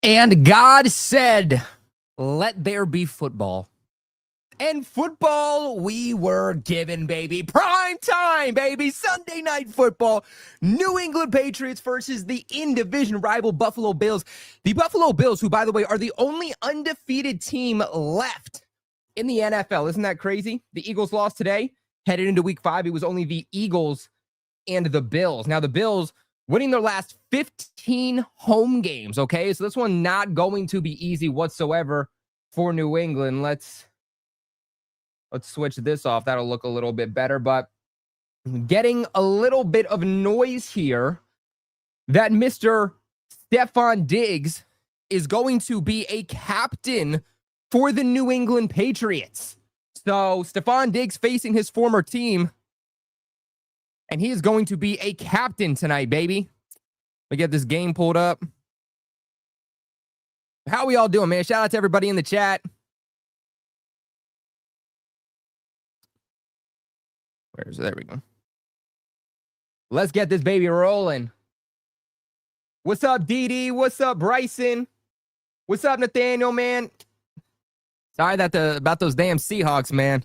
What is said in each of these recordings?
And God said, let there be football. And football we were given, baby. Prime time, baby. Sunday night football. New England Patriots versus the in-division rival Buffalo Bills. The Buffalo Bills, who, by the way, are the only undefeated team left in the NFL. Isn't that crazy? The Eagles lost today. Headed into week 5, it was only the Eagles and the Bills. Now, the Bills winning their last 15 home games, okay? So this one not going to be easy whatsoever for New England. Let's switch this off. That'll look a little bit better, but getting a little bit of noise here that Mr. Stefon Diggs is going to be a captain for the New England Patriots. So Stefon Diggs facing his former team, and he is going to be a captain tonight, baby. Let me get this game pulled up. How we all doing, man? Shout out to everybody in the chat. There we go. Let's get this baby rolling. What's up, DD? What's up, Bryson? What's up, Nathaniel, man? Sorry about those damn Seahawks, man.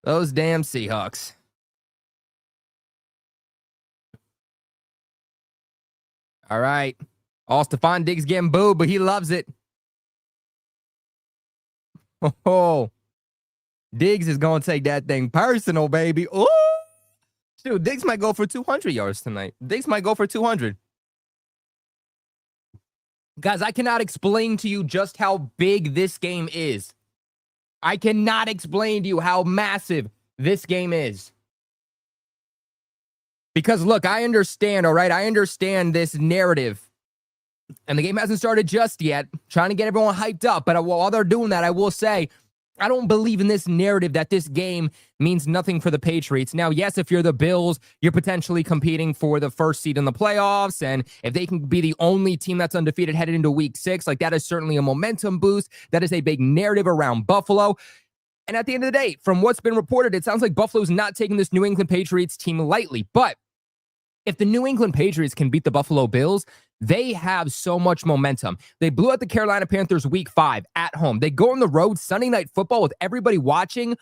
Those damn Seahawks. All right. All Stefon Diggs getting booed, but he loves it. Oh. Diggs is going to take that thing personal, baby. Ooh. Dude, Diggs might go for 200 yards tonight. Diggs might go for 200. Guys, I cannot explain to you just how big this game is. I cannot explain to you how massive this game is. Because, look, I understand, all right? I understand this narrative. And the game hasn't started just yet. Trying to get everyone hyped up. But while they're doing that, I will say, I don't believe in this narrative that this game means nothing for the Patriots. Now, yes, if you're the Bills, you're potentially competing for the first seed in the playoffs. And if they can be the only team that's undefeated headed into week 6, like that is certainly a momentum boost. That is a big narrative around Buffalo. And at the end of the day, from what's been reported, it sounds like Buffalo's not taking this New England Patriots team lightly. But if the New England Patriots can beat the Buffalo Bills, they have so much momentum. They blew out the Carolina Panthers week 5 at home. They go on the road Sunday night football with everybody watching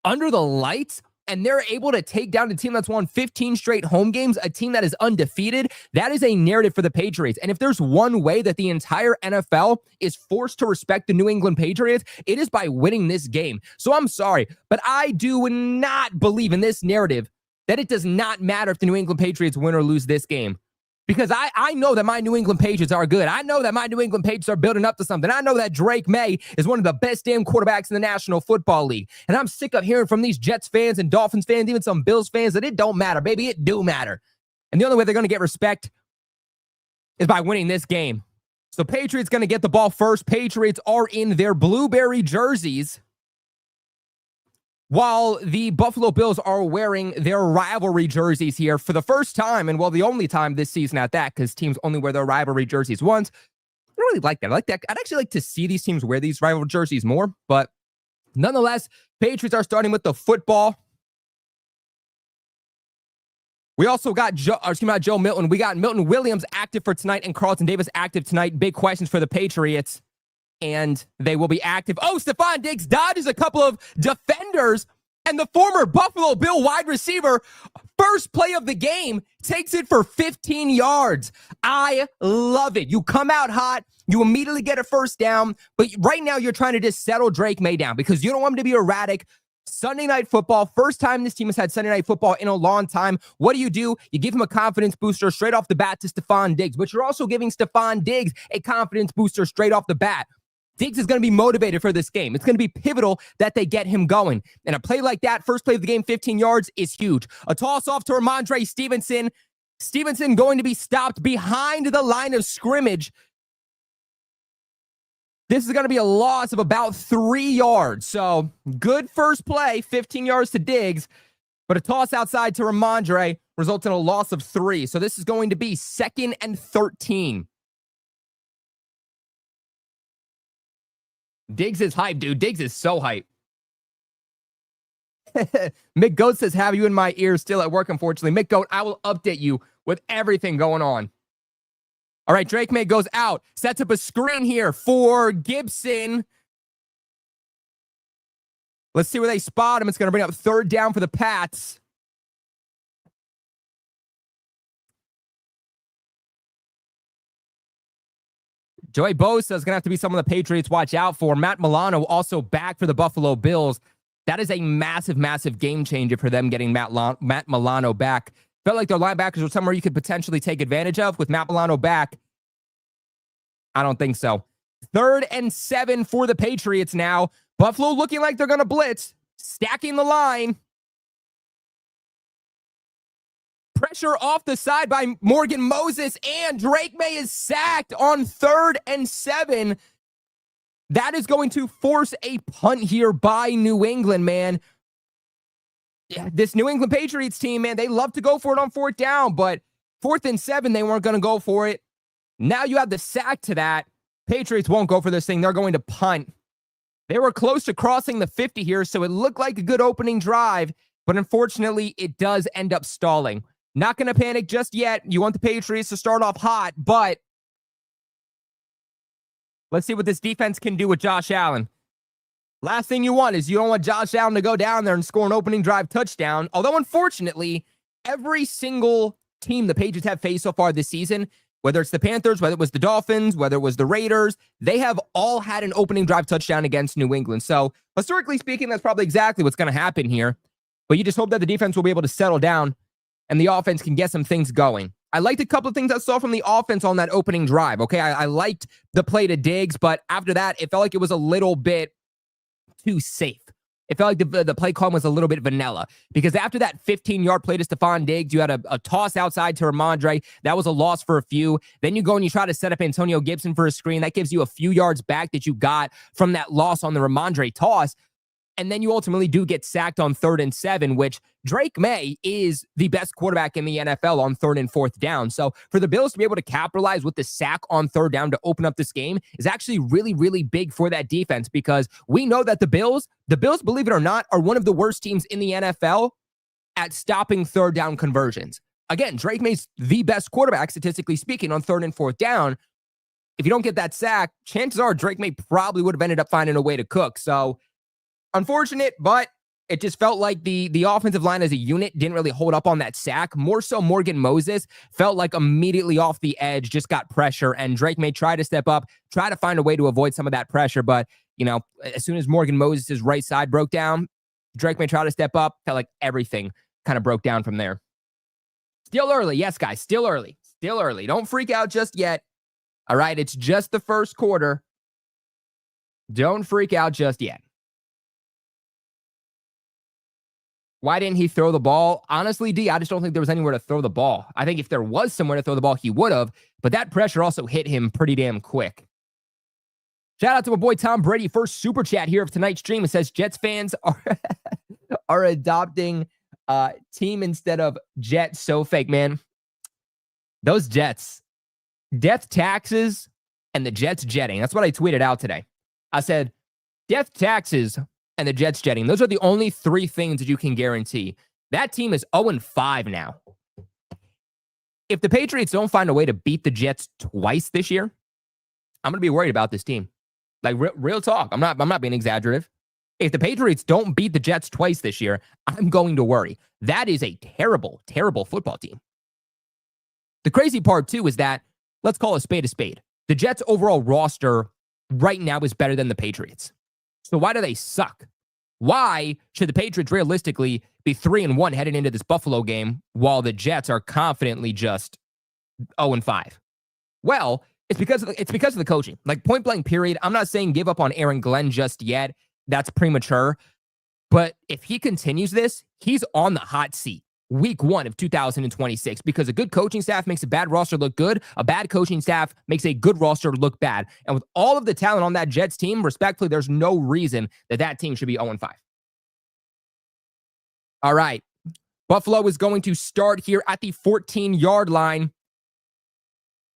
under the lights, and they're able to take down a team that's won 15 straight home games, a team that is undefeated. That is a narrative for the Patriots. And if there's one way that the entire NFL is forced to respect the New England Patriots, it is by winning this game. So I'm sorry, but I do not believe in this narrative that it does not matter if the New England Patriots win or lose this game. Because I know that my New England Patriots are good. I know that my New England Patriots are building up to something. I know that Drake Maye is one of the best damn quarterbacks in the National Football League. And I'm sick of hearing from these Jets fans and Dolphins fans, even some Bills fans, that it don't matter. Baby, it do matter. And the only way they're going to get respect is by winning this game. So Patriots going to get the ball first. Patriots are in their blueberry jerseys, while the Buffalo Bills are wearing their rivalry jerseys here for the first time, and well, the only time this season at that, because teams only wear their rivalry jerseys once. I don't really like that. I like that. I'd actually like to see these teams wear these rival jerseys more, but nonetheless, Patriots are starting with the football. We also got Joe Milton. We got Milton Williams active for tonight and Carlton Davis active tonight. Big questions for the Patriots. And they will be active. Oh, Stefon Diggs dodges a couple of defenders, and the former Buffalo Bill wide receiver, first play of the game, takes it for 15 yards. I love it. You come out hot. You immediately get a first down. But right now, you're trying to just settle Drake Maye down because you don't want him to be erratic. Sunday night football, first time this team has had Sunday night football in a long time. What do? You give him a confidence booster straight off the bat to Stefon Diggs, but you're also giving Stefon Diggs a confidence booster straight off the bat. Diggs is going to be motivated for this game. It's going to be pivotal that they get him going. And a play like that, first play of the game, 15 yards, is huge. A toss off to Ramondre Stevenson. Stevenson going to be stopped behind the line of scrimmage. This is going to be a loss of about 3 yards. So good first play, 15 yards to Diggs. But a toss outside to Ramondre results in a loss of 3. So this is going to be 2nd and 13. Diggs is hype, dude. Diggs is so hype. Mick Goat says, have you in my ears still at work, unfortunately. Mick Goat, I will update you with everything going on. All right, Drake Maye goes out, sets up a screen here for Gibson. Let's see where they spot him. It's going to bring up third down for the Pats. Joey Bosa is going to have to be someone the Patriots watch out for. Matt Milano also back for the Buffalo Bills. That is a massive, massive game changer for them getting Matt Milano back. Felt like their linebackers were somewhere you could potentially take advantage of. With Matt Milano back, I don't think so. 3rd and 7 for the Patriots now. Buffalo looking like they're going to blitz. Stacking the line. Pressure off the side by Morgan Moses, and Drake Maye is sacked on 3rd and 7. That is going to force a punt here by New England, man. Yeah, this New England Patriots team, man, they love to go for it on 4th down, but 4th and 7, they weren't going to go for it. Now you have the sack to that. Patriots won't go for this thing. They're going to punt. They were close to crossing the 50 here, so it looked like a good opening drive, but unfortunately, it does end up stalling. Not going to panic just yet. You want the Patriots to start off hot, but let's see what this defense can do with Josh Allen. Last thing you want is you don't want Josh Allen to go down there and score an opening drive touchdown. Although, unfortunately, every single team the Patriots have faced so far this season, whether it's the Panthers, whether it was the Dolphins, whether it was the Raiders, they have all had an opening drive touchdown against New England. So, historically speaking, that's probably exactly what's going to happen here. But you just hope that the defense will be able to settle down and the offense can get some things going. I liked a couple of things I saw from the offense on that opening drive, okay? I liked the play to Diggs, but after that, it felt like it was a little bit too safe. It felt like the play call was a little bit vanilla because after that 15-yard play to Stephon Diggs, you had a toss outside to Ramondre. That was a loss for a few. Then you go and you try to set up Antonio Gibson for a screen. That gives you a few yards back that you got from that loss on the Ramondre toss. And then you ultimately do get sacked on 3rd and 7, which Drake Maye is the best quarterback in the NFL on 3rd and 4th down. So for the Bills to be able to capitalize with the sack on 3rd down to open up this game is actually really, really big for that defense because we know that the Bills, believe it or not, are one of the worst teams in the NFL at stopping 3rd down conversions. Again, Drake Maye's the best quarterback, statistically speaking, on 3rd and 4th down. If you don't get that sack, chances are Drake Maye probably would have ended up finding a way to cook. So unfortunate, but it just felt like the offensive line as a unit didn't really hold up on that sack. More so, Morgan Moses felt like immediately off the edge, just got pressure, and Drake Maye tried to step up, try to find a way to avoid some of that pressure. But, you know, as soon as Morgan Moses' right side broke down, Drake Maye tried to step up, felt like everything kind of broke down from there. Still early. Yes, guys, still early. Still early. Don't freak out just yet. All right, it's just the first quarter. Don't freak out just yet. Why didn't he throw the ball? Honestly, D, I just don't think there was anywhere to throw the ball. I think if there was somewhere to throw the ball, he would have, but that pressure also hit him pretty damn quick. Shout out to my boy Tom Brady. First super chat here of tonight's stream. It says Jets fans are adopting team instead of jet. So fake, man. Those Jets, death taxes and the Jets jetting. That's what I tweeted out today. I said, death taxes and the Jets jetting. Those are the only 3 things that you can guarantee. That team is 0-5 now. If the Patriots don't find a way to beat the Jets twice this year, I'm going to be worried about this team. Like real talk. I'm not being exaggerative. If the Patriots don't beat the Jets twice this year, I'm going to worry. That is a terrible, terrible football team. The crazy part too is that, let's call a spade a spade. The Jets' overall roster right now is better than the Patriots. So why do they suck? Why should the Patriots realistically be 3-1 headed into this Buffalo game while the Jets are confidently just 0-5? Well, it's because of the coaching. Like, point blank period. I'm not saying give up on Aaron Glenn just yet. That's premature. But if he continues this, he's on the hot seat week 1 of 2026 because a good coaching staff makes a bad roster look good. A bad coaching staff makes a good roster look bad. And with all of the talent on that Jets team, respectfully, there's no reason that team should be 0-5. All right. Buffalo is going to start here at the 14-yard line.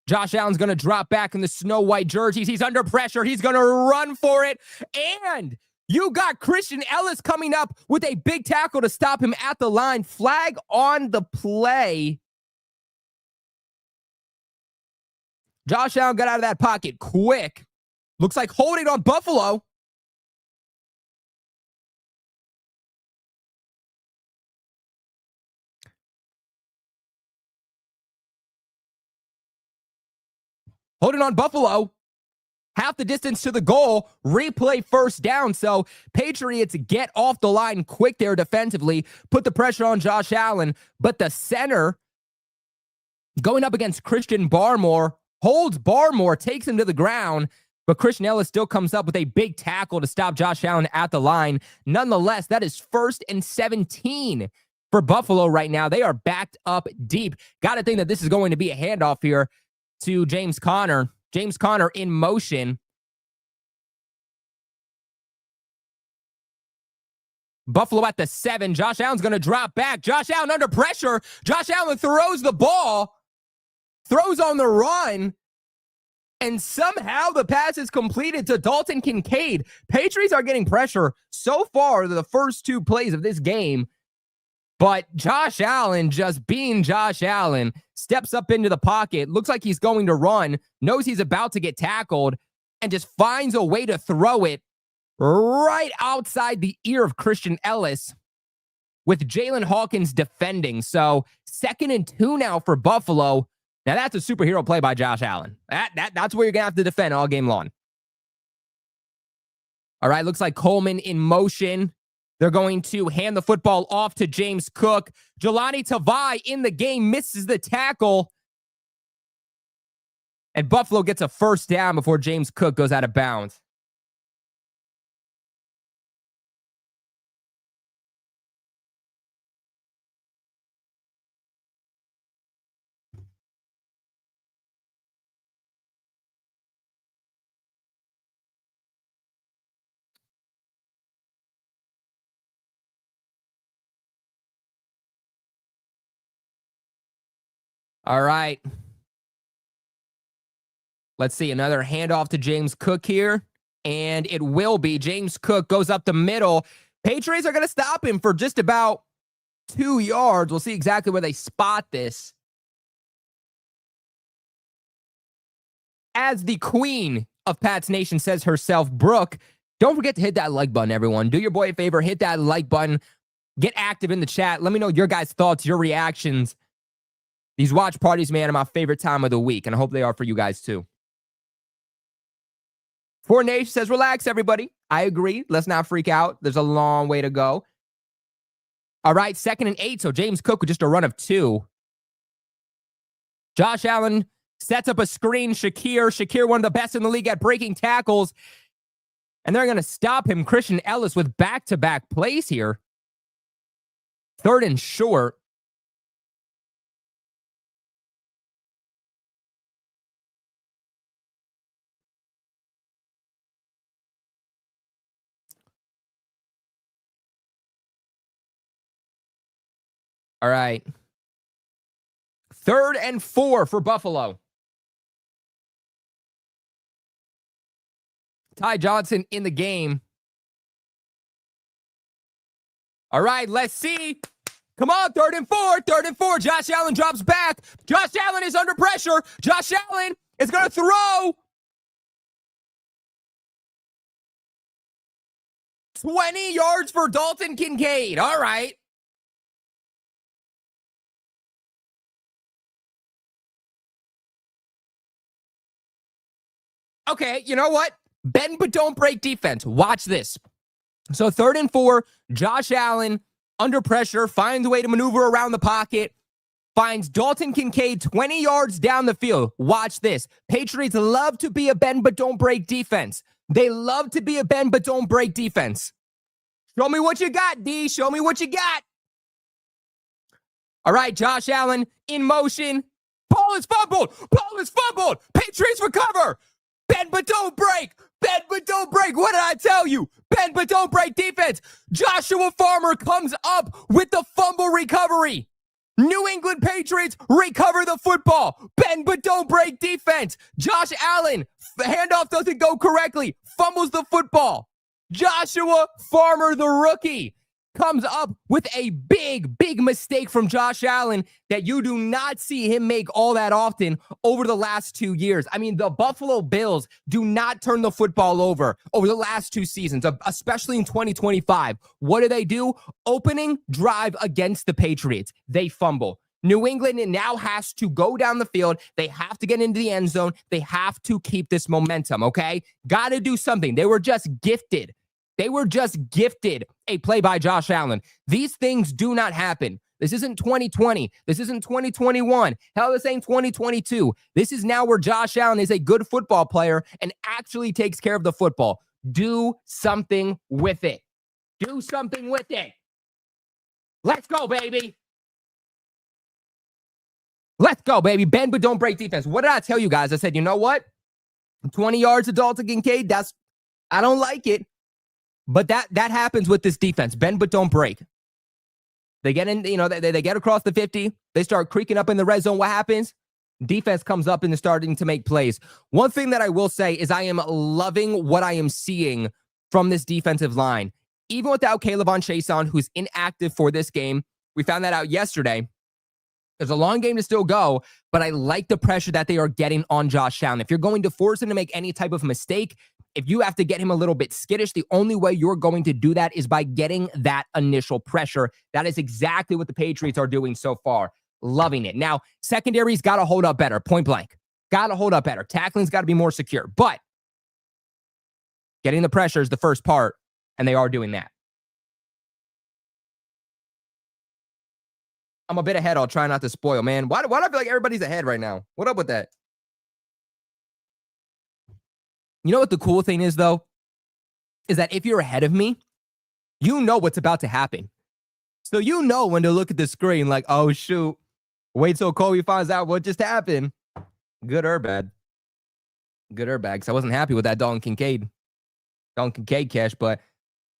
Josh Allen's going to drop back in the snow white jerseys. He's under pressure. He's going to run for it. And you got Christian Ellis coming up with a big tackle to stop him at the line. Flag on the play. Josh Allen got out of that pocket quick. Looks like holding on Buffalo. Holding on Buffalo. Half the distance to the goal. Replay first down. So Patriots get off the line quick there defensively. Put the pressure on Josh Allen. But the center going up against Christian Barmore holds Barmore, takes him to the ground. But Christian Ellis still comes up with a big tackle to stop Josh Allen at the line. Nonetheless, that is 1st and 17 for Buffalo right now. They are backed up deep. Got to think that this is going to be a handoff here to James Conner. James Conner in motion. Buffalo at the 7. Josh Allen's going to drop back. Josh Allen under pressure. Josh Allen throws the ball. Throws on the run. And somehow the pass is completed to Dalton Kincaid. Patriots are getting pressure so far the first 2 plays of this game. But Josh Allen, just being Josh Allen, steps up into the pocket, looks like he's going to run, knows he's about to get tackled, and just finds a way to throw it right outside the ear of Christian Ellis with Jalen Hawkins defending. So 2nd and 2 now for Buffalo. Now that's a superhero play by Josh Allen. That's where you're going to have to defend all game long. All right, looks like Coleman in motion. They're going to hand the football off to James Cook. Jelani Tavai in the game misses the tackle. And Buffalo gets a first down before James Cook goes out of bounds. All right. Let's see. Another handoff to James Cook here. And it will be. James Cook goes up the middle. Patriots are going to stop him for just about 2 yards. We'll see exactly where they spot this. As the queen of Pats Nation says herself, Brooke, don't forget to hit that like button, everyone. Do your boy a favor. Hit that like button. Get active in the chat. Let me know your guys' thoughts, your reactions. These watch parties, man, are my favorite time of the week, and I hope they are for you guys too. Nation says, relax, everybody. I agree. Let's not freak out. There's a long way to go. All right, 2nd and 8, so James Cook with just a run of 2. Josh Allen sets up a screen. Shakir, one of the best in the league at breaking tackles. And they're going to stop him. Christian Ellis with back-to-back plays here. 3rd and short. All right. 3rd and 4 for Buffalo. Ty Johnson in the game. All right, let's see. Come on, 3rd and 4. 3rd and 4. Josh Allen drops back. Josh Allen is under pressure. Josh Allen is going to throw. 20 yards for Dalton Kincaid. All right. Okay, you know what? Bend but don't break defense. Watch this. So 3rd and 4, Josh Allen under pressure, finds a way to maneuver around the pocket, finds Dalton Kincaid 20 yards down the field. Watch this. Patriots love to be a bend but don't break defense. They love to be a bend but don't break defense. Show me what you got, D. Show me what you got. All right, Josh Allen in motion. Ball is fumbled. Ball is fumbled. Patriots recover. Bend but don't break. Bend but don't break. What did I tell you? Bend but don't break defense. Joshua Farmer comes up with the fumble recovery. New England Patriots recover the football. Bend but don't break defense. Josh Allen, handoff doesn't go correctly. Fumbles the football. Joshua Farmer, the rookie. comes up with a big mistake from Josh Allen that you do not see him make all that often over the last 2 years. I mean, the Buffalo Bills do not turn the football over the last 2 seasons, especially in 2025. What do? Opening drive against the Patriots, they fumble. New England now has to go down the field. They have to get into the end zone. They have to keep this momentum, okay? Got to do something. They were just gifted. A play by Josh Allen. These things do not happen. This isn't 2020. This isn't 2021. Hell, this ain't 2022. This is now where Josh Allen is a good football player and actually takes care of the football. Do something with it. Let's go, baby. Bend but don't break defense. What did I tell you guys? I said, you know what? 20 yards to Dalton Kincaid, I don't like it. But that happens with this defense. Bend but don't break. They get in, they get across the 50. They start creaking up in the red zone. What happens? Defense comes up and is starting to make plays. One thing that I will say is I am loving what I am seeing from this defensive line. Even without K'Lavon Chaisson, who's inactive for this game, we found that out yesterday. There's a long game to still go, but I like the pressure that they are getting on Josh Allen. If you're going to force him to make any type of mistake, if you have to get him a little bit skittish, the only way you're going to do that is by getting that initial pressure. That is exactly what the Patriots are doing so far. Loving it. Now, secondary's got to hold up better, point blank. Got to hold up better. Tackling's got to be more secure. But getting the pressure is the first part, and they are doing that. I'm a bit ahead. I'll try not to spoil, man. Why do I feel like everybody's ahead right now? What up with that? You know what the cool thing is, though? Is that if you're ahead of me, you know what's about to happen. So you know when to look at the screen like, oh, shoot. Wait till Kobe finds out what just happened. Good or bad? Good or bad? Because I wasn't happy with that Dalton Kincaid catch. But,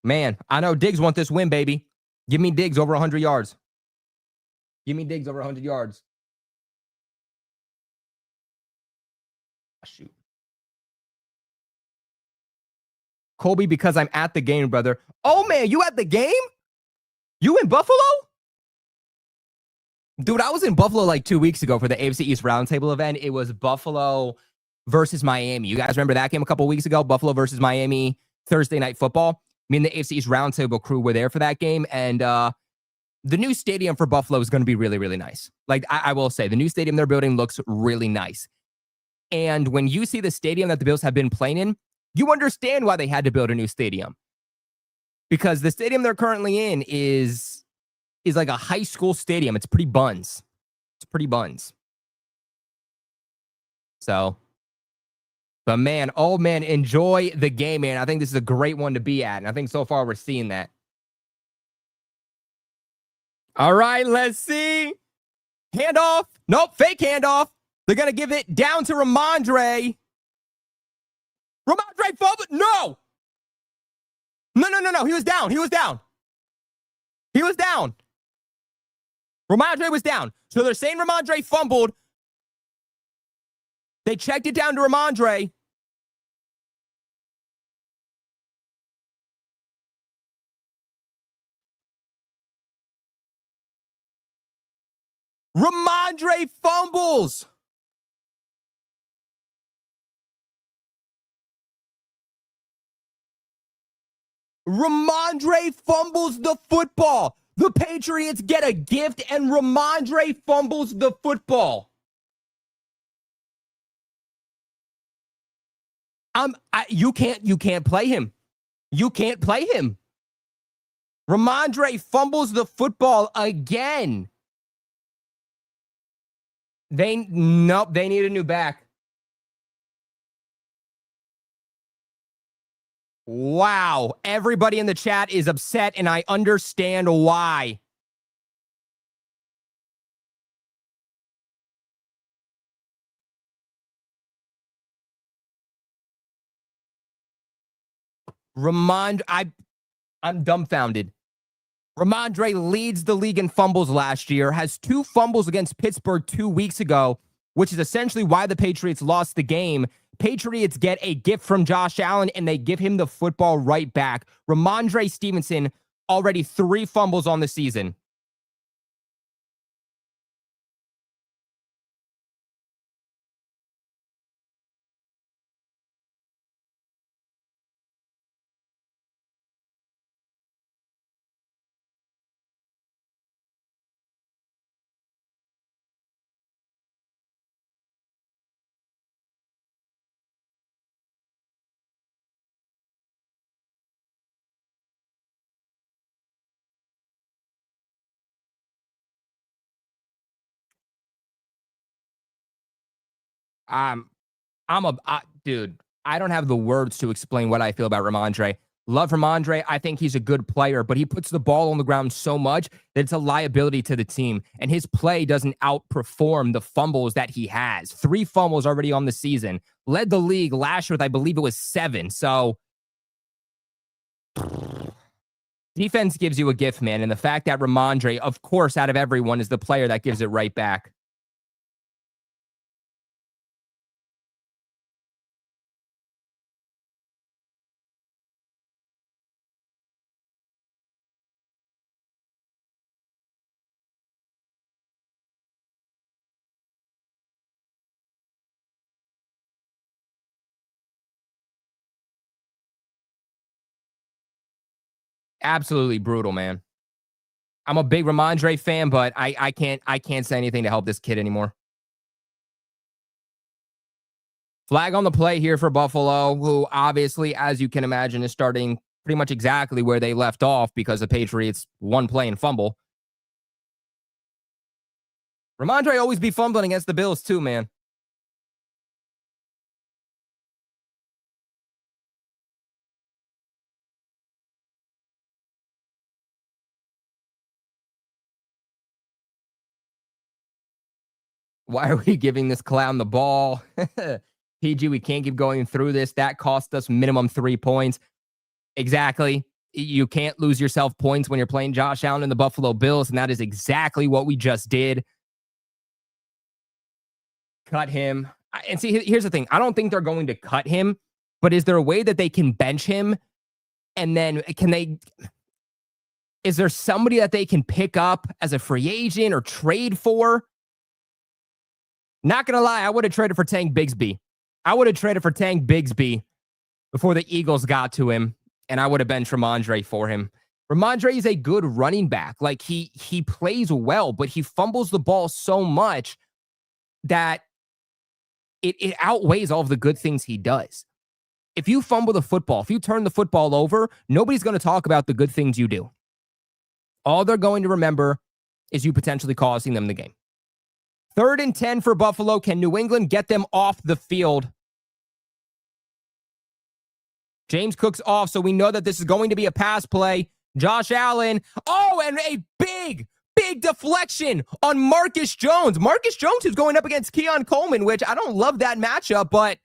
man, I know Diggs want this win, baby. Give me Diggs over 100 yards. Shoot. Colby, because I'm at the game, brother. Oh, man, you at the game? You in Buffalo? Dude, I was in Buffalo like 2 weeks ago for the AFC East Roundtable event. It was Buffalo versus Miami. You guys remember that game a couple weeks ago? Buffalo versus Miami, Thursday Night Football. Me and the AFC East Roundtable crew were there for that game, and the new stadium for Buffalo is going to be really, really nice. Like, I will say, the new stadium they're building looks really nice. And when you see the stadium that the Bills have been playing in, you understand why they had to build a new stadium. Because the stadium they're currently in is like a high school stadium. It's pretty buns. So, but man, oh man, enjoy the game, man. I think this is a great one to be at. And I think so far we're seeing that. All right, let's see. Handoff. Nope, fake handoff. They're going to give it down to Ramondre. Ramondre fumbled. No. He was down. Ramondre was down. So they're saying Ramondre fumbled. They checked it down to Ramondre. Ramondre fumbles. Ramondre fumbles the football. The Patriots get a gift, and Ramondre fumbles the football. You can't play him. Ramondre fumbles the football again. They need a new back. Wow. Everybody in the chat is upset, and I understand why. I'm dumbfounded. Ramondre leads the league in fumbles last year, has 2 fumbles against Pittsburgh 2 weeks ago, which is essentially why the Patriots lost the game. Patriots get a gift from Josh Allen, and they give him the football right back. Ramondre Stevenson Already 3 fumbles on the season. Um, dude, I don't have the words to explain what I feel about Ramondre. Love Ramondre. I think he's a good player, but he puts the ball on the ground so much that it's a liability to the team. And his play doesn't outperform the fumbles that he has. 3 fumbles already on the season. Led the league last year with, I believe it was 7. So defense gives you a gift, man. And the fact that Ramondre, of course, out of everyone, is the player that gives it right back. Absolutely brutal, man. I'm a big Ramondre fan, but I can't say anything to help this kid anymore. Flag on the play here for Buffalo, who obviously, as you can imagine, is starting pretty much exactly where they left off because the Patriots one play and fumble. Ramondre always be fumbling against the Bills too, man. Why are we giving this clown the ball? PG, we can't keep going through this. That cost us minimum 3 points. Exactly. You can't lose yourself points when you're playing Josh Allen and the Buffalo Bills, and that is exactly what we just did. Cut him. And see, here's the thing. I don't think they're going to cut him, but is there a way that they can bench him? And then is there somebody that they can pick up as a free agent or trade for? Not going to lie, I would have traded for Tank Bigsby. I would have traded for Tank Bigsby before the Eagles got to him, and I would have benched Ramondre for him. Ramondre is a good running back. Like, he plays well, but he fumbles the ball so much that it outweighs all of the good things he does. If you fumble the football, if you turn the football over, nobody's going to talk about the good things you do. All they're going to remember is you potentially costing them the game. 3rd and 10 for Buffalo. Can New England get them off the field? James Cook's off, so we know that this is going to be a pass play. Josh Allen. Oh, and a big deflection on Marcus Jones. Marcus Jones is going up against Keon Coleman, which I don't love that matchup, but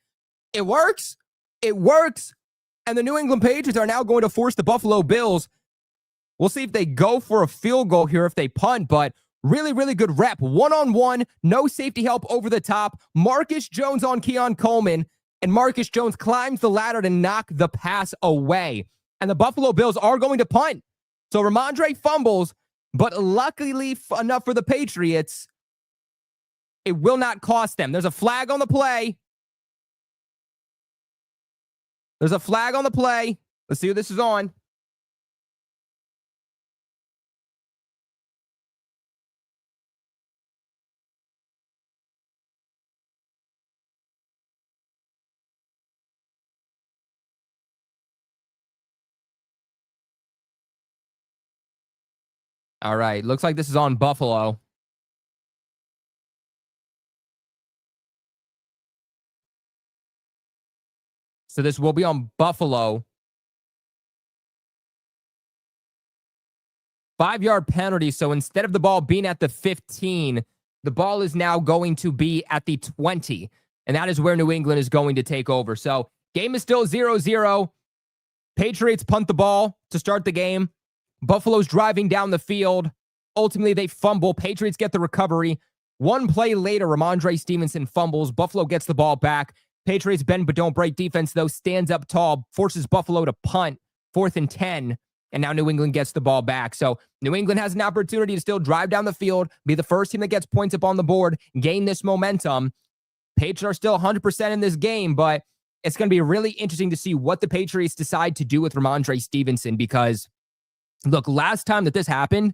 it works. It works. And the New England Patriots are now going to force the Buffalo Bills. We'll see if they go for a field goal here, if they punt, but really, really good rep. One-on-one, no safety help over the top. Marcus Jones on Keon Coleman, and Marcus Jones climbs the ladder to knock the pass away. And the Buffalo Bills are going to punt. So Ramondre fumbles, but luckily enough for the Patriots, it will not cost them. There's a flag on the play. There's a flag on the play. Let's see who this is on. All right. Looks like this is on Buffalo. So this will be on Buffalo. 5-yard penalty. So instead of the ball being at the 15, the ball is now going to be at the 20. And that is where New England is going to take over. So game is still 0-0. Patriots punt the ball to start the game. Buffalo's driving down the field. Ultimately, they fumble. Patriots get the recovery. One play later, Ramondre Stevenson fumbles. Buffalo gets the ball back. Patriots bend but don't break defense, though, stands up tall, forces Buffalo to punt. 4th and 10. And now New England gets the ball back. So New England has an opportunity to still drive down the field, be the first team that gets points up on the board, gain this momentum. Patriots are still 100% in this game, but it's going to be really interesting to see what the Patriots decide to do with Ramondre Stevenson because, look, last time that this happened,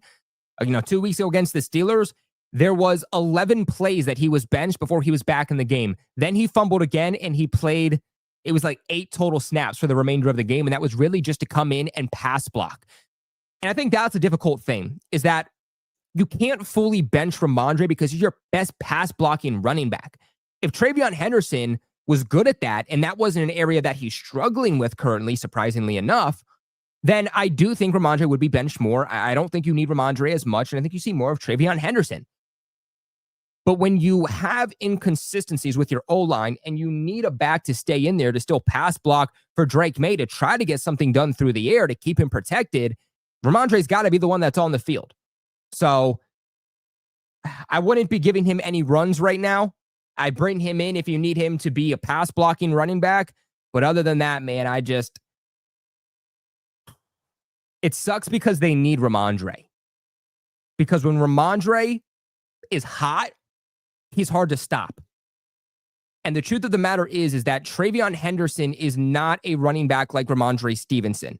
2 weeks ago against the Steelers, there was 11 plays that he was benched before he was back in the game. Then he fumbled again, and he played, it was like 8 total snaps for the remainder of the game, and that was really just to come in and pass block. And I think that's a difficult thing, is that you can't fully bench Ramondre because he's your best pass blocking running back. If TreVeyon Henderson was good at that, and that wasn't an area that he's struggling with currently, surprisingly enough, then I do think Ramondre would be benched more. I don't think you need Ramondre as much, and I think you see more of TreVeyon Henderson. But when you have inconsistencies with your O-line and you need a back to stay in there to still pass block for Drake Maye to try to get something done through the air to keep him protected, Ramondre's got to be the one that's on the field. So I wouldn't be giving him any runs right now. I bring him in if you need him to be a pass blocking running back. But other than that, man, it sucks because they need Ramondre. Because when Ramondre is hot, he's hard to stop. And the truth of the matter is that TreVeyon Henderson is not a running back like Ramondre Stevenson.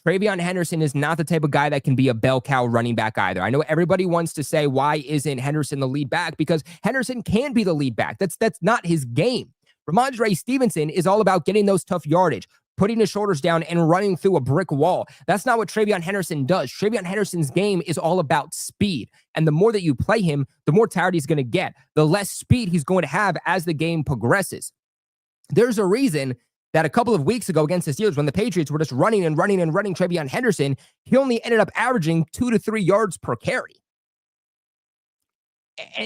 TreVeyon Henderson is not the type of guy that can be a bell cow running back either. I know everybody wants to say, why isn't Henderson the lead back? Because Henderson can be the lead back. That's not his game. Ramondre Stevenson is all about getting those tough yardage, putting his shoulders down and running through a brick wall. That's not what TreVeyon Henderson does. TreVeyon Henderson's game is all about speed. And the more that you play him, the more tired he's going to get, the less speed he's going to have as the game progresses. There's a reason that a couple of weeks ago against the Steelers, when the Patriots were just running TreVeyon Henderson, he only ended up averaging 2 to 3 yards per carry.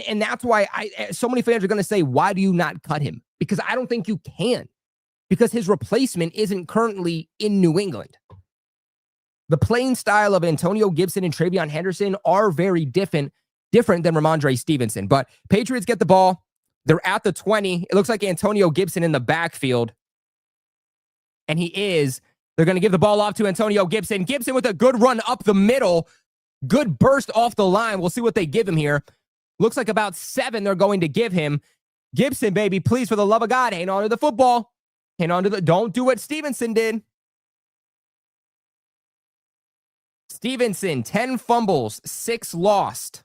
And that's why so many fans are going to say, why do you not cut him? Because I don't think you can. Because his replacement isn't currently in New England. The playing style of Antonio Gibson and TreVeyon Henderson are very different than Ramondre Stevenson. But Patriots get the ball. They're at the 20. It looks like Antonio Gibson in the backfield. And they're going to give the ball off to Antonio Gibson. Gibson with a good run up the middle. Good burst off the line. We'll see what they give him here. Looks like about 7 they're going to give him. Gibson, baby, please, for the love of God, hang on to the football. Don't do what Stevenson did. Stevenson, 10 fumbles, 6 lost.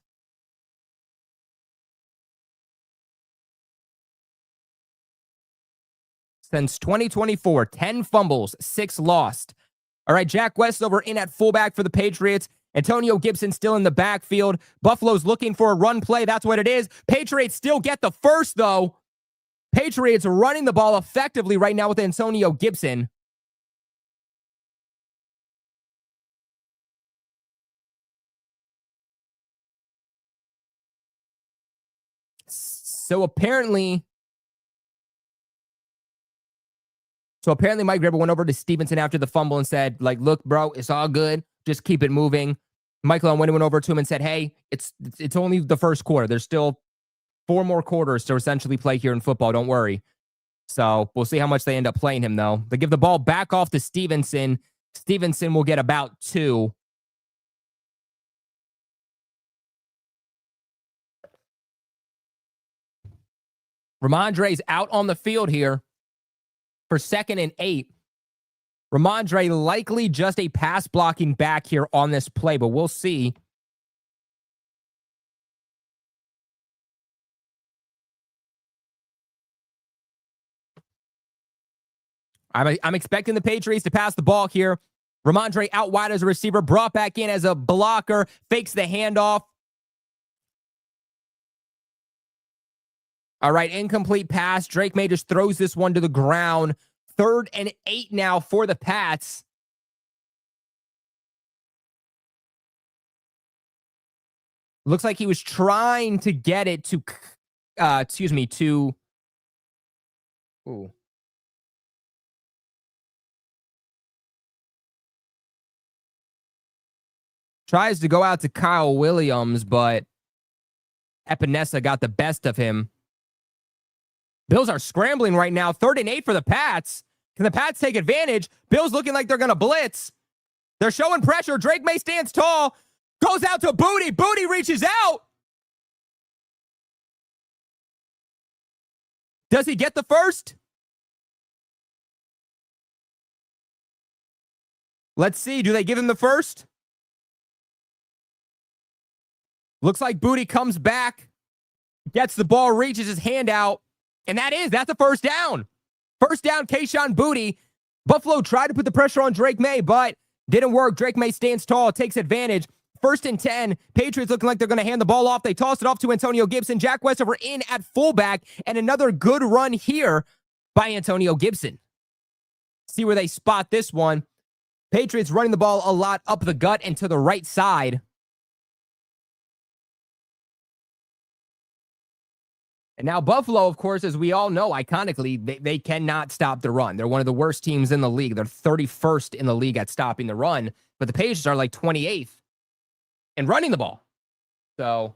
Since 2024, 10 fumbles, 6 lost. All right, Jack Westover in at fullback for the Patriots. Antonio Gibson still in the backfield. Buffalo's looking for a run play. That's what it is. Patriots still get the first, though. Patriots are running the ball effectively right now with Antonio Gibson. So apparently Mike Gribble went over to Stevenson after the fumble and said, look, bro, it's all good. Just keep it moving. Michael went over to him and said, hey, it's only the first quarter. There's still 4 more quarters to essentially play here in football. Don't worry. So we'll see how much they end up playing him, though. They give the ball back off to Stevenson. Stevenson will get about 2. Ramondre's out on the field here for 2nd and 8. Ramondre likely just a pass blocking back here on this play, but we'll see. I'm expecting the Patriots to pass the ball here. Ramondre out wide as a receiver, brought back in as a blocker, fakes the handoff. All right, incomplete pass. Drake Maye just throws this one to the ground. 3rd and 8 now for the Pats. Looks like he was trying to get it to, ooh. Tries to go out to Kyle Williams, but Epinesa got the best of him. Bills are scrambling right now. 3rd and 8 for the Pats. Can the Pats take advantage? Bills looking like they're going to blitz. They're showing pressure. Drake Maye stands tall. Goes out to Booty. Booty reaches out. Does he get the first? Let's see. Do they give him the first? Looks like Booty comes back, gets the ball, reaches his hand out, and that's a first down. First down, Kayshon Booty. Buffalo tried to put the pressure on Drake Maye, but didn't work. Drake Maye stands tall, takes advantage. 1st and 10. Patriots looking like they're going to hand the ball off. They toss it off to Antonio Gibson. Jack Westover in at fullback, and another good run here by Antonio Gibson. See where they spot this one. Patriots running the ball a lot up the gut and to the right side. And now Buffalo, of course, as we all know, iconically, they cannot stop the run. They're one of the worst teams in the league. They're 31st in the league at stopping the run. But the Patriots are like 28th in running the ball. So,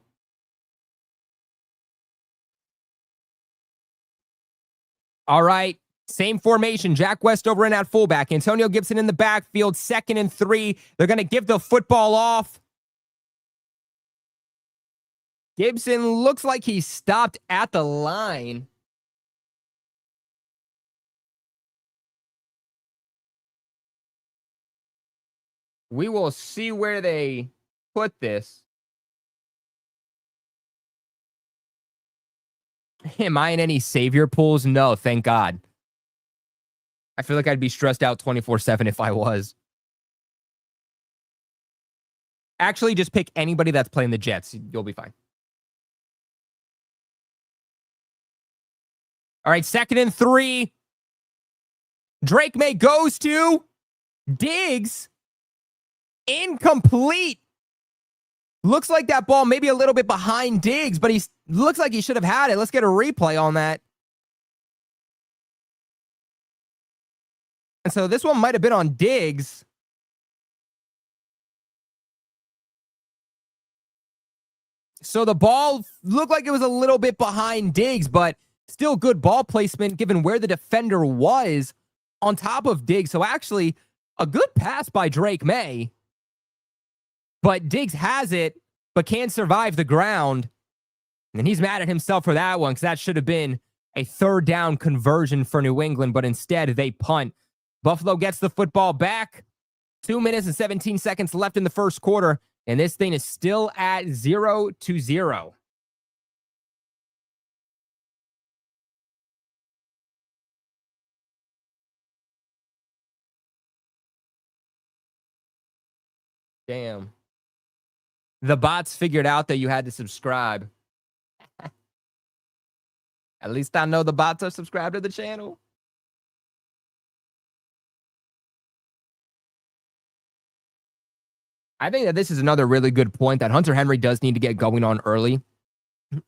all right. Same formation. Jack Westover in at fullback. Antonio Gibson in the backfield. 2nd and 3. They're going to give the football off. Gibson looks like he stopped at the line. We will see where they put this. Am I in any savior pools? No, thank God. I feel like I'd be stressed out 24/7 if I was. Actually, just pick anybody that's playing the Jets. You'll be fine. All right, 2nd and 3. Drake Maye goes to Diggs. Incomplete. Looks like that ball maybe a little bit behind Diggs, but he looks like he should have had it. Let's get a replay on that. And so this one might have been on Diggs. So the ball looked like it was a little bit behind Diggs, but still good ball placement given where the defender was on top of Diggs. So actually a good pass by Drake Maye. But Diggs has it, but can't survive the ground. And he's mad at himself for that one because that should have been a 3rd down conversion for New England, but instead they punt. Buffalo gets the football back. 2 minutes and 17 seconds left in the first quarter, and this thing is still at 0-0. Damn. The bots figured out that you had to subscribe. At least I know the bots are subscribed to the channel. I think that this is another really good point that Hunter Henry does need to get going on early.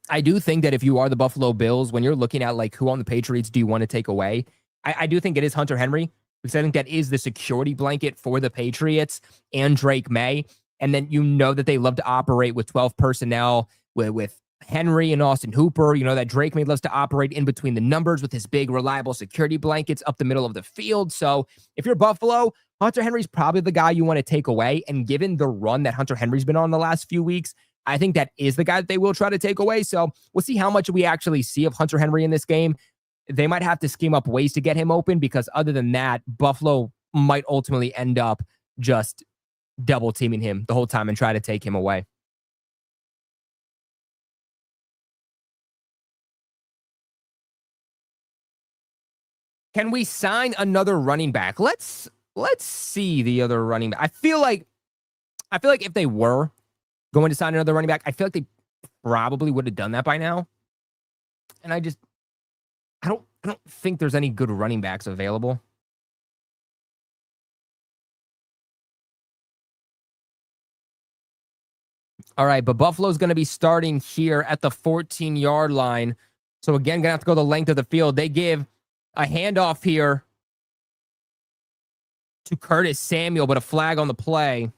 I do think that if you are the Buffalo Bills, when you're looking at like who on the Patriots do you want to take away, I do think it is Hunter Henry because I think that is the security blanket for the Patriots and Drake Maye. And then you know that they love to operate with 12 personnel with Henry and Austin Hooper. You know that Drake Maye loves to operate in between the numbers with his big, reliable security blankets up the middle of the field. So if you're Buffalo, Hunter Henry's probably the guy you want to take away. And given the run that Hunter Henry's been on the last few weeks, I think that is the guy that they will try to take away. So we'll see how much we actually see of Hunter Henry in this game. They might have to scheme up ways to get him open because other than that, Buffalo might ultimately end up just double teaming him the whole time and try to take him away. Can we sign another running back? Let's see the other running back. I feel like if they were going to sign another running back, I feel like they probably would have done that by now. And I don't think there's any good running backs available. All right, but Buffalo's going to be starting here at the 14-yard line. So again, going to have to go the length of the field. They give a handoff here to Curtis Samuel, but a flag on the play.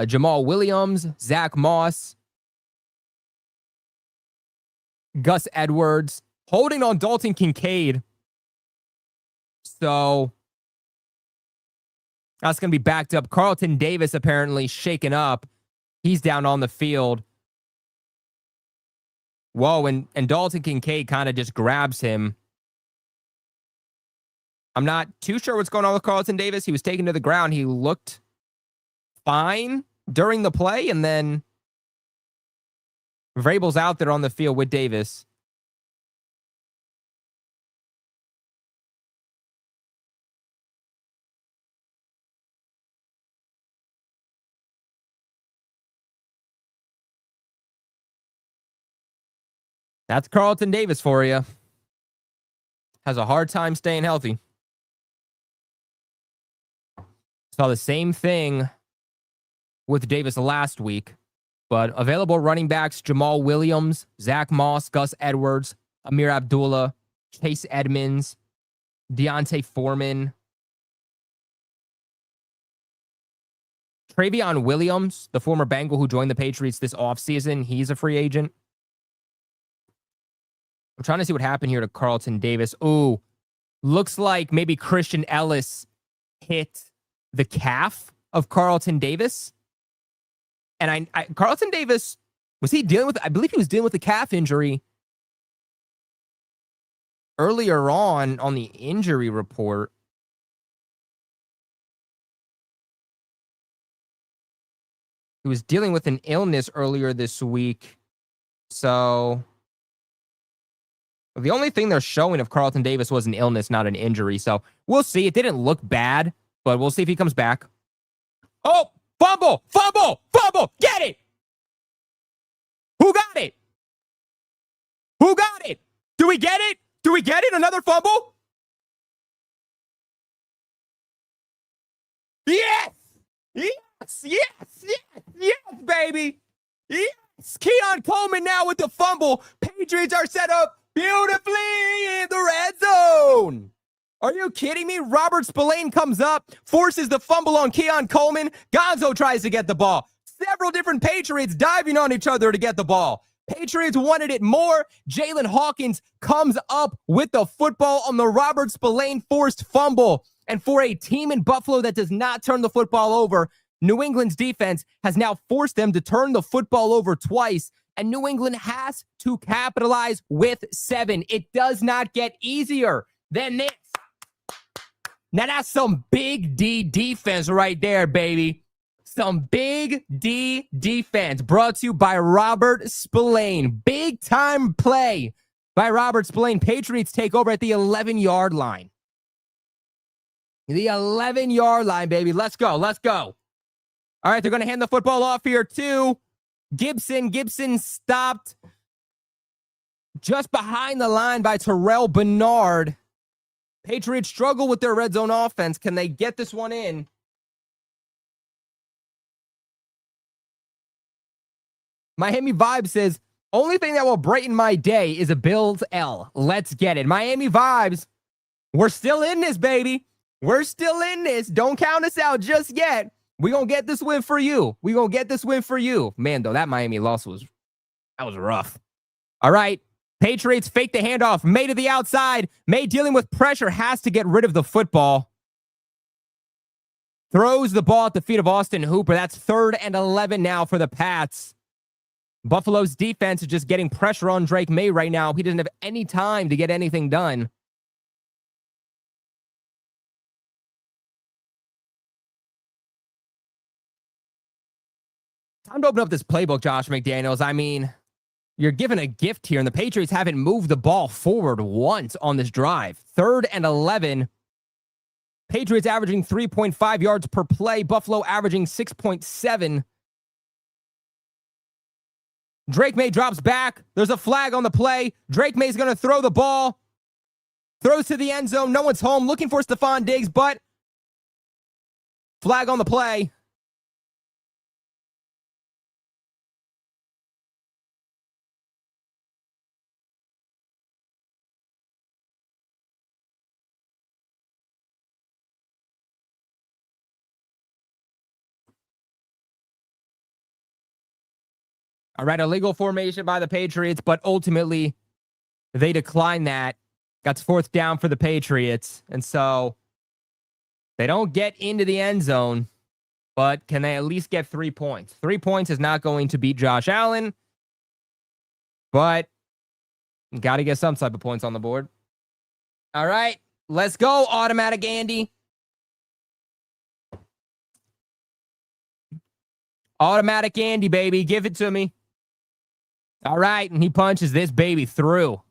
Jamal Williams, Zach Moss, Gus Edwards, holding on Dalton Kincaid. So that's going to be backed up. Carlton Davis apparently shaken up. He's down on the field. Whoa, and Dalton Kincaid kind of just grabs him. I'm not too sure what's going on with Carlton Davis. He was taken to the ground. He looked fine during the play, and then Vrabel's out there on the field with Davis. That's Carlton Davis for you. Has a hard time staying healthy. Saw the same thing with Davis last week, but available running backs, Jamal Williams, Zach Moss, Gus Edwards, Amir Abdullah, Chase Edmonds, Deontay Foreman, Travion Williams, the former Bengal who joined the Patriots this offseason. He's a free agent. I'm trying to see what happened here to Carlton Davis. Ooh, looks like maybe Christian Ellis hit the calf of Carlton Davis. And Carlton Davis, was he dealing with, I believe he was dealing with a calf injury earlier on the injury report. He was dealing with an illness earlier this week. So the only thing they're showing of Carlton Davis was an illness, not an injury. So we'll see. It didn't look bad, but we'll see if he comes back. Oh, fumble, fumble, fumble. Get it. Who got it? Who got it? Do we get it? Do we get it? Another fumble? Yes. Yes, yes, yes, yes, baby. Yes. Keon Coleman now with the fumble. Patriots are set up beautifully in the red zone. Are you kidding me? Robert Spillane comes up, forces the fumble on Keon Coleman. Gonzo tries to get the ball. Several different Patriots diving on each other to get the ball. Patriots wanted it more. Jalen Hawkins comes up with the football on the Robert Spillane forced fumble. And for a team in Buffalo that does not turn the football over, New England's defense has now forced them to turn the football over twice. And New England has to capitalize with 7. It does not get easier than this. Now that's some big D defense right there, baby. Some big D defense brought to you by Robert Spillane. Big time play by Robert Spillane. Patriots take over at the 11-yard line. The 11-yard line, baby. Let's go. Let's go. All right, they're going to hand the football off here to Gibson. Gibson stopped just behind the line by Terrell Bernard. Patriots struggle with their red zone offense. Can they get this one in? Miami Vibe says, only thing that will brighten my day is a Bills L. Let's get it. Miami Vibes, we're still in this, baby. We're still in this. Don't count us out just yet. We're going to get this win for you. We're going to get this win for you. Man, though, that Miami loss was rough. All right. Patriots fake the handoff. May to the outside. May dealing with pressure has to get rid of the football. Throws the ball at the feet of Austin Hooper. That's 3rd and 11 now for the Pats. Buffalo's defense is just getting pressure on Drake Maye right now. He doesn't have any time to get anything done. Time to open up this playbook, Josh McDaniels. I mean, you're given a gift here, and the Patriots haven't moved the ball forward once on this drive. 3rd and 11. Patriots averaging 3.5 yards per play. Buffalo averaging 6.7. Drake Maye drops back. There's a flag on the play. Drake Maye's going to throw the ball. Throws to the end zone. No one's home. Looking for Stephon Diggs, but flag on the play. All right, illegal formation by the Patriots, but ultimately They declined that. Got 4th down for the Patriots. And so they don't get into the end zone, but can they at least get 3 points? 3 points is not going to beat Josh Allen, but got to get some type of points on the board. All right, let's go, Automatic Andy. Automatic Andy, baby. Give it to me. All right, and he punches this baby through.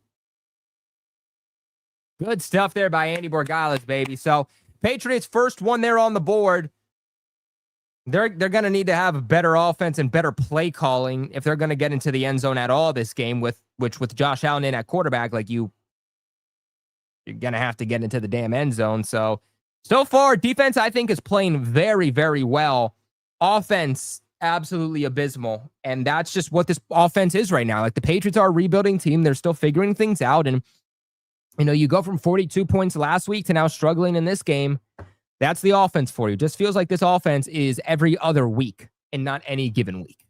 Good stuff there by Andy Borgales, baby. So, Patriots first one there on the board. They're going to need to have a better offense and better play calling if they're going to get into the end zone at all this game, with Josh Allen in at quarterback. Like, you're going to have to get into the damn end zone. So far, defense, I think, is playing very, very well. Offense, absolutely abysmal. And that's just what this offense is right now. Like, the Patriots are a rebuilding team. They're still figuring things out. And you go from 42 points last week to now struggling in this game. That's the offense for you. Just feels like this offense is every other week and not any given week.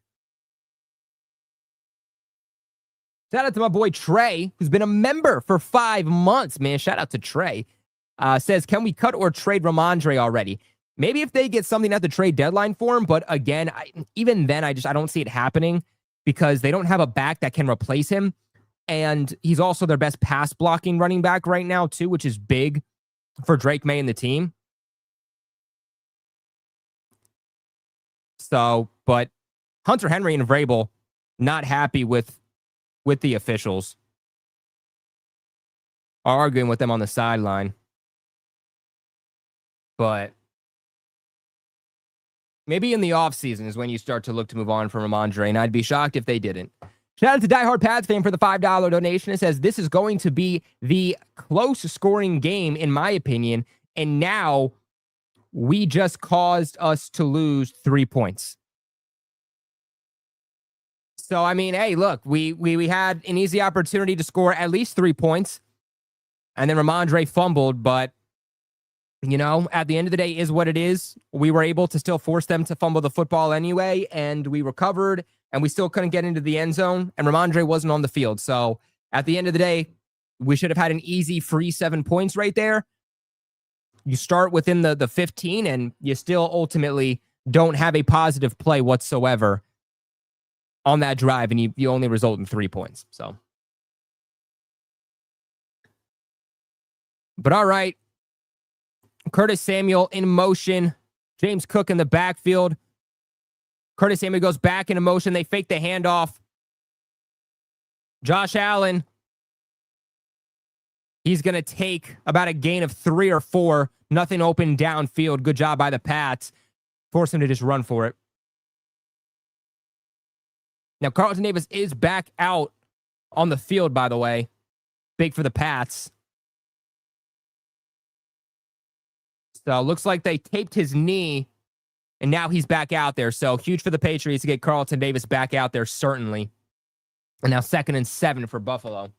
Shout out to my boy Trey, who's been a member for 5 months, man. Shout out to Trey. Says, can we cut or trade Ramondre already? Maybe if they get something at the trade deadline for him, but again, even then, I don't see it happening because they don't have a back that can replace him. And he's also their best pass blocking running back right now, too, which is big for Drake Maye and the team. So, but Hunter Henry and Vrabel not happy with the officials. Are arguing with them on the sideline. But maybe in the offseason is when you start to look to move on from Ramondre, and I'd be shocked if they didn't. Shout out to Diehard Pats fan for the $5 donation. It says, this is going to be the close scoring game, in my opinion, and now we just caused us to lose 3 points. So, I mean, hey, look, we had an easy opportunity to score at least 3 points, and then Ramondre fumbled, but, at the end of the day is what it is. We were able to still force them to fumble the football anyway, and we recovered, and we still couldn't get into the end zone, and Ramondre wasn't on the field. So, at the end of the day, we should have had an easy free 7 points right there. You start within the 15, and you still ultimately don't have a positive play whatsoever on that drive, and you only result in 3 points. So, but all right. Curtis Samuel in motion. James Cook in the backfield. Curtis Samuel goes back into motion. They fake the handoff. Josh Allen, he's going to take about a gain of 3 or 4. Nothing open downfield. Good job by the Pats. Force him to just run for it. Now, Carlton Davis is back out on the field, by the way. Big for the Pats. So, looks like they taped his knee, and now he's back out there. So, huge for the Patriots to get Carlton Davis back out there, certainly. And now 2nd and 7 for Buffalo.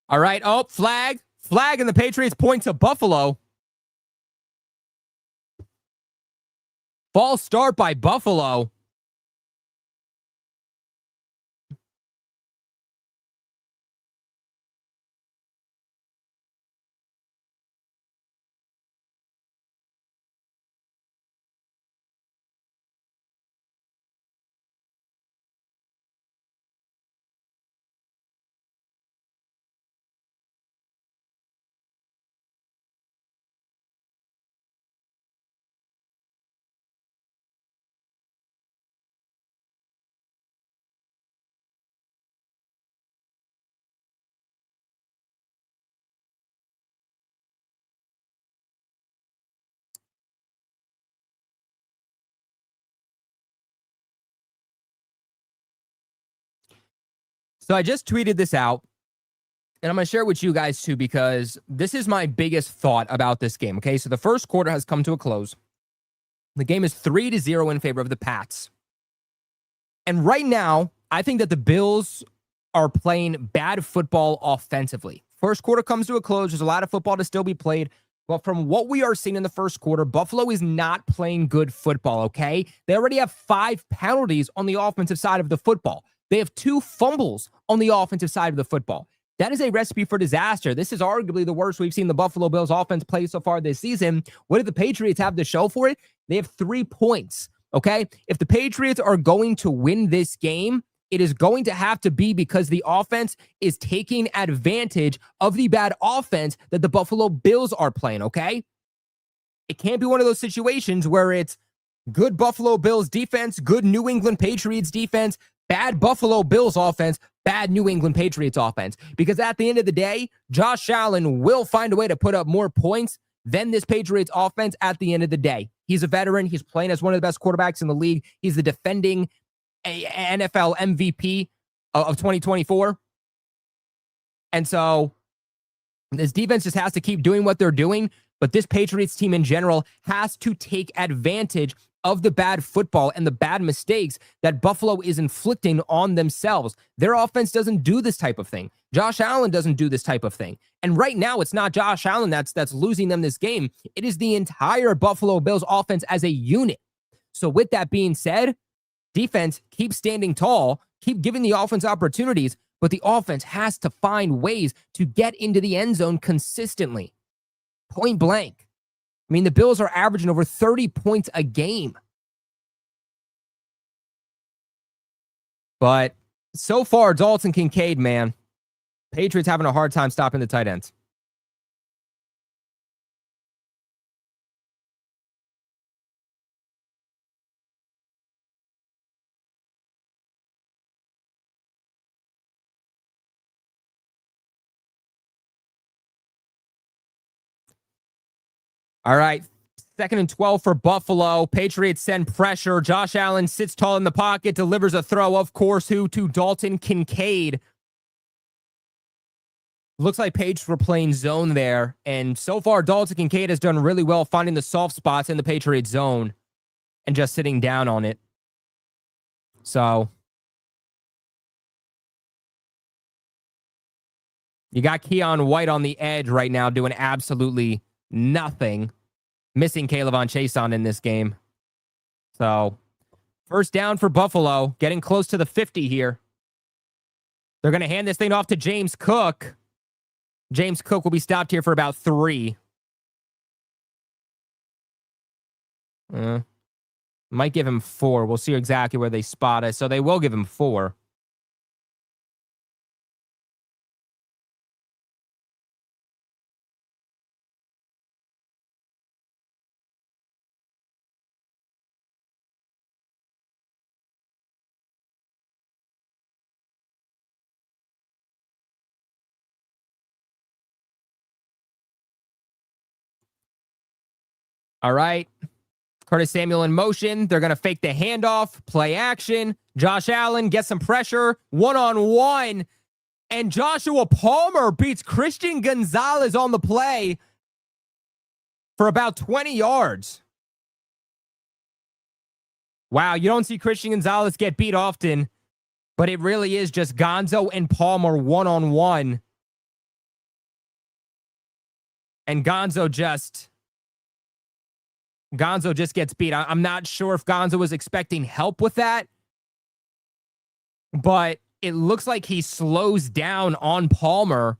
All right. Oh, flag. Flag, and the Patriots point to Buffalo. False start by Buffalo. So I just tweeted this out, and I'm going to share it with you guys too, because this is my biggest thought about this game. Okay, so the first quarter has come to a close. The game is 3-0 in favor of the Pats. And right now, I think that the Bills are playing bad football offensively. First quarter comes to a close. There's a lot of football to still be played. Well, from what we are seeing in the first quarter, Buffalo is not playing good football, okay? They already have 5 penalties on the offensive side of the football. They have 2 fumbles on the offensive side of the football. That is a recipe for disaster. This is arguably the worst we've seen the Buffalo Bills offense play so far this season. What do the Patriots have to show for it? They have 3 points, okay? If the Patriots are going to win this game, it is going to have to be because the offense is taking advantage of the bad offense that the Buffalo Bills are playing, okay? It can't be one of those situations where it's good Buffalo Bills defense, good New England Patriots defense, bad Buffalo Bills offense, bad New England Patriots offense. Because at the end of the day, Josh Allen will find a way to put up more points than this Patriots offense at the end of the day. He's a veteran. He's playing as one of the best quarterbacks in the league. He's the defending NFL MVP of 2024. And so this defense just has to keep doing what they're doing. But this Patriots team in general has to take advantage of the bad football and the bad mistakes that Buffalo is inflicting on themselves. Their offense doesn't do this type of thing. Josh Allen doesn't do this type of thing. And right now, it's not Josh Allen that's losing them this game. It is the entire Buffalo Bills offense as a unit. So with that being said, defense, keep standing tall, keep giving the offense opportunities, but the offense has to find ways to get into the end zone consistently. Point blank. I mean, the Bills are averaging over 30 points a game. But so far, Dalton Kincaid, man, Patriots having a hard time stopping the tight ends. All right. 2nd and 12 for Buffalo. Patriots send pressure. Josh Allen sits tall in the pocket, delivers a throw, of course, who to Dalton Kincaid. Looks like Patriots were playing zone there. And so far, Dalton Kincaid has done really well finding the soft spots in the Patriots zone and just sitting down on it. So you got Keon White on the edge right now doing absolutely nothing. Missing Kayvon Chason in this game. So, first down for Buffalo. Getting close to the 50 here. They're going to hand this thing off to James Cook. James Cook will be stopped here for about 3. Might give him 4. We'll see exactly where they spot us. So, they will give him 4. All right. Curtis Samuel in motion. They're going to fake the handoff, play action. Josh Allen gets some pressure, one-on-one. And Joshua Palmer beats Christian Gonzalez on the play for about 20 yards. Wow, you don't see Christian Gonzalez get beat often, but it really is just Gonzo and Palmer one-on-one. And Gonzo just gets beat. I'm not sure if Gonzo was expecting help with that, but it looks like he slows down on Palmer,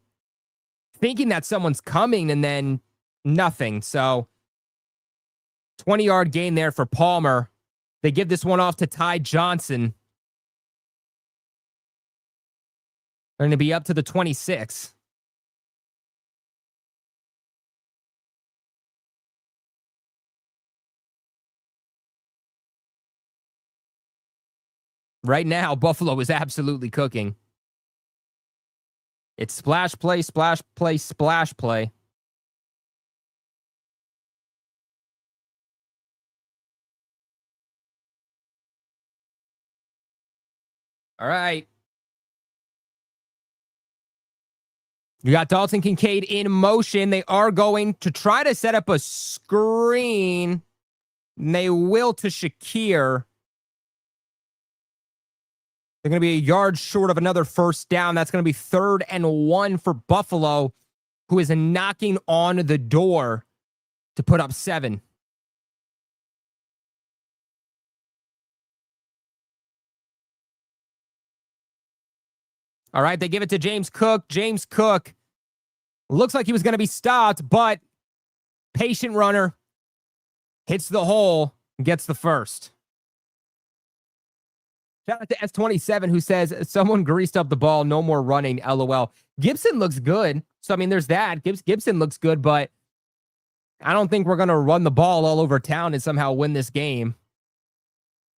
thinking that someone's coming, and then nothing. So 20-yard gain there for Palmer. They give this one off to Ty Johnson. They're going to be up to the 26. Right now, Buffalo is absolutely cooking. It's splash play, splash play, splash play. All right. You got Dalton Kincaid in motion. They are going to try to set up a screen. And they will to Shakir. They're going to be a yard short of another first down. That's going to be 3rd and 1 for Buffalo, who is knocking on the door to put up 7. All right, they give it to James Cook. James Cook looks like he was going to be stopped, but patient runner hits the hole and gets the first. Shout out to S27 who says, someone greased up the ball, no more running, LOL. Gibson looks good. So, I mean, there's that. Gibson looks good, but I don't think we're going to run the ball all over town and somehow win this game.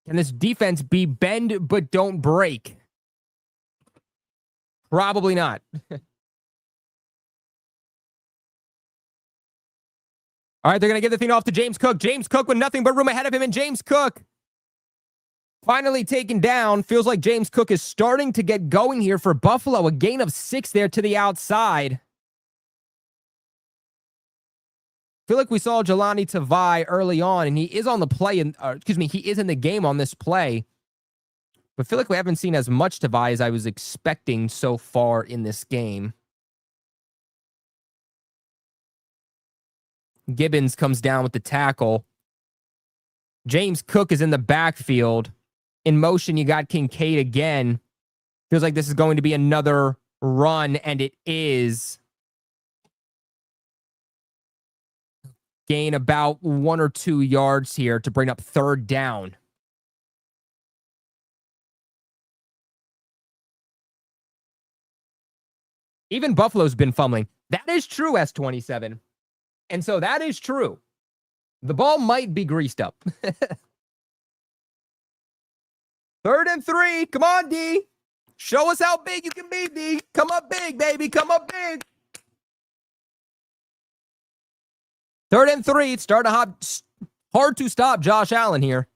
Can this defense be bend but don't break? Probably not. All right, they're going to give the thing off to James Cook. James Cook with nothing but room ahead of him, and James Cook finally taken down. Feels like James Cook is starting to get going here for Buffalo. A gain of 6 there to the outside. Feel like we saw Jelani Tavai early on, and he is on the play, he is in the game on this play. But feel like we haven't seen as much Tavai as I was expecting so far in this game. Gibbons comes down with the tackle. James Cook is in the backfield. In motion, you got Kincaid again. Feels like this is going to be another run, and it is. Gain about 1 or 2 yards here to bring up 3rd down. Even Buffalo's been fumbling. That is true, S27. And so that is true. The ball might be greased up. 3rd and 3. Come on, D. Show us how big you can be, D. Come up big, baby. Come up big. 3rd and 3. It's starting to hard to stop Josh Allen here.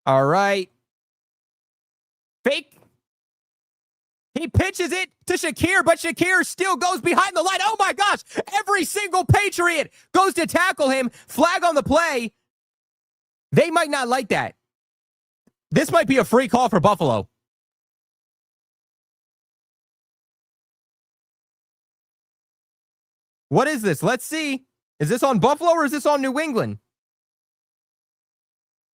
All right. Fake. He pitches it to Shakir, but Shakir still goes behind the line. Oh, my gosh. Every single Patriot goes to tackle him. Flag on the play. They might not like that. This might be a free call for Buffalo. What is this? Let's see. Is this on Buffalo or is this on New England?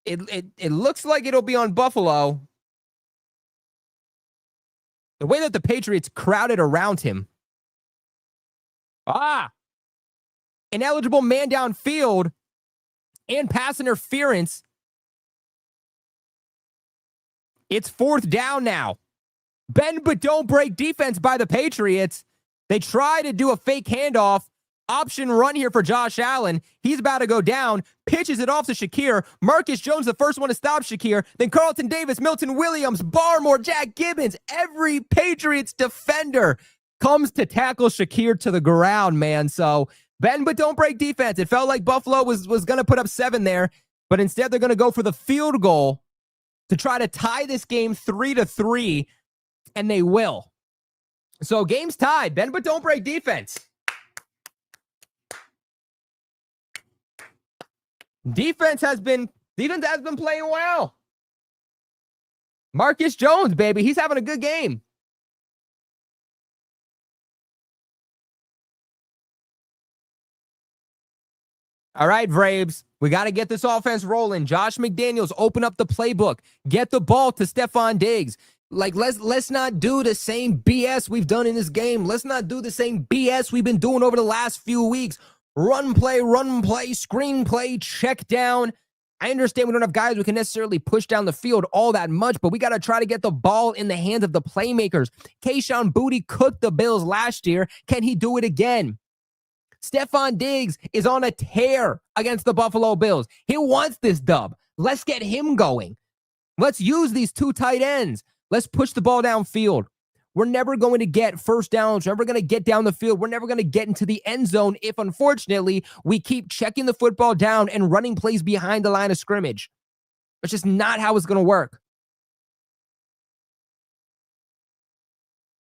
It looks like it'll be on Buffalo. The way that the Patriots crowded around him. Ineligible man downfield and pass interference. It's 4th down now. Bend but don't break defense by the Patriots. They try to do a fake handoff. Option run here for Josh Allen. He's about to go down. Pitches it off to Shakir. Marcus Jones, the first one to stop Shakir. Then Carlton Davis, Milton Williams, Barmore, Jack Gibbons. Every Patriots defender comes to tackle Shakir to the ground, man. So bend but don't break defense. It felt like Buffalo was going to put up 7 there, but instead they're going to go for the field goal to try to tie this game 3-3, and they will. So game's tied. Bend but don't break defense. Defense has been playing well. Marcus Jones, baby. He's having a good game. All right, Braves. We got to get this offense rolling. Josh McDaniels, open up the playbook. Get the ball to Stephon Diggs. Like, let's not do the same BS we've done in this game. Let's not do the same BS we've been doing over the last few weeks. Run play, screen play, check down. I understand we don't have guys who can necessarily push down the field all that much, but we got to try to get the ball in the hands of the playmakers. Kayshon Boutte cooked the Bills last year. Can he do it again? Stephon Diggs is on a tear against the Buffalo Bills. He wants this dub. Let's get him going. Let's use these 2 tight ends. Let's push the ball downfield. We're never going to get first downs. We're never going to get down the field. We're never going to get into the end zone if, unfortunately, we keep checking the football down and running plays behind the line of scrimmage. It's just not how it's going to work.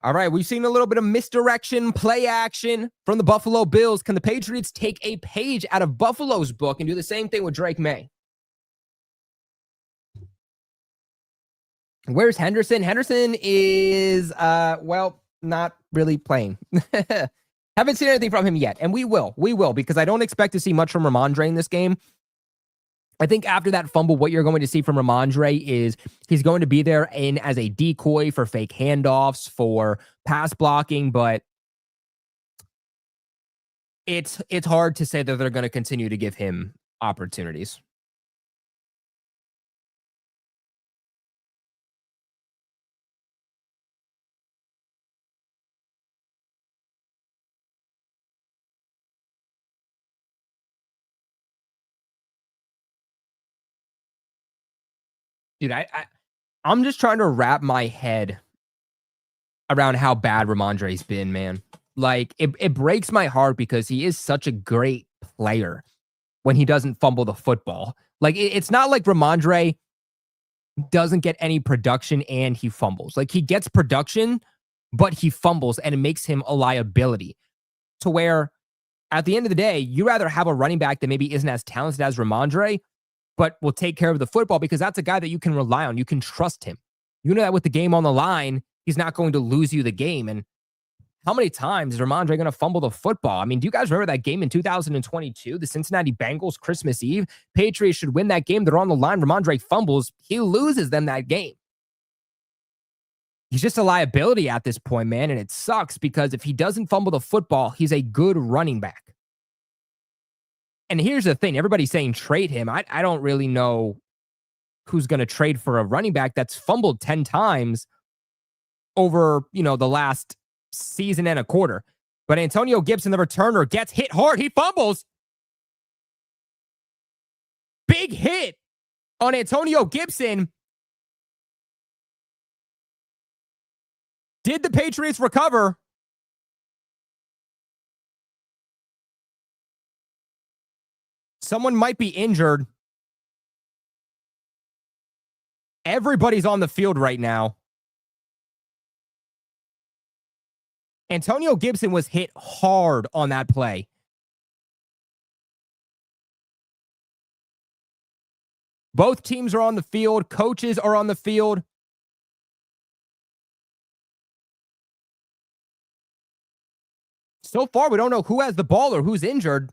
All right, we've seen a little bit of misdirection, play action from the Buffalo Bills. Can the Patriots take a page out of Buffalo's book and do the same thing with Drake Maye? Where's Henderson? Henderson is, not really playing. Haven't seen anything from him yet, and we will. We will, because I don't expect to see much from Ramondre in this game. I think after that fumble, what you're going to see from Ramondre is he's going to be there in as a decoy for fake handoffs, for pass blocking, but it's hard to say that they're going to continue to give him opportunities. Dude, I'm just trying to wrap my head around how bad Ramondre's been, man. Like, it breaks my heart because he is such a great player when he doesn't fumble the football. Like, it's not like Ramondre doesn't get any production and he fumbles. Like, he gets production, but he fumbles, and it makes him a liability to where at the end of the day, you rather have a running back that maybe isn't as talented as Ramondre, but will take care of the football because that's a guy that you can rely on. You can trust him. You know that with the game on the line, he's not going to lose you the game. And how many times is Ramondre going to fumble the football? I mean, do you guys remember that game in 2022, the Cincinnati Bengals Christmas Eve? Patriots should win that game. They're on the line. Ramondre fumbles. He loses them that game. He's just a liability at this point, man. And it sucks because if he doesn't fumble the football, he's a good running back. And here's the thing. Everybody's saying trade him. I don't really know who's going to trade for a running back that's fumbled 10 times over, the last season and a quarter. But Antonio Gibson, the returner, gets hit hard. He fumbles. Big hit on Antonio Gibson. Did the Patriots recover? Someone might be injured. Everybody's on the field right now. Antonio Gibson was hit hard on that play. Both teams are on the field. Coaches are on the field. So far, we don't know who has the ball or who's injured.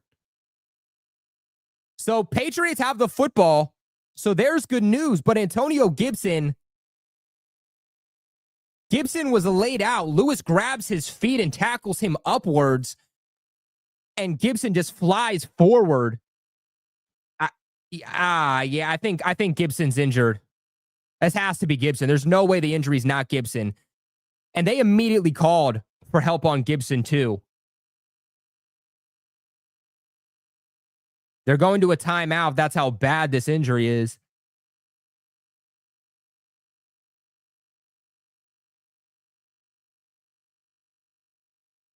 So Patriots have the football. So there's good news. But Antonio Gibson was laid out. Lewis grabs his feet and tackles him upwards. And Gibson just flies forward. I think Gibson's injured. This has to be Gibson. There's no way the injury's not Gibson. And they immediately called for help on Gibson too. They're going to a timeout. That's how bad this injury is.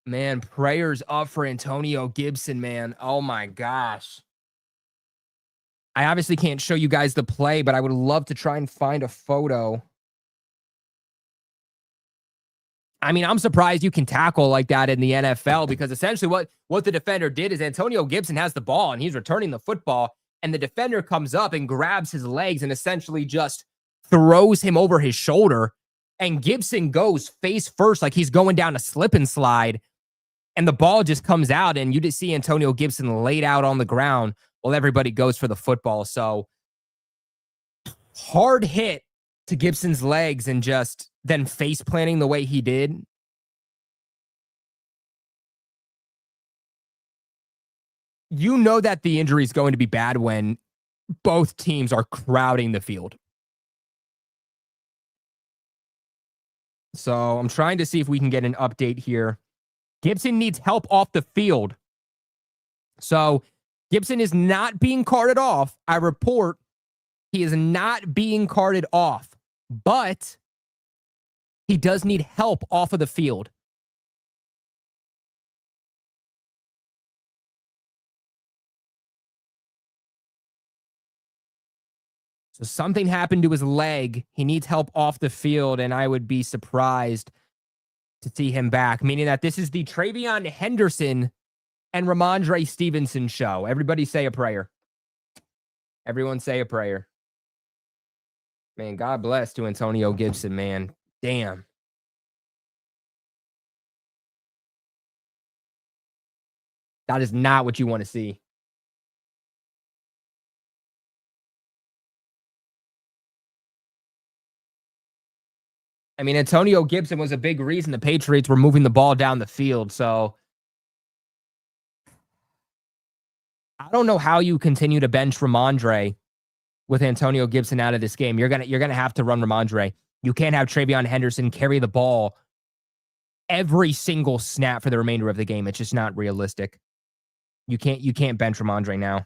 Man, prayers up for Antonio Gibson, man. Oh my gosh. I obviously can't show you guys the play, but I would love to try and find a photo. I mean, I'm surprised you can tackle like that in the NFL because essentially what the defender did is Antonio Gibson has the ball and he's returning the football, and the defender comes up and grabs his legs and essentially just throws him over his shoulder, and Gibson goes face first like he's going down a slip and slide, and the ball just comes out, and you just see Antonio Gibson laid out on the ground while everybody goes for the football. So hard hit to Gibson's legs and just then face planting the way he did. You know that the injury is going to be bad when both teams are crowding the field. So I'm trying to see if we can get an update here. Gibson needs help off the field. So Gibson is not being carted off. I report he is not being carted off, but he does need help off of the field. So something happened to his leg. He needs help off the field, and I would be surprised to see him back, meaning that this is the Travion Henderson and Ramondre Stevenson show. Everybody say a prayer. Everyone say a prayer. Man, God bless to Antonio Gibson, man. Damn. That is not what you want to see. I mean, Antonio Gibson was a big reason the Patriots were moving the ball down the field. So I don't know how you continue to bench Ramondre with Antonio Gibson out of this game. You're gonna have to run Ramondre. You can't have Travion Henderson carry the ball every single snap for the remainder of the game. It's just not realistic. You can't bench Ramondre now.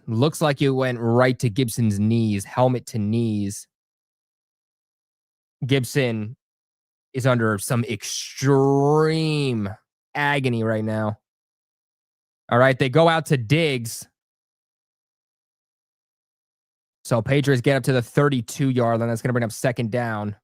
Looks like it went right to Gibson's knees, helmet to knees. Gibson is under some extreme agony right now. All right, they go out to Diggs. So Patriots get up to the 32-yard line. That's going to bring up second down.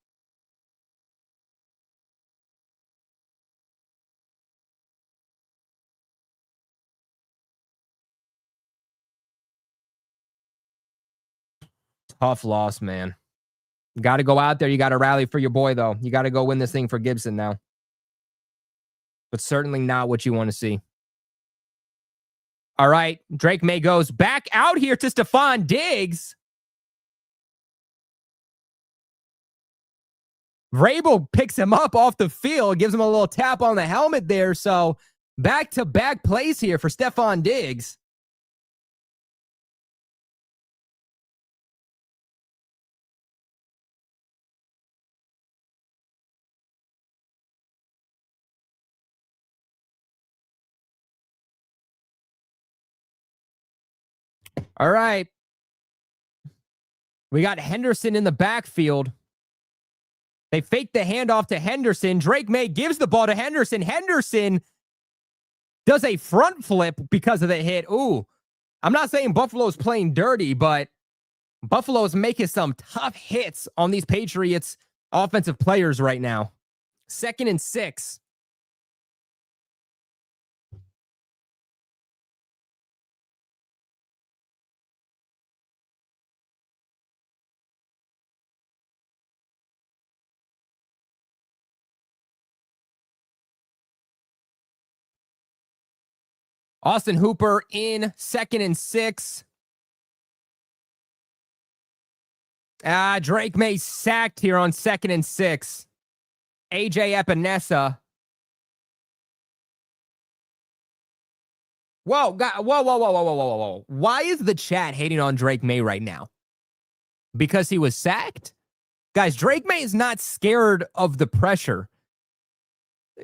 Tough loss, man. Got to go out there. You got to rally for your boy, though. You got to go win this thing for Gibson now. But certainly not what you want to see. All right. Drake Maye goes back out here to Stephon Diggs. Vrabel picks him up off the field, gives him a little tap on the helmet there. So back-to-back plays here for Stephon Diggs. All right. We got Henderson in the backfield. They fake the handoff to Henderson. Drake Maye gives the ball to Henderson. Henderson does a front flip because of the hit. Ooh, I'm not saying Buffalo's playing dirty, but Buffalo's making some tough hits on these Patriots offensive players right now. 2nd and 6. Austin Hooper in 2nd and 6. Drake Maye sacked here on 2nd and 6. AJ Epinesa. Whoa. Why is the chat hating on Drake Maye right now? Because he was sacked? Guys, Drake Maye is not scared of the pressure.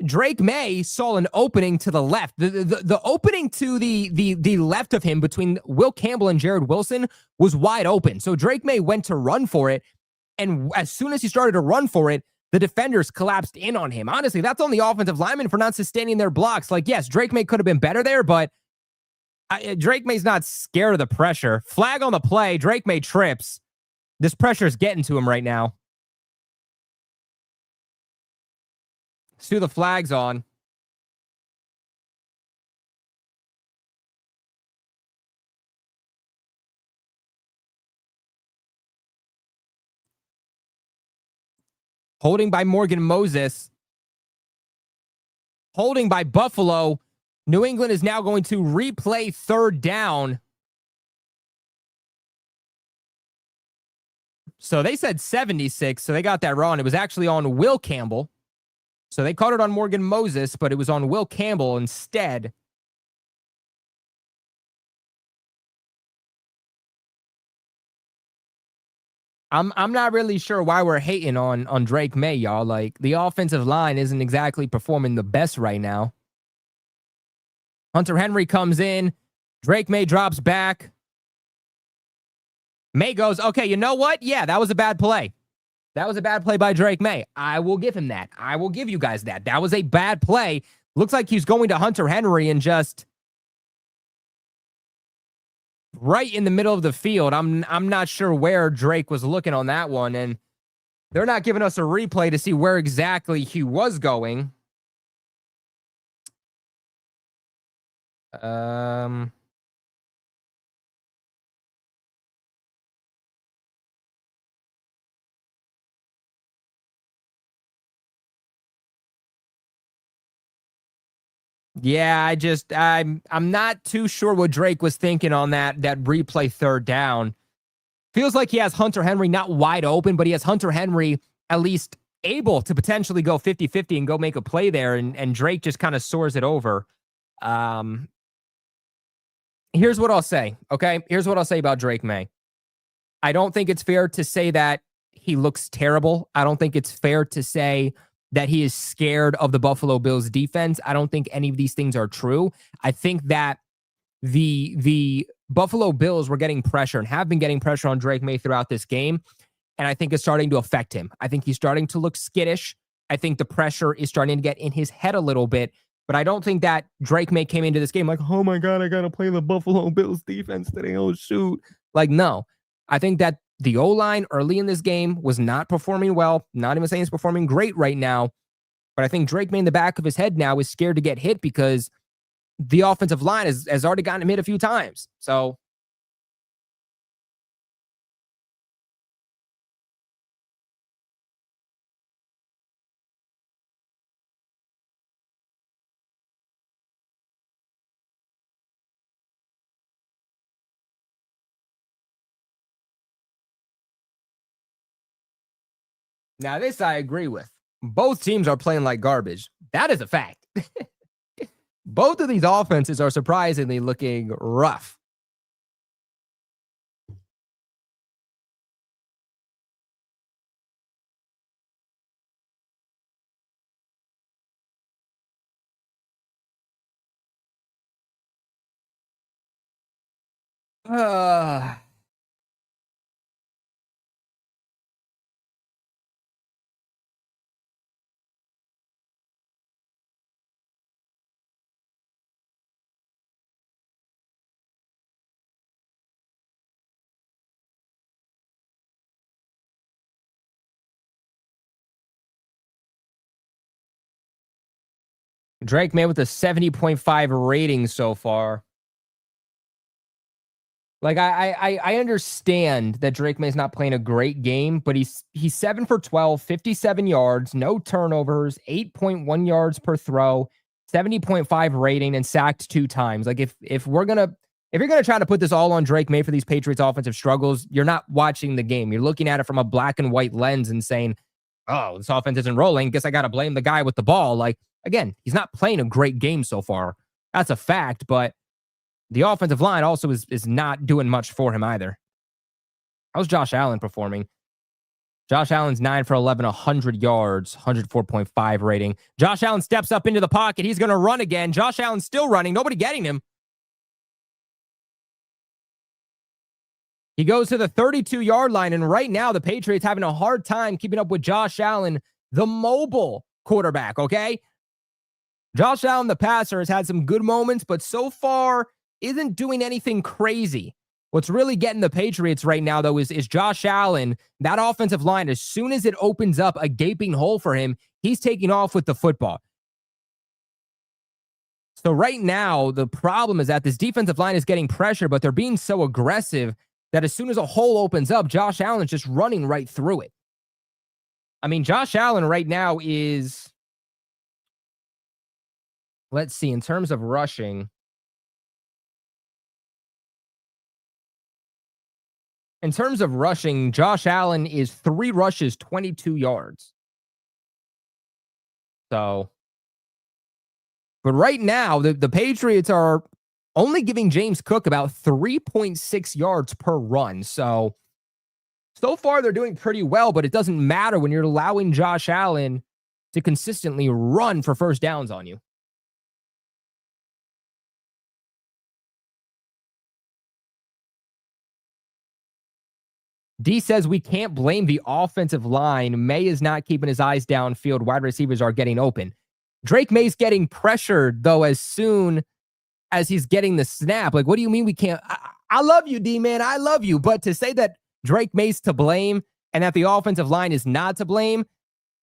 Drake Maye saw an opening to the left. The opening to the left of him between Will Campbell and Jared Wilson was wide open. So Drake Maye went to run for it. And as soon as he started to run for it, the defenders collapsed in on him. Honestly, that's on the offensive lineman for not sustaining their blocks. Like, yes, Drake Maye could have been better there, but Drake Maye's not scared of the pressure. Flag on the play. Drake Maye trips. This pressure is getting to him right now. See the flags on. Holding by Morgan Moses. Holding by Buffalo. New England is now going to replay 3rd down. So they said 76, so they got that wrong. It was actually on Will Campbell. So they called it on Morgan Moses, but it was on Will Campbell instead. I'm not really sure why we're hating on Drake Maye, y'all. Like, the offensive line isn't exactly performing the best right now. Hunter Henry comes in. Drake Maye drops back. Maye goes, okay, you know what? Yeah, that was a bad play. That was a bad play by Drake Maye. I will give him that. I will give you guys that. That was a bad play. Looks like he's going to Hunter Henry and just right in the middle of the field. I'm not sure where Drake was looking on that one, and they're not giving us a replay to see where exactly he was going. Yeah, I'm not too sure what Drake was thinking on that replay third down. Feels like he has Hunter Henry not wide open, but he has Hunter Henry at least able to potentially go 50-50 and go make a play there, and Drake just kind of soars it over. Here's what I'll say, okay? Here's what I'll say about Drake Maye. I don't think it's fair to say that he looks terrible. I don't think it's fair to say that he is scared of the Buffalo Bills defense. I don't think any of these things are true. I think that the Buffalo Bills were getting pressure and have been getting pressure on Drake Maye throughout this game, and I think it's starting to affect him. I think he's starting to look skittish. I think the pressure is starting to get in his head a little bit, but I don't think that Drake Maye came into this game like, oh my God, I got to play the Buffalo Bills defense today. Oh, shoot. Like, no. I think that the O-line early in this game was not performing well. Not even saying it's performing great right now, but I think Drake Maye in the back of his head now is scared to get hit because the offensive line has already gotten him hit a few times. So now this I agree with. Both teams are playing like garbage. That is a fact. Both of these offenses are surprisingly looking rough. Uh, Drake Maye with a 70.5 rating so far. Like I understand that Drake Maye's not playing a great game, but he's 7 for 12, 57 yards, no turnovers, 8.1 yards per throw, 70.5 rating, and sacked 2 times. Like if you're gonna try to put this all on Drake Maye for these Patriots offensive struggles, you're not watching the game. You're looking at it from a black and white lens and saying, oh, this offense isn't rolling. Guess I gotta blame the guy with the ball. Like, again, he's not playing a great game so far. That's a fact, but the offensive line also is not doing much for him either. How's Josh Allen performing? Josh Allen's 9 for 11, 100 yards, 104.5 rating. Josh Allen steps up into the pocket. He's going to run again. Josh Allen's still running. Nobody getting him. He goes to the 32-yard line, and right now the Patriots having a hard time keeping up with Josh Allen, the mobile quarterback, okay? Josh Allen, the passer, has had some good moments, but so far isn't doing anything crazy. What's really getting the Patriots right now, though, is Josh Allen. That offensive line, as soon as it opens up a gaping hole for him, he's taking off with the football. So right now, the problem is that this defensive line is getting pressure, but they're being so aggressive that as soon as a hole opens up, Josh Allen's just running right through it. I mean, Josh Allen right now is, let's see, in terms of rushing, Josh Allen is 3 rushes, 22 yards. So, but right now, the Patriots are only giving James Cook about 3.6 yards per run. So far they're doing pretty well, but it doesn't matter when you're allowing Josh Allen to consistently run for first downs on you. D says we can't blame the offensive line. Maye is not keeping his eyes downfield. Wide receivers are getting open. Drake Maye's getting pressured, though, as soon as he's getting the snap. Like, what do you mean we can't? I love you, D, man. I love you. But to say that Drake Maye's to blame and that the offensive line is not to blame,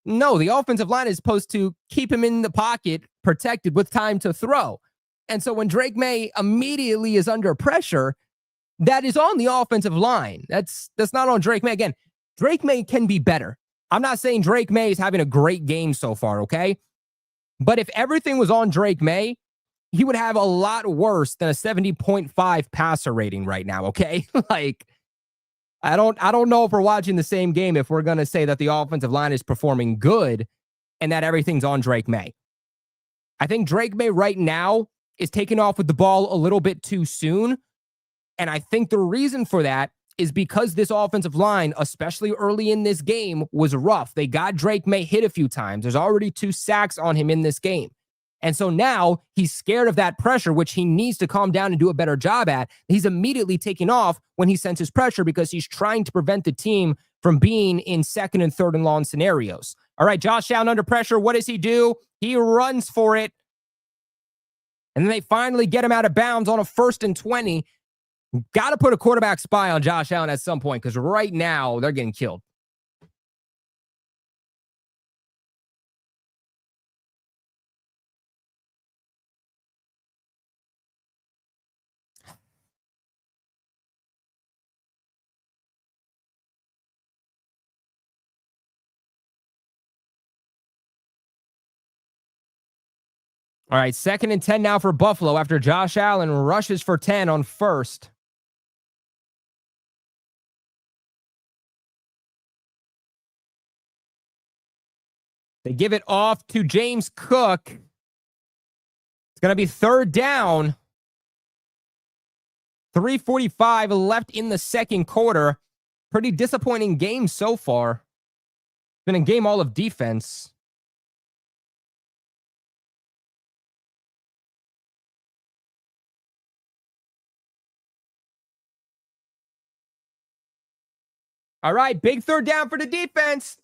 no, the offensive line is supposed to keep him in the pocket, protected with time to throw. And so when Drake Maye immediately is under pressure, that is on the offensive line. That's not on Drake Maye. Again, Drake Maye can be better. I'm not saying Drake Maye is having a great game so far, okay? But if everything was on Drake Maye, he would have a lot worse than a 70.5 passer rating right now, okay? Like, I don't know if we're watching the same game if we're going to say that the offensive line is performing good and that everything's on Drake Maye. I think Drake Maye right now is taking off with the ball a little bit too soon. And I think the reason for that is because this offensive line, especially early in this game, was rough. They got Drake Maye hit a few times. There's already 2 sacks on him in this game. And so now he's scared of that pressure, which he needs to calm down and do a better job at. He's immediately taking off when he senses pressure because he's trying to prevent the team from being in 2nd and 3rd and long scenarios. All right, Josh Allen under pressure. What does he do? He runs for it. And then they finally get him out of bounds on a 1st and 20. Got to put a quarterback spy on Josh Allen at some point because right now they're getting killed. All right, 2nd and 10 now for Buffalo after Josh Allen rushes for 10 on 1st. They give it off to James Cook. It's going to be 3rd down. 3:45 left in the 2nd quarter. Pretty disappointing game so far. Been a game all of defense. All right, big 3rd down for the defense.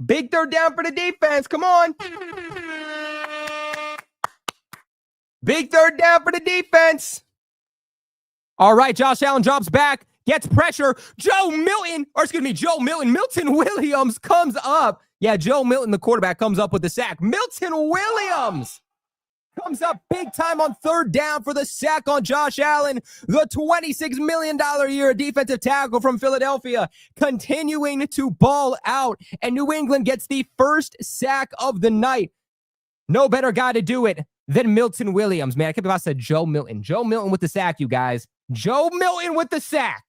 Big 3rd down for the defense. Come on. Big 3rd down for the defense. All right, Josh Allen drops back, gets pressure. Joe Milton Milton Williams comes up. Yeah, Joe Milton, the quarterback, comes up with the sack. Milton Williams comes up big time on 3rd down for the sack on Josh Allen, the $26 million a year defensive tackle from Philadelphia, continuing to ball out, and New England gets the 1st sack of the night. No better guy to do it than Milton Williams. Man, I can't believe I said Joe Milton. Joe Milton with the sack, you guys. Joe Milton with the sack.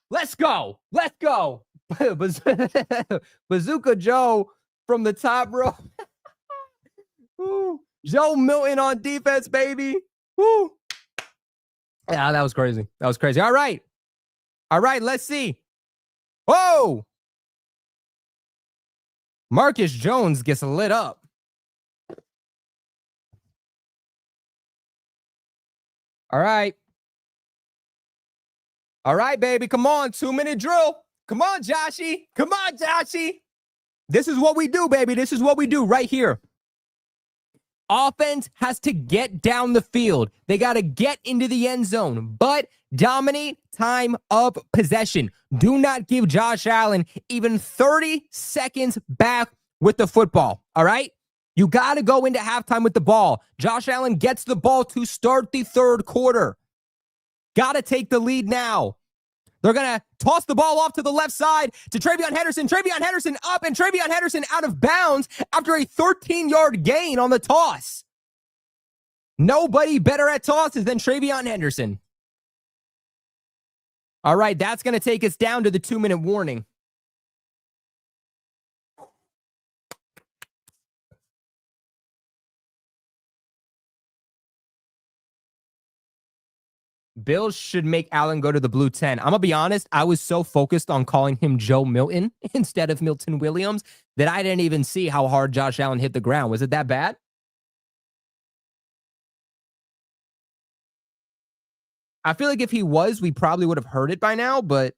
Let's go. Let's go. Bazooka Joe from the top row. Ooh, Joe Milton on defense, baby. Woo. Yeah, that was crazy. That was crazy. All right. All right, let's see. Whoa. Marcus Jones gets lit up. All right. All right, baby. Come on. 2-minute drill. Come on, Joshy. Come on, Joshy. This is what we do, baby. This is what we do right here. Offense has to get down the field. They got to get into the end zone, but dominate time of possession. Do not give Josh Allen even 30 seconds back with the football, all right? You got to go into halftime with the ball. Josh Allen gets the ball to start the 3rd quarter. Got to take the lead now. They're going to toss the ball off to the left side to TreVeyon Henderson. TreVeyon Henderson up and TreVeyon Henderson out of bounds after a 13-yard gain on the toss. Nobody better at tosses than TreVeyon Henderson. All right, that's going to take us down to the 2-minute warning. Bills should make Allen go to the blue 10. I'm going to be honest. I was so focused on calling him Joe Milton instead of Milton Williams that I didn't even see how hard Josh Allen hit the ground. Was it that bad? I feel like if he was, we probably would have heard it by now, but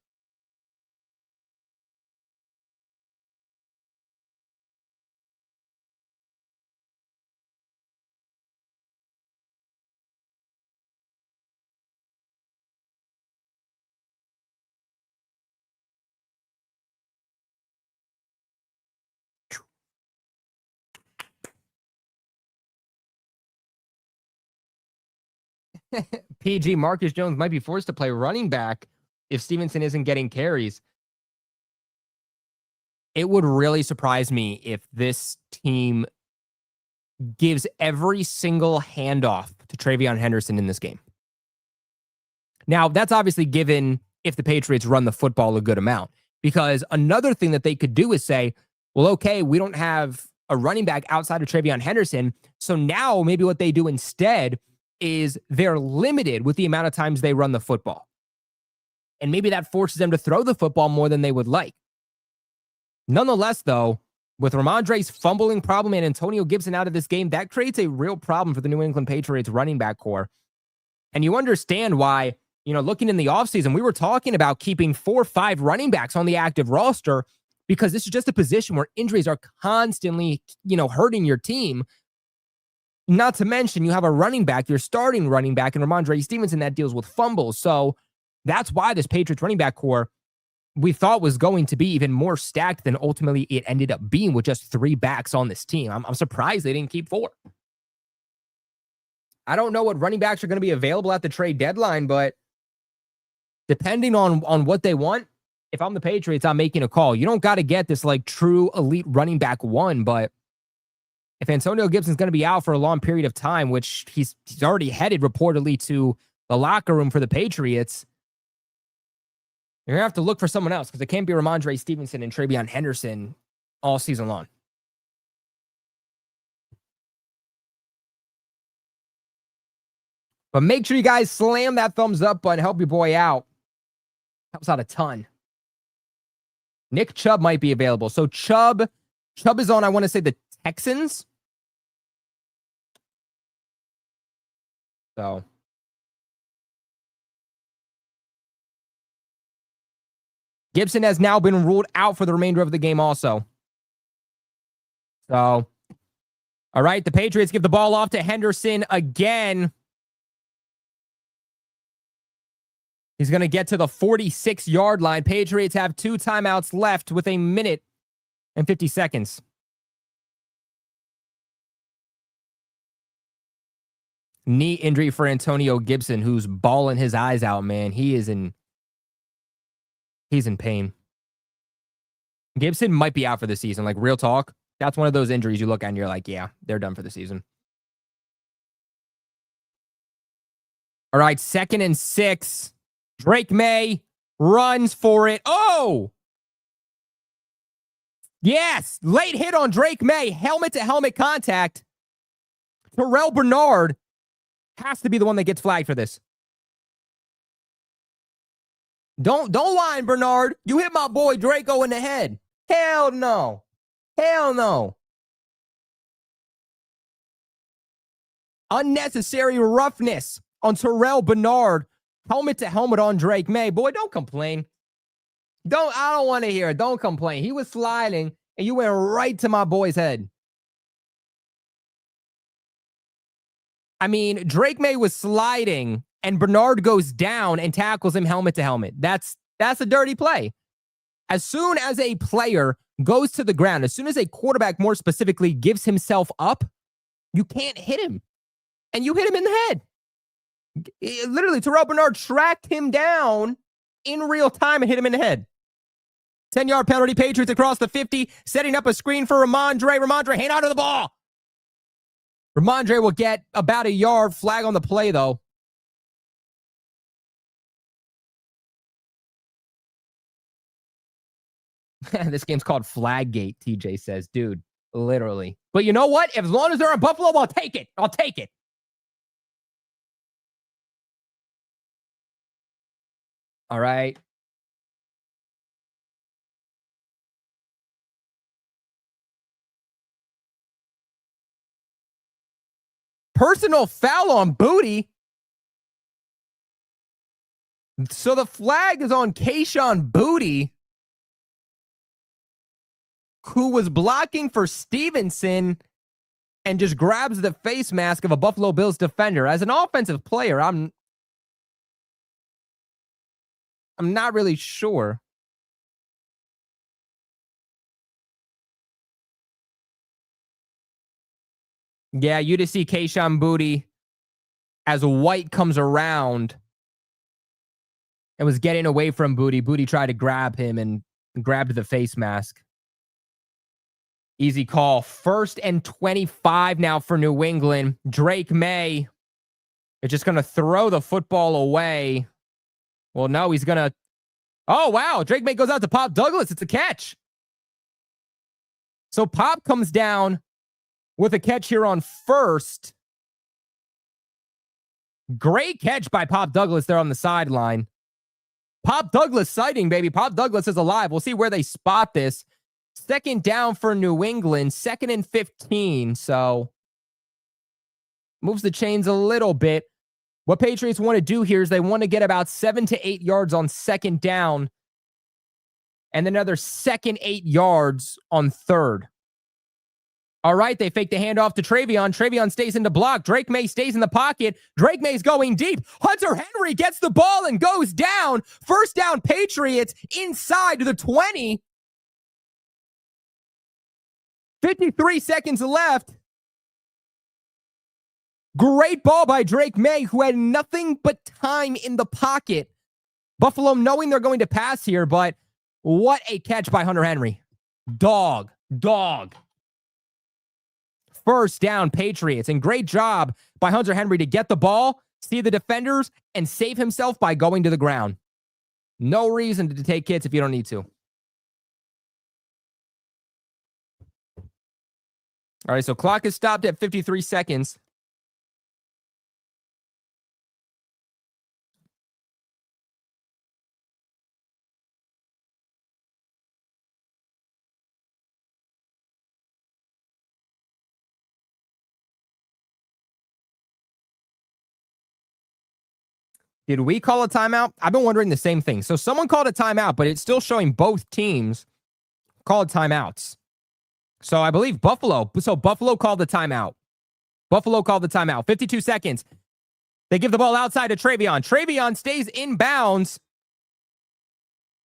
PG Marcus Jones might be forced to play running back if Stevenson isn't getting carries. It would really surprise me if this team gives every single handoff to Travion Henderson in this game. Now, that's obviously given if the Patriots run the football a good amount, because another thing that they could do is say, well, okay, we don't have a running back outside of Travion Henderson. So now maybe what they do instead is they're limited with the amount of times they run the football. And maybe that forces them to throw the football more than they would like. Nonetheless, though, with Ramondre's fumbling problem and Antonio Gibson out of this game, that creates a real problem for the New England Patriots running back core. And you understand why, looking in the offseason, we were talking about keeping 4 or 5 running backs on the active roster because this is just a position where injuries are constantly, hurting your team. Not to mention you have a running back, your starting running back, and Ramondre Stevenson that deals with fumbles. So that's why this Patriots running back core we thought was going to be even more stacked than ultimately it ended up being with just 3 backs on this team. I'm surprised they didn't keep 4. I don't know what running backs are going to be available at the trade deadline, but depending on what they want, if I'm the Patriots, I'm making a call. You don't got to get this like true elite running back 1, but if Antonio Gibson's going to be out for a long period of time, which he's already headed reportedly to the locker room for the Patriots, you're going to have to look for someone else because it can't be Ramondre Stevenson and Travion Henderson all season long. But make sure you guys slam that thumbs up button. Help your boy out. Helps out a ton. Nick Chubb might be available. So Chubb is on, I want to say, the Texans. So Gibson has now been ruled out for the remainder of the game also. So, all right, the Patriots give the ball off to Henderson again. He's going to get to the 46-yard line. Patriots have 2 timeouts left with 1 minute and 50 seconds. Knee injury for Antonio Gibson, who's bawling his eyes out, man. He's in pain. Gibson might be out for the season, like real talk. That's one of those injuries you look at and you're like, yeah, they're done for the season. All right, 2nd and 6. Drake Maye runs for it. Oh! Yes! Late hit on Drake Maye. Helmet-to-helmet contact. Terrell Bernard has to be the one that gets flagged for this. Don't whine, Bernard. You hit my boy Draco in the head. Hell no. Hell no. Unnecessary roughness on Terrell Bernard. Helmet to helmet on Drake Maye. Boy, don't complain. I don't want to hear it. Don't complain. He was sliding and you went right to my boy's head. I mean, Drake Maye was sliding and Bernard goes down and tackles him helmet to helmet. That's a dirty play. As soon as a player goes to the ground, as soon as a quarterback more specifically gives himself up, you can't hit him. And you hit him in the head. Literally, Terrell Bernard tracked him down in real time and hit him in the head. 10-yard penalty, Patriots across the 50, setting up a screen for Ramondre. Ramondre, hang on to the ball. Ramondre will get about a yard. Flag on the play, though. This game's called Flaggate, TJ says. Dude, literally. But you know what? As long as they're in Buffalo, I'll take it. I'll take it. All right. Personal foul on Booty. So the flag is on Kayshon Boutte, who was blocking for Stevenson and just grabs the face mask of a Buffalo Bills defender. As an offensive player, I'm not really sure. Yeah, you just see Kayshon Boutte as White comes around and was getting away from Boutte. Boutte tried to grab him and grabbed the face mask. Easy call. 1st and 25 now for New England. Drake Maye is just going to throw the football away. Well, no, he's going to... Oh, wow. Drake Maye goes out to Pop Douglas. It's a catch. So Pop comes down with a catch here on 1st. Great catch by Pop Douglas there on the sideline. Pop Douglas sighting, baby. Pop Douglas is alive. We'll see where they spot this. 2nd down for New England. 2nd and 15. So moves the chains a little bit. What Patriots want to do here is they want to get about 7 to 8 yards on 2nd down and another 2nd 8 yards on 3rd. All right, they fake the handoff to Travion. Travion stays in the block. Drake Maye stays in the pocket. Drake Maye's going deep. Hunter Henry gets the ball and goes down. 1st down Patriots inside the 20. 53 seconds left. Great ball by Drake Maye, who had nothing but time in the pocket. Buffalo knowing they're going to pass here, but what a catch by Hunter Henry. Dog. 1st down Patriots, and great job by Hunter Henry to get the ball, see the defenders, and save himself by going to the ground. No reason to take hits if you don't need to. All right, so clock is stopped at 53 seconds. Did we call a timeout? I've been wondering the same thing. So someone called a timeout, but it's still showing both teams called timeouts. So I believe Buffalo. So Buffalo called the timeout. 52 seconds. They give the ball outside to Travion. Travion stays in bounds.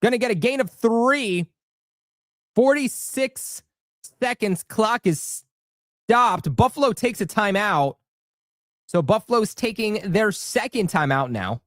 Going to get a gain of 3. 46 seconds. Clock is stopped. Buffalo takes a timeout. So Buffalo's taking their 2nd timeout now.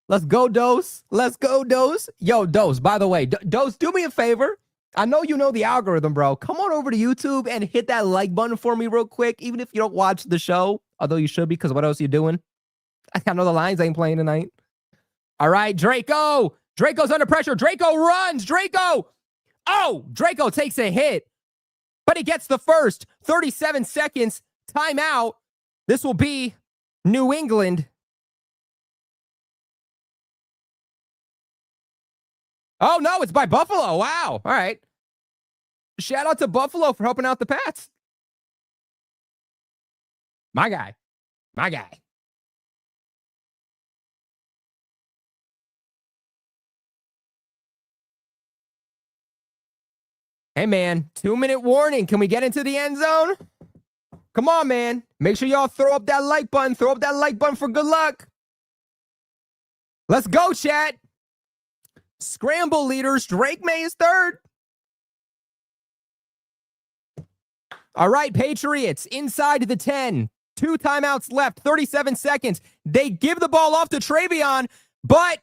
Let's go, Dose. Let's go, Dose. Yo, Dose, by the way, Dose, do me a favor. I know you know the algorithm, bro. Come on over to YouTube and hit that like button for me real quick, even if you don't watch the show, although you should, because what else are you doing? I know the Lions ain't playing tonight. All right, Draco. Draco's under pressure. Draco runs. Draco. Oh, Draco takes a hit, but he gets the first. 37 seconds. Timeout. This will be New England. Oh, no, it's by Buffalo. Wow. All right. Shout out to Buffalo for helping out the Pats. My guy. Hey, man, 2-minute warning. Can we get into the end zone? Come on, man. Make sure y'all throw up that like button. Throw up that like button for good luck. Let's go, chat. Scramble leaders. Drake Maye is 3rd. All right, Patriots inside the 10. 2 timeouts left. 37 seconds. They give the ball off to Travion, but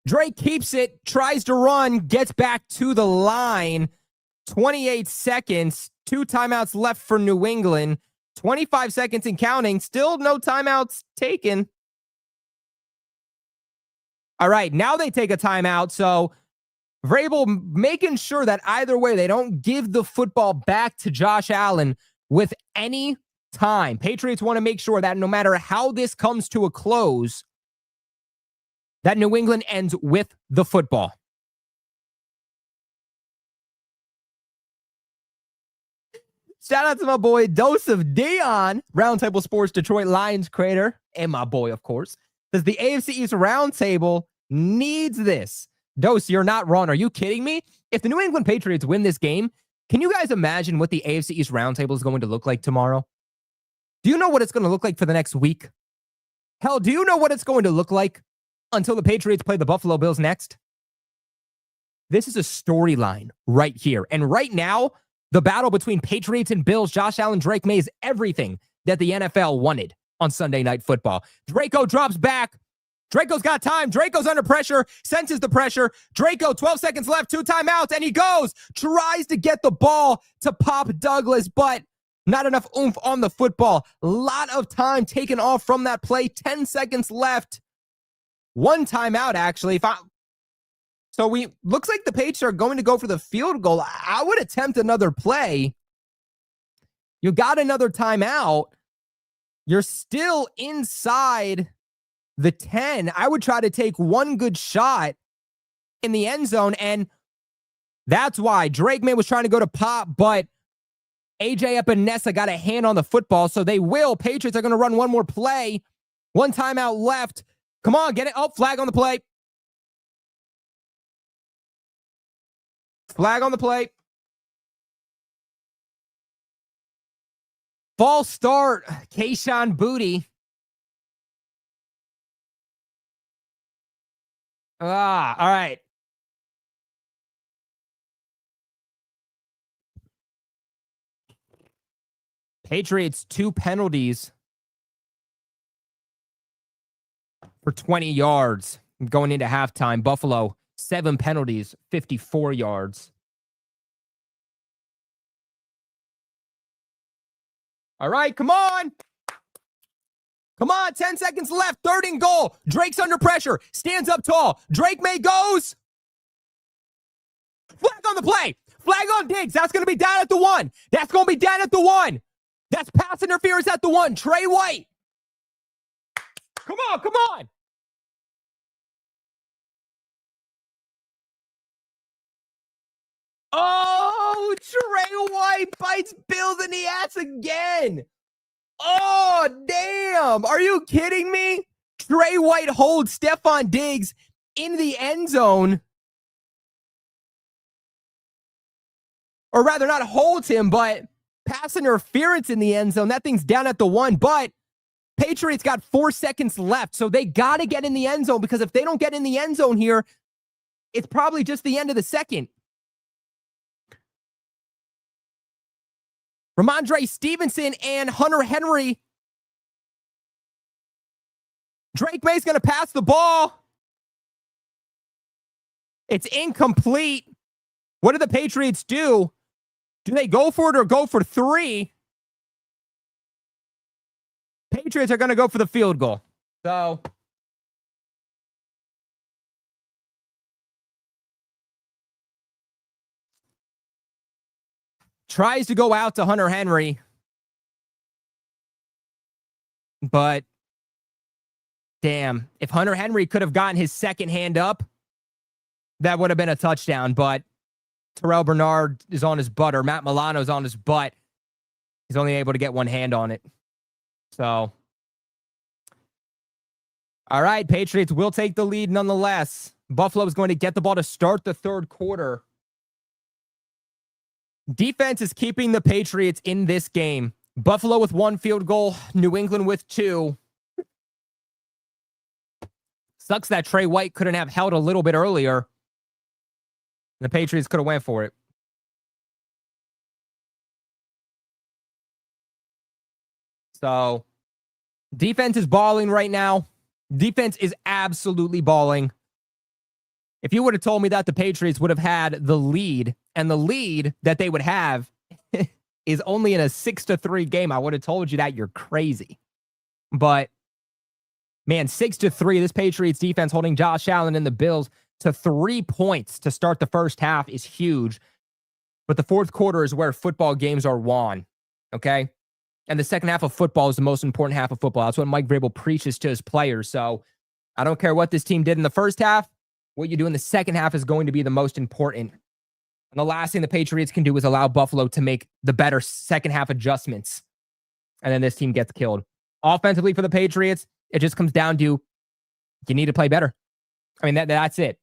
Drake keeps it, tries to run, gets back to the line. 28 seconds. 2 timeouts left for New England. 25 seconds and counting. Still no timeouts taken. All right, now they take a timeout. So Vrabel making sure that either way, they don't give the football back to Josh Allen with any time. Patriots want to make sure that no matter how this comes to a close, that New England ends with the football. Shout out to my boy, Dose of Dion, Roundtable Sports Detroit Lions creator, and my boy, of course, says the AFC East Roundtable needs this. Dose, you're not wrong. Are you kidding me? If the New England Patriots win this game, can you guys imagine what the AFC East Roundtable is going to look like tomorrow? Do you know what it's going to look like for the next week? Hell, do you know what it's going to look like until the Patriots play the Buffalo Bills next? This is a storyline right here. And right now, the battle between Patriots and Bills, Josh Allen, Drake Maye is everything that the NFL wanted on Sunday Night Football. Draco drops back. Draco's got time. Draco's under pressure, senses the pressure. Draco, 12 seconds left, 2 timeouts, and he goes. Tries to get the ball to Pop Douglas, but not enough oomph on the football. A lot of time taken off from that play. 10 seconds left. 1 timeout, actually. So looks like the Patriots are going to go for the field goal. I would attempt another play. You got another timeout. You're still inside the 10. I would try to take one good shot in the end zone, and that's why Drake Maye was trying to go to Pop, but AJ Epinesa got a hand on the football, so they will. Patriots are going to run one more play. 1 timeout left. Come on, get it. Oh, flag on the play. Flag on the play. False start. Kayshon Boutte. All right. Patriots 2 penalties for 20 yards going into halftime. Buffalo 7 penalties, 54 yards. All right, come on. Come on, 10 seconds left, 3rd and goal. Drake's under pressure, stands up tall. Drake Maye goes. Flag on the play. Flag on Diggs. That's going to be down at the 1. That's going to be down at the 1. That's pass interference at the 1. Trey White. Come on, come on. Oh, Trey White bites Bills in the ass again. Oh, damn. Are you kidding me? Trey White holds Stephon Diggs in the end zone. Or rather, not holds him, but pass interference in the end zone. That thing's down at the 1, but Patriots got 4 seconds left, so they got to get in the end zone, because if they don't get in the end zone here, it's probably just the end of the second. Ramondre Stevenson and Hunter Henry. Drake Maye's going to pass the ball. It's incomplete. What do the Patriots do? Do they go for it or go for 3? Patriots are going to go for the field goal. So tries to go out to Hunter Henry, but damn, if Hunter Henry could have gotten his second hand up, that would have been a touchdown, but Terrell Bernard is on his butt, or Matt Milano's on his butt. He's only able to get one hand on it. So, all right, Patriots will take the lead nonetheless. Buffalo is going to get the ball to start the 3rd quarter. Defense is keeping the Patriots in this game. Buffalo with 1 field goal, New England with 2. Sucks that Trey White couldn't have held a little bit earlier. The Patriots could have went for it. So, defense is balling right now. Defense is absolutely balling. If you would have told me that the Patriots would have had the lead, and the lead that they would have is only in a 6-3 game, I would have told you that you're crazy. But, man, 6-3, this Patriots defense holding Josh Allen and the Bills to 3 points to start the first half is huge. But the fourth quarter is where football games are won. Okay. And the second half of football is the most important half of football. That's what Mike Vrabel preaches to his players. So I don't care what this team did in the first half. What you do in the second half is going to be the most important. And the last thing the Patriots can do is allow Buffalo to make the better second half adjustments. And then this team gets killed. Offensively for the Patriots, it just comes down to you need to play better. I mean, that's it.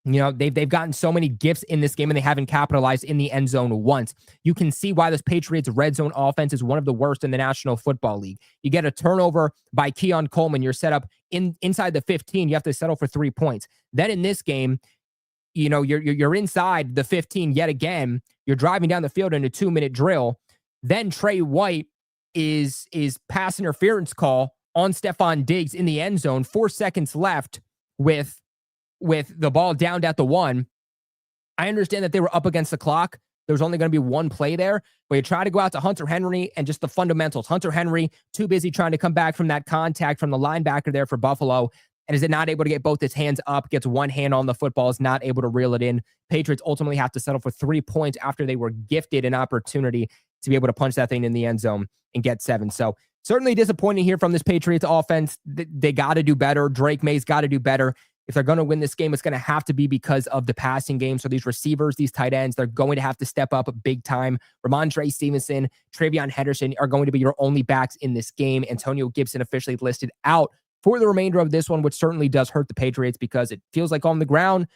You know, they've gotten so many gifts in this game and they haven't capitalized in the end zone once. You can see why this Patriots red zone offense is one of the worst in the National Football League. You get a turnover by Keon Coleman. You're set up inside the 15. You have to settle for 3 points. Then in this game, you know, you're inside the 15 yet again. You're driving down the field in a 2-minute drill. Then Trey White is pass interference call on Stephon Diggs in the end zone. 4 seconds left with the ball downed at the 1. I understand that they were up against the clock. There was only going to be one play there, but you try to go out to Hunter Henry and just the fundamentals. Hunter Henry, too busy trying to come back from that contact from the linebacker there for Buffalo, and is it not able to get both his hands up, gets one hand on the football, is not able to reel it in. Patriots ultimately have to settle for 3 points after they were gifted an opportunity to be able to punch that thing in the end zone and get 7. So certainly disappointing here from this Patriots offense. They got to do better. Drake Maye's got to do better. If they're going to win this game, it's going to have to be because of the passing game. So these receivers, these tight ends, they're going to have to step up big time. Ramondre Stevenson, Travion Henderson are going to be your only backs in this game. Antonio Gibson officially listed out for the remainder of this one, which certainly does hurt the Patriots because it feels like on the ground,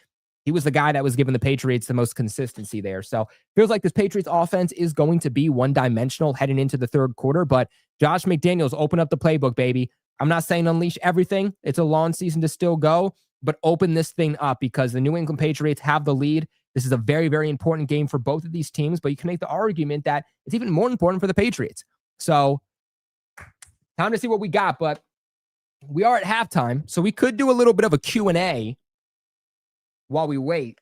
he was the guy that was giving the Patriots the most consistency there. So feels like this Patriots offense is going to be one-dimensional heading into the third quarter, but Josh McDaniels, open up the playbook, baby. I'm not saying unleash everything. It's a long season to still go, but open this thing up because the New England Patriots have the lead. This is a very, very important game for both of these teams, but you can make the argument that it's even more important for the Patriots. So time to see what we got, but we are at halftime, so we could do a little bit of a Q&A while we wait.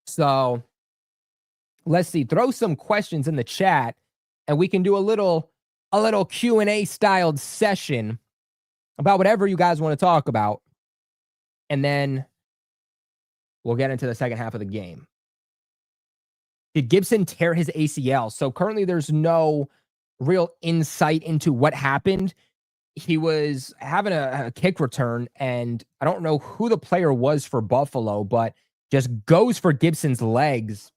So let's see. Throw some questions in the chat, and we can do a little Q&A styled session about whatever you guys want to talk about. And then we'll get into the second half of the game. Did Gibson tear his ACL? So currently there's no real insight into what happened. He was having a kick return, and I don't know who the player was for Buffalo, but just goes for Gibson's legs.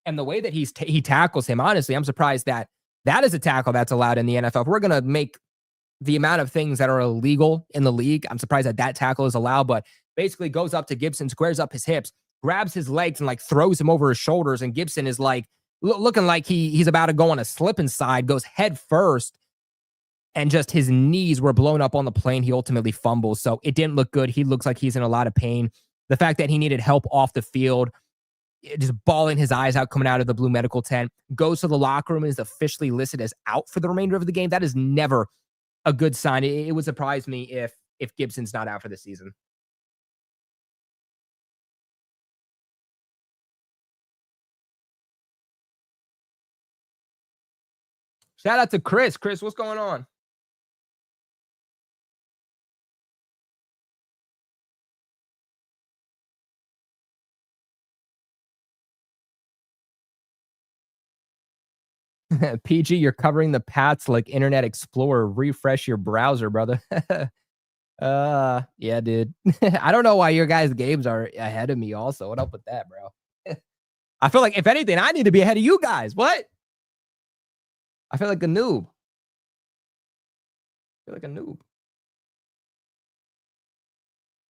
And the way that he tackles him, honestly, I'm surprised that is a tackle that's allowed in the NFL. If we're going to make the amount of things that are illegal in the league, I'm surprised that tackle is allowed, but basically goes up to Gibson, squares up his hips, grabs his legs, and like throws him over his shoulders. And Gibson is like looking like he's about to go on a slip and slide, goes head first, and just his knees were blown up on the plane. He ultimately fumbles. So it didn't look good. He looks like he's in a lot of pain. The fact that he needed help off the field, just bawling his eyes out coming out of the blue medical tent, goes to the locker room and is officially listed as out for the remainder of the game. That is never a good sign. It would surprise me if Gibson's not out for the season. Shout out to Chris. Chris, what's going on? PG, you're covering the Pats like Internet Explorer. Refresh your browser, brother. Yeah, dude. I don't know why your guys' games are ahead of me also. What up with that, bro? I feel like, if anything, I need to be ahead of you guys. What? I feel like a noob.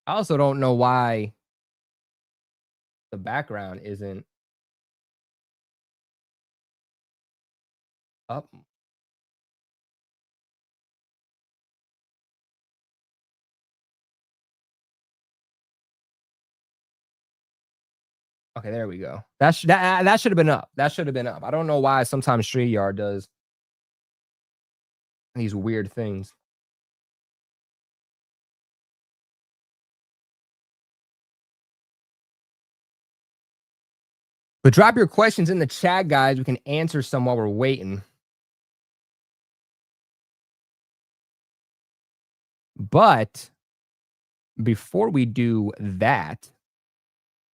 I also don't know why the background isn't up. Okay, there we go. That should have been up. That should have been up. I don't know why sometimes StreamYard does these weird things. But drop your questions in the chat, guys. We can answer some while we're waiting. But before we do that,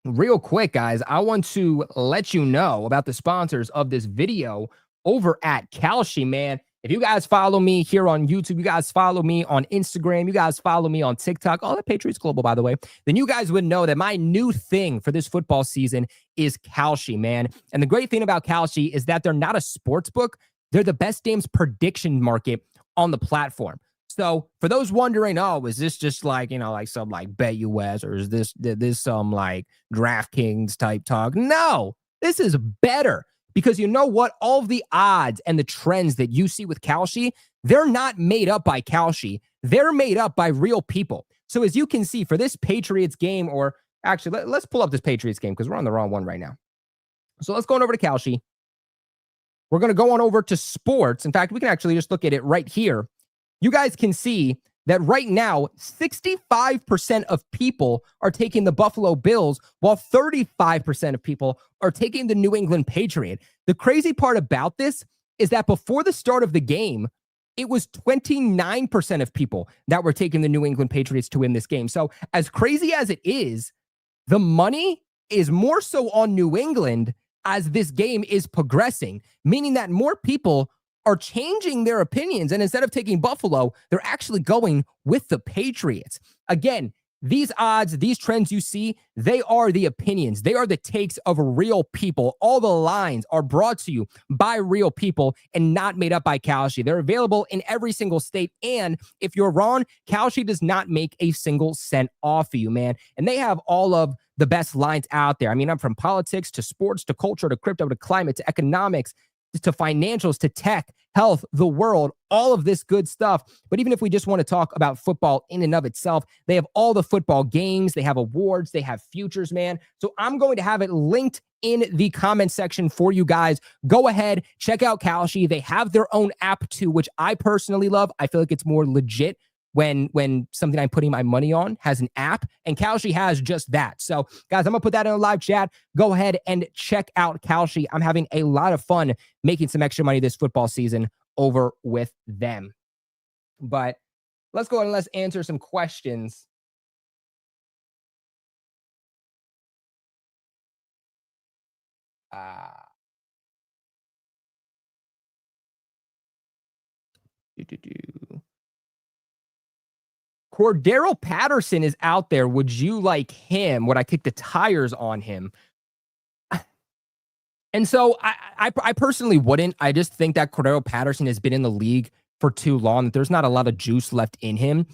real quick, guys, I want to let you know about the sponsors of this video over at Kalshi, man. If you guys follow me here on YouTube, you guys follow me on Instagram, you guys follow me on TikTok, all the Patriots Global, by the way, then you guys would know that my new thing for this football season is Kalshi, man. And the great thing about Kalshi is that they're not a sports book. They're the best games prediction market on the platform. So for those wondering, oh, is this just like, like some like BetUS, or is this some like DraftKings type talk? No, this is better, because you know what? All of the odds and the trends that you see with Kalshi, they're not made up by Kalshi. They're made up by real people. So as you can see for this Patriots game, or actually let's pull up this Patriots game because we're on the wrong one right now. So let's go on over to Kalshi. We're going to go on over to sports. In fact, we can actually just look at it right here. You guys can see that right now, 65% of people are taking the Buffalo Bills, while 35% of people are taking the New England Patriot. The crazy part about this is that before the start of the game, it was 29% of people that were taking the New England Patriots to win this game. So as crazy as it is, the money is more so on New England as this game is progressing, meaning that more people are changing their opinions. And instead of taking Buffalo, they're actually going with the Patriots. Again, these odds, these trends you see, they are the opinions. They are the takes of real people. All the lines are brought to you by real people and not made up by Kalshi. They're available in every single state. And if you're wrong, Kalshi does not make a single cent off of you, man. And they have all of the best lines out there. I mean, I'm from politics to sports to culture to crypto to climate to economics to financials, to tech, health, the world, all of this good stuff. But even if we just want to talk about football in and of itself, they have all the football games, they have awards, they have futures, man. So I'm going to have it linked in the comment section for you guys. Go ahead, check out Kalshi. They have their own app too, which I personally love. I feel like it's more legit when something I'm putting my money on has an app, and Kalshi has just that. So guys, I'm gonna put that in a live chat. Go ahead and check out Kalshi. I'm having a lot of fun making some extra money this football season over with them. But let's go ahead and let's answer some questions. Cordero Patterson is out there. Would you like him? Would I kick the tires on him? And so I personally wouldn't. I just think that Cordero Patterson has been in the league for too long, that there's not a lot of juice left in him.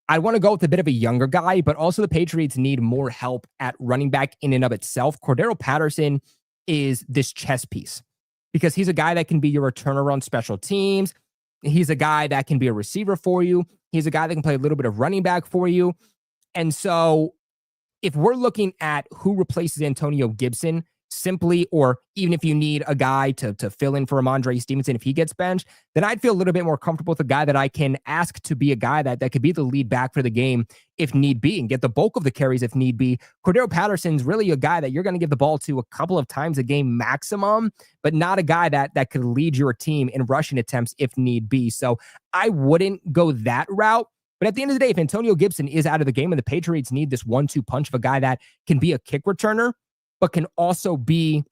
I want to go with a bit of a younger guy, but also the Patriots need more help at running back in and of itself. Cordero Patterson is this chess piece because he's a guy that can be your returner on special teams. He's a guy that can be a receiver for you. He's a guy that can play a little bit of running back for you. And so if we're looking at who replaces Antonio Gibson simply, or even if you need a guy to fill in for Ramondre Stevenson if he gets benched, then I'd feel a little bit more comfortable with a guy that I can ask to be a guy that could be the lead back for the game if need be and get the bulk of the carries if need be. Cordero Patterson's really a guy that you're going to give the ball to a couple of times a game maximum, but not a guy that could lead your team in rushing attempts if need be. So I wouldn't go that route. But at the end of the day, if Antonio Gibson is out of the game and the Patriots need this 1-2 punch of a guy that can be a kick returner, but can also be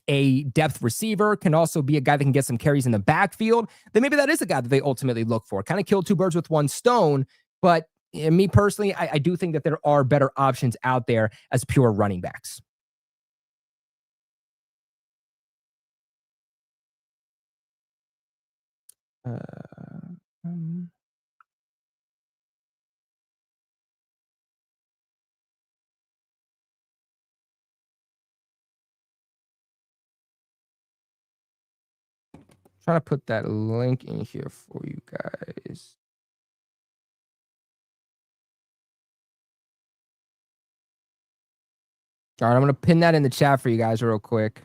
a depth receiver, can also be a guy that can get some carries in the backfield, then maybe that is a guy that they ultimately look for. Kind of kill two birds with one stone. But me personally, I do think that there are better options out there as pure running backs. Trying to put that link in here for you guys. All right, I'm going to pin that in the chat for you guys real quick.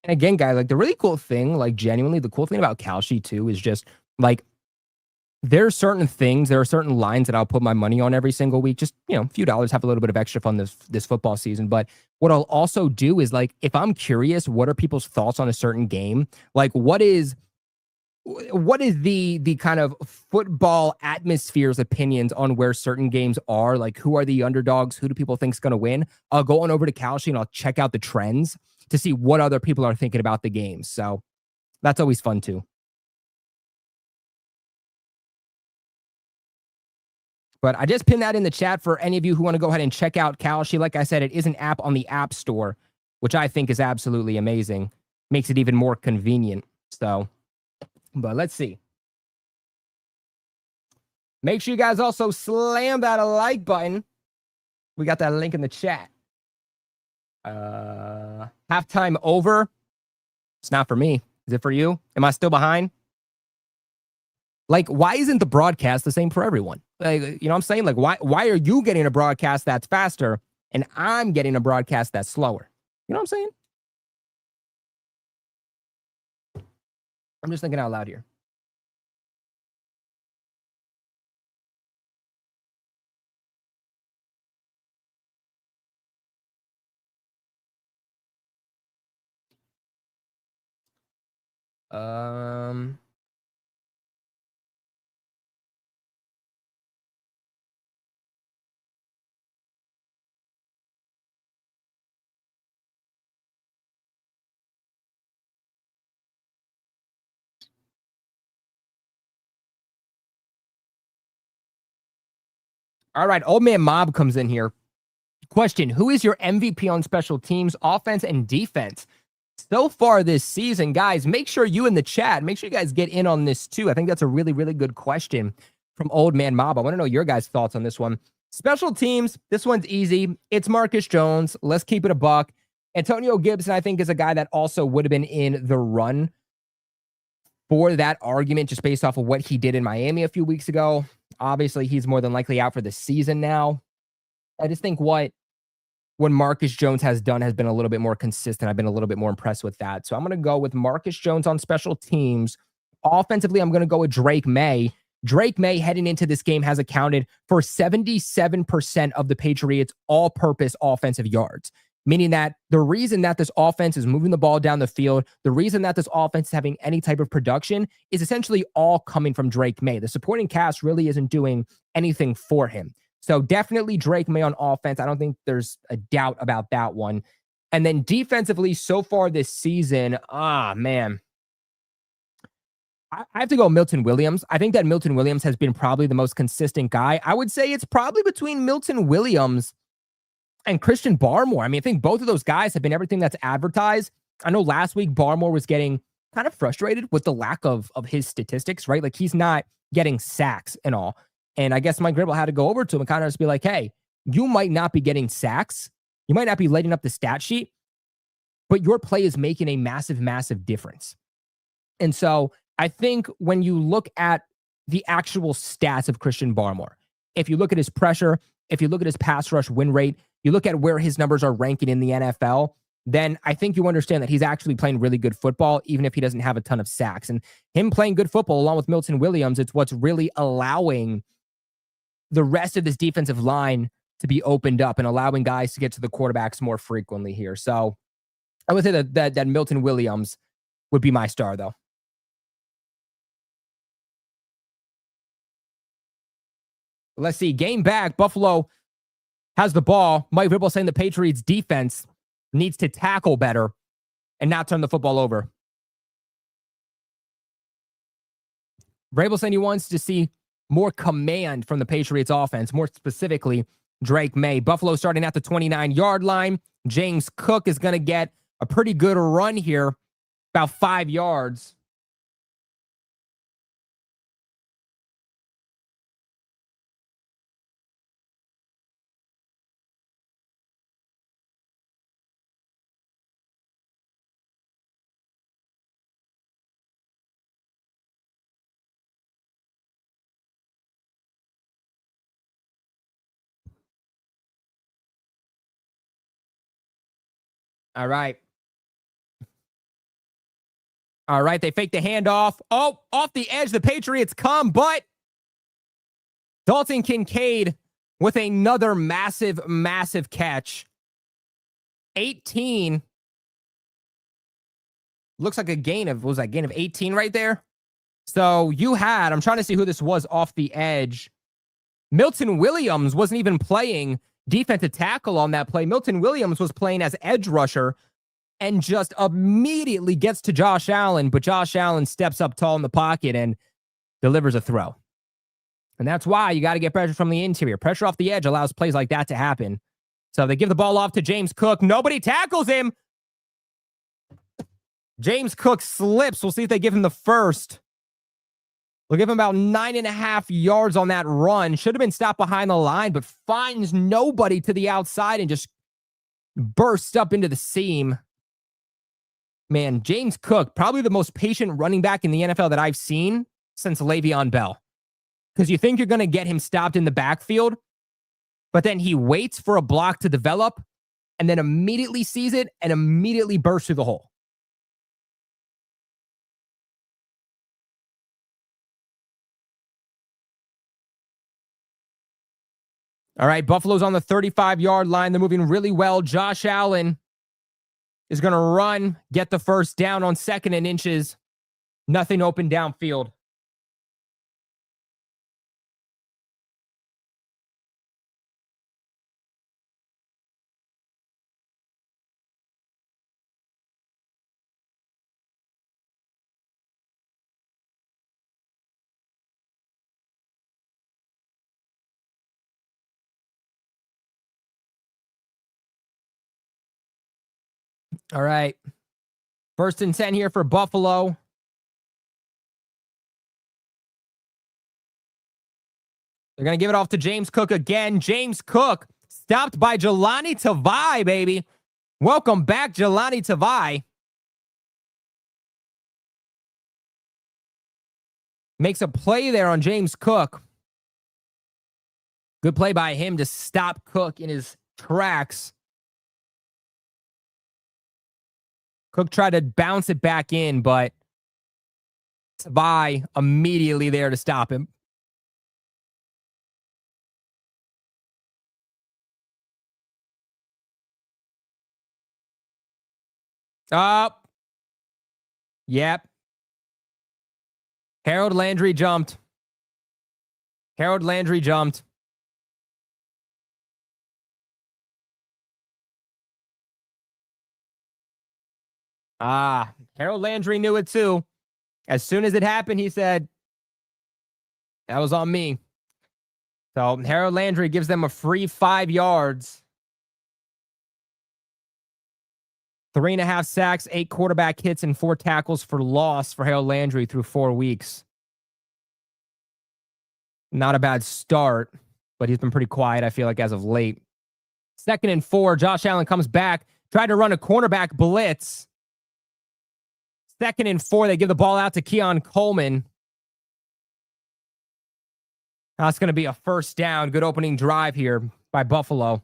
And again, guys, like the really cool thing, like genuinely, the cool thing about Kalshi too is just like there are certain things, there are certain lines that I'll put my money on every single week. Just a few dollars, have a little bit of extra fun this football season. But what I'll also do is like if I'm curious, what are people's thoughts on a certain game? Like what is the kind of football atmosphere's opinions on where certain games are? Like who are the underdogs? Who do people think is going to win? I'll go on over to Kalshi and I'll check out the trends to see what other people are thinking about the games. So that's always fun too. But I just pinned that in the chat for any of you who want to go ahead and check out Kalshi. Like I said, it is an app on the App Store, which I think is absolutely amazing. Makes it even more convenient. So, but let's see. Make sure you guys also slam that like button. We got that link in the chat. Halftime over. It's not for me. Is it for you? Am I still behind? Like, why isn't the broadcast the same for everyone? Like, you know what I'm saying? Like, why are you getting a broadcast that's faster and I'm getting a broadcast that's slower? You know what I'm saying? I'm just thinking out loud here. Um, all right, old man Mob comes in here. Question: who is your MVP on special teams, offense, and defense? So far this season, guys, make sure you in the chat, make sure you guys get in on this too. I think that's a really, really good question from Old Man Mob. I want to know your guys' thoughts on this one. Special teams, this one's easy. It's Marcus Jones. Let's keep it a buck. Antonio Gibson, I think, is a guy that also would have been in the run for that argument just based off of what he did in Miami a few weeks ago. Obviously, he's more than likely out for the season now. I just think what Marcus Jones has done has been a little bit more consistent. I've been a little bit more impressed with that. So I'm going to go with Marcus Jones on special teams. Offensively, I'm going to go with Drake Maye. Drake Maye heading into this game has accounted for 77% of the Patriots' all-purpose offensive yards, meaning that the reason that this offense is moving the ball down the field, the reason that this offense is having any type of production is essentially all coming from Drake Maye. The supporting cast really isn't doing anything for him. So definitely Drake Maye on offense. I don't think there's a doubt about that one. And then defensively, so far this season, man, I have to go Milton Williams. I think that Milton Williams has been probably the most consistent guy. I would say it's probably between Milton Williams and Christian Barmore. I mean, I think both of those guys have been everything that's advertised. I know last week Barmore was getting kind of frustrated with the lack of his statistics, right? Like he's not getting sacks and all. And I guess Mike Gribble had to go over to him and kind of just be like, hey, you might not be getting sacks. You might not be lighting up the stat sheet, but your play is making a massive, massive difference. And so I think when you look at the actual stats of Christian Barmore, if you look at his pressure, if you look at his pass rush win rate, you look at where his numbers are ranking in the NFL, then I think you understand that he's actually playing really good football, even if he doesn't have a ton of sacks. And him playing good football along with Milton Williams, it's what's really allowing the rest of this defensive line to be opened up and allowing guys to get to the quarterbacks more frequently here. So I would say that Milton Williams would be my star, though. Let's see. Game back. Buffalo has the ball. Mike Vrabel saying the Patriots defense needs to tackle better and not turn the football over. Vrabel saying he wants to see more command from the Patriots offense, more specifically Drake Maye. Buffalo starting at the 29-yard line. James Cook is going to get a pretty good run here, about 5 yards. All right. All right, they fake the handoff. Oh, off the edge, the Patriots come, but Dalton Kincaid with another massive, massive catch. 18. Looks like a gain of, what was that, gain of 18 right there? So you had, I'm trying to see who this was off the edge. Milton Williams wasn't even playing defensive tackle on that play. Milton Williams was playing as edge rusher and just immediately gets to Josh Allen, but Josh Allen steps up tall in the pocket and delivers a throw. And that's why you got to get pressure from the interior. Pressure off the edge allows plays like that to happen. So they give the ball off to James Cook. Nobody tackles him. James Cook slips. We'll see if they give him the first. We'll give him about 9.5 yards on that run. Should have been stopped behind the line, but finds nobody to the outside and just bursts up into the seam. Man, James Cook, probably the most patient running back in the NFL that I've seen since Le'Veon Bell. Because you think you're going to get him stopped in the backfield, but then he waits for a block to develop and then immediately sees it and immediately bursts through the hole. All right, Buffalo's on the 35-yard line. They're moving really well. Josh Allen is going to run, get the first down on 2nd and inches. Nothing open downfield. All right. 1st and 10 here for Buffalo. They're going to give it off to James Cook again. James Cook stopped by Jelani Tavai, baby. Welcome back, Jelani Tavai. Makes a play there on James Cook. Good play by him to stop Cook in his tracks. Cook tried to bounce it back in, but Tavai immediately there to stop him. Up. Yep. Harold Landry jumped. Harold Landry jumped. Harold Landry knew it too. As soon as it happened, he said, that was on me. So Harold Landry gives them a free 5 yards. 3.5 sacks, 8 quarterback hits, and 4 tackles for loss for Harold Landry through 4 weeks. Not a bad start, but he's been pretty quiet, I feel like, as of late. 2nd and 4, Josh Allen comes back, tried to run a cornerback blitz. 2nd and 4, they give the ball out to Keon Coleman. That's going to be a first down. Good opening drive here by Buffalo.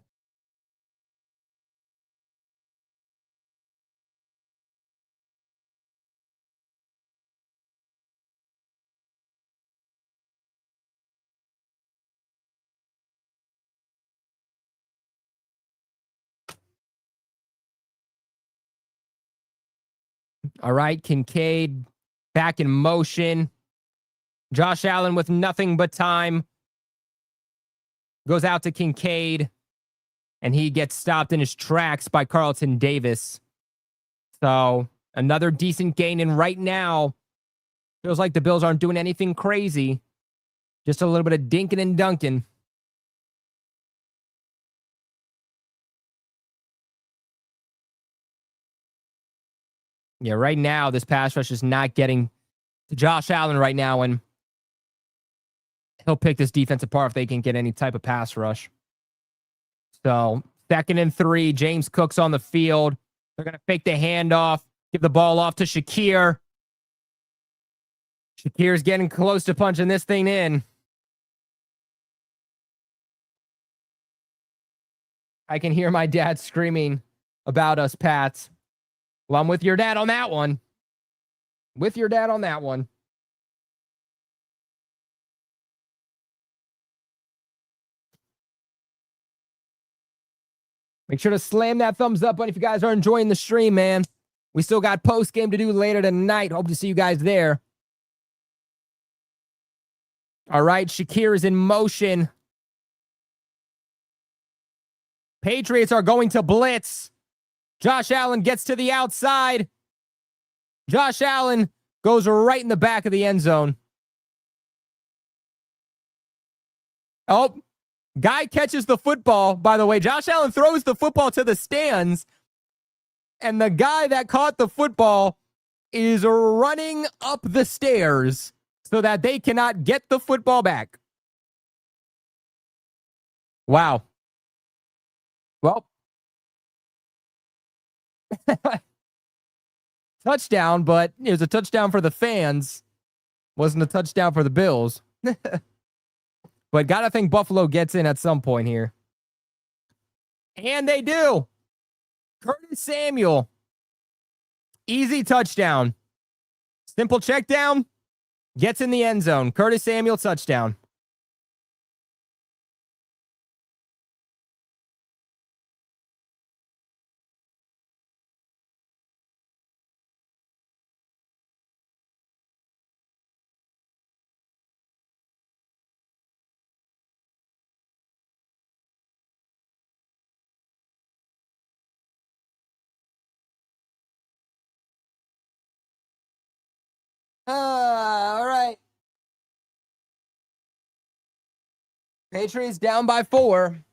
All right, Kincaid back in motion. Josh Allen with nothing but time. Goes out to Kincaid, and he gets stopped in his tracks by Carlton Davis. So another decent gain, and right now, feels like the Bills aren't doing anything crazy. Just a little bit of dinking and dunking. Yeah, right now, this pass rush is not getting to Josh Allen right now, and he'll pick this defense apart if they can get any type of pass rush. So 2nd and 3, James Cook's on the field. They're going to fake the handoff, give the ball off to Shakir. Shakir's getting close to punching this thing in. I can hear my dad screaming about us, Pats. Well, I'm with your dad on that one. With your dad on that one. Make sure to slam that thumbs up button if you guys are enjoying the stream, man. We still got post game to do later tonight. Hope to see you guys there. All right, Shakir is in motion. Patriots are going to blitz. Josh Allen gets to the outside. Josh Allen goes right in the back of the end zone. Oh, guy catches the football. By the way, Josh Allen throws the football to the stands, and the guy that caught the football is running up the stairs so that they cannot get the football back. Wow. Well, touchdown, but it was a touchdown for the fans. Wasn't a touchdown for the Bills. But gotta think Buffalo gets in at some point here. And they do. Curtis Samuel. Easy touchdown. Simple check down. Gets in the end zone. Curtis Samuel touchdown. All right. Patriots down by 4.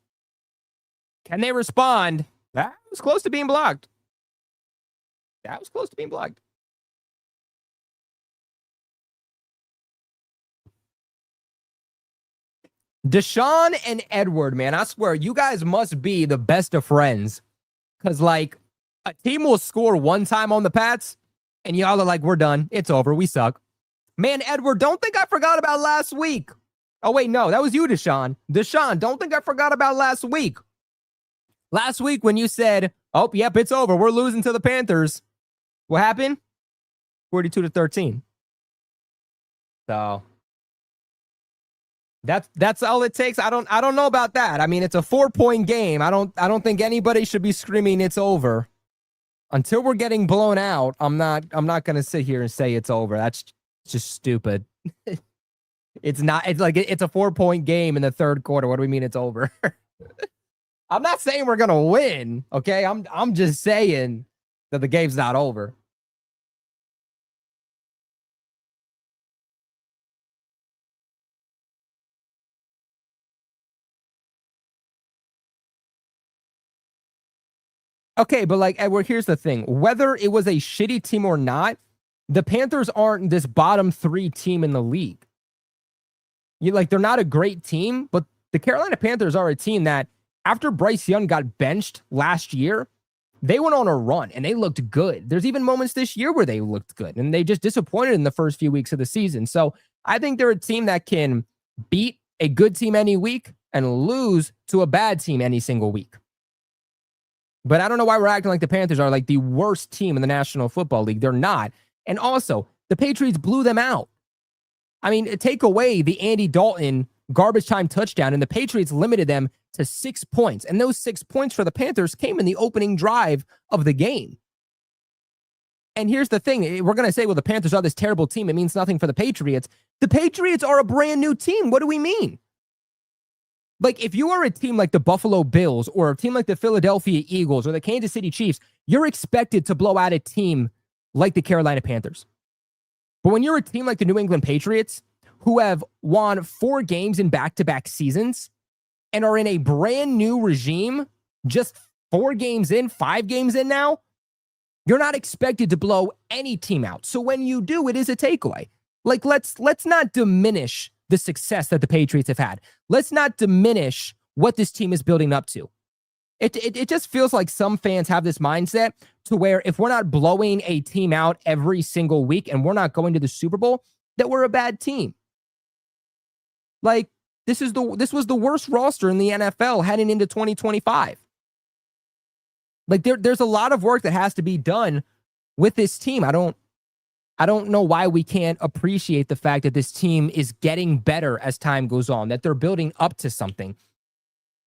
Can they respond? That was close to being blocked. That was close to being blocked. Deshaun and Edward, man, I swear, you guys must be the best of friends. Because, like, a team will score one time on the Pats, and y'all are like, we're done. It's over. We suck. Man, Edward, don't think I forgot about last week. Oh, wait, no, that was you, Deshaun. Deshaun, don't think I forgot about last week. Last week when you said, oh, yep, it's over. We're losing to the Panthers. What happened? 42-13. So that's all it takes. I don't know about that. I mean, it's a 4-point game. I don't think anybody should be screaming it's over. Until we're getting blown out, I'm not going to sit here and say it's over. That's just stupid. It's not. It's like it's a 4-point game in the third quarter. What do we mean it's over? I'm not saying we're gonna win. Okay, I'm just saying that the game's not over. Okay, but like Edward, here's the thing: whether it was a shitty team or not, the Panthers aren't this bottom 3 team in the league. They're not a great team, but the Carolina Panthers are a team that, after Bryce Young got benched last year, they went on a run and they looked good. There's even moments this year where they looked good, and they just disappointed in the first few weeks of the season. So I think they're a team that can beat a good team any week and lose to a bad team any single week. But I don't know why we're acting like the Panthers are like the worst team in the National Football League. They're not. And also, the Patriots blew them out. I mean, take away the Andy Dalton garbage time touchdown, and the Patriots limited them to 6 points. And those 6 points for the Panthers came in the opening drive of the game. And here's the thing. We're going to say, well, the Panthers are this terrible team. It means nothing for the Patriots. The Patriots are a brand new team. What do we mean? Like, if you are a team like the Buffalo Bills or a team like the Philadelphia Eagles or the Kansas City Chiefs, you're expected to blow out a team like the Carolina Panthers. But when you're a team like the New England Patriots, who have won 4 games in back-to-back seasons and are in a brand new regime, just 4 games in, 5 games in now, you're not expected to blow any team out. So when you do, it is a takeaway. Like, let's not diminish the success that the Patriots have had. Let's not diminish what this team is building up to. It just feels like some fans have this mindset to where if we're not blowing a team out every single week and we're not going to the Super Bowl, that we're a bad team. Like, this was the worst roster in the NFL heading into 2025. Like, there's a lot of work that has to be done with this team. I don't I don't know why we can't appreciate the fact that this team is getting better as time goes on, that they're building up to something.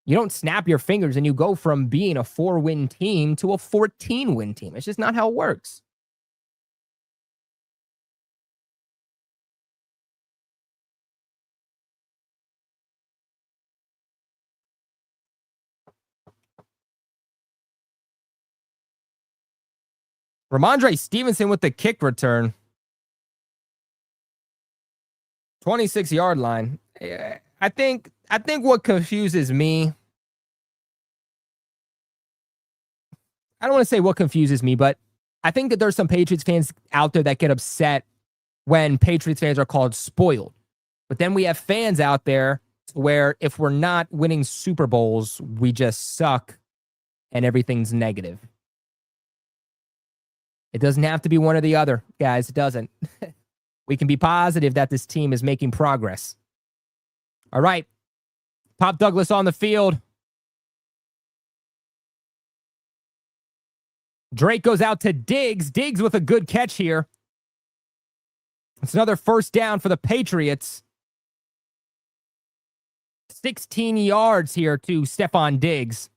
You don't snap your fingers and you go from being a 4-win team to a 14-win team. It's just not how it works. Ramondre Stevenson with the kick return. 26-yard line. I think what confuses me, I don't want to say what confuses me, but I think that there's some Patriots fans out there that get upset when Patriots fans are called spoiled. But then we have fans out there where if we're not winning Super Bowls, we just suck and everything's negative. It doesn't have to be one or the other, guys. It doesn't. We can be positive that this team is making progress. All right. Pop Douglas on the field. Drake goes out to Diggs. Diggs with a good catch here. It's another first down for the Patriots. 16 yards here to Stephon Diggs.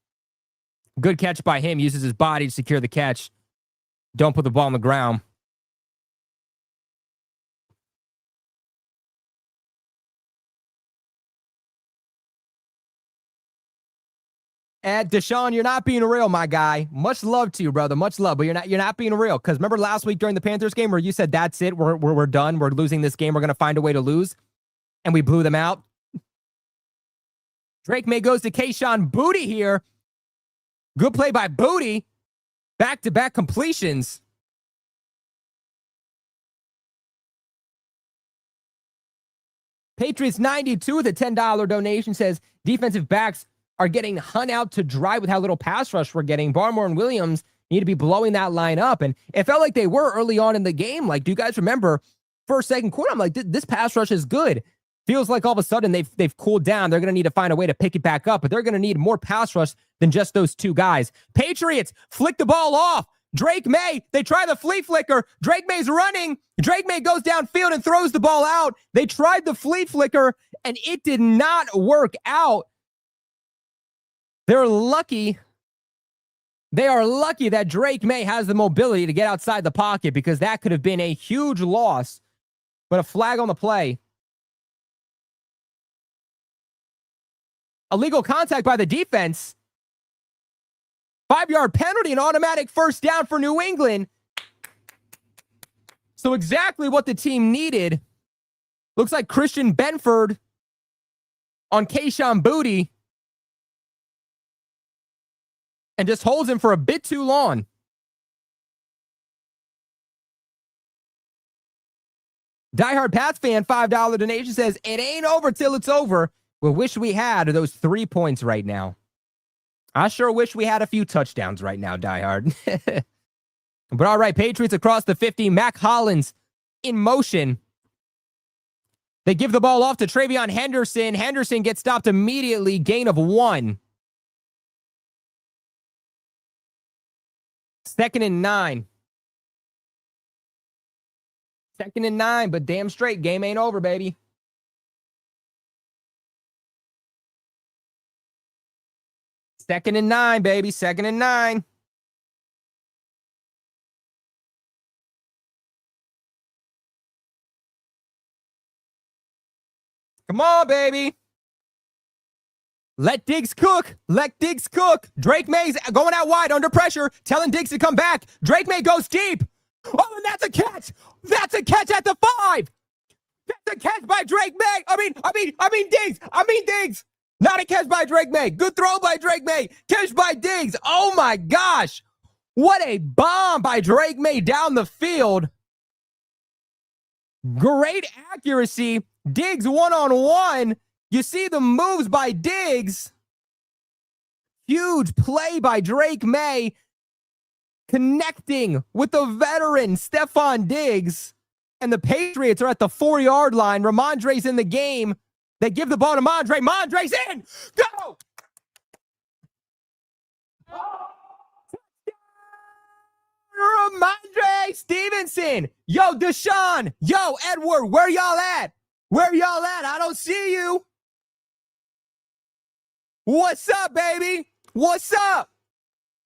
Good catch by him. Uses his body to secure the catch. Don't put the ball on the ground. Deshaun, you're not being real, my guy. Much love to you, brother. Much love, but you're not being real. Because remember last week during the Panthers game where you said that's it, we're done, we're losing this game, we're gonna find a way to lose, and we blew them out. Drake Maye goes to Kayshon Boutte here. Good play by Boutte. Back-to-back completions. Patriots 92 with a $10 donation says defensive backs are getting hung out to dry with how little pass rush we're getting. Barmore and Williams need to be blowing that line up. And it felt like they were early on in the game. Like, do you guys remember first, second quarter? I'm like, this pass rush is good. Feels like all of a sudden they've cooled down. They're going to need to find a way to pick it back up, but they're going to need more pass rush than just those two guys. Patriots flick the ball off. Drake Maye, they try the flea flicker. Drake Maye's running. Drake Maye goes downfield and throws the ball out. They tried the flea flicker, and it did not work out. They're lucky. They are lucky that Drake Maye has the mobility to get outside the pocket because that could have been a huge loss. But a flag on the play. Illegal contact by the defense. 5-yard penalty, an automatic first down for New England. So exactly what the team needed. Looks like Christian Benford on Kayshon Boutte. And just holds him for a bit too long. Diehard Pats fan, $5 donation says, it ain't over till it's over. We wish we had those 3 points right now. I sure wish we had a few touchdowns right now, Diehard. But all right, Patriots across the 50. Mac Hollins in motion. They give the ball off to Travion Henderson. Henderson gets stopped immediately. Gain of 1. 2nd and 9. 2nd and 9, but damn straight, game ain't over, baby. Second and 9, baby. 2nd and 9. Come on, baby. Let Diggs cook. Let Diggs cook. Drake Maye's going out wide under pressure, telling Diggs to come back. Drake Maye goes deep. Oh, and that's a catch. That's a catch at the 5. That's a catch by Drake Maye. I mean Diggs. Not a catch by Drake Maye. Good throw by Drake Maye. Catch by Diggs. Oh, my gosh. What a bomb by Drake Maye down the field. Great accuracy. Diggs one-on-one. You see the moves by Diggs. Huge play by Drake Maye. Connecting with the veteran Stephon Diggs. And the Patriots are at the 4-yard line. Ramondre's in the game. They give the ball to Mondre. Mondre's in. Go! Ramondre Stevenson. Yo, Deshaun. Yo, Edward, where y'all at? Where y'all at? I don't see you. What's up, baby? What's up?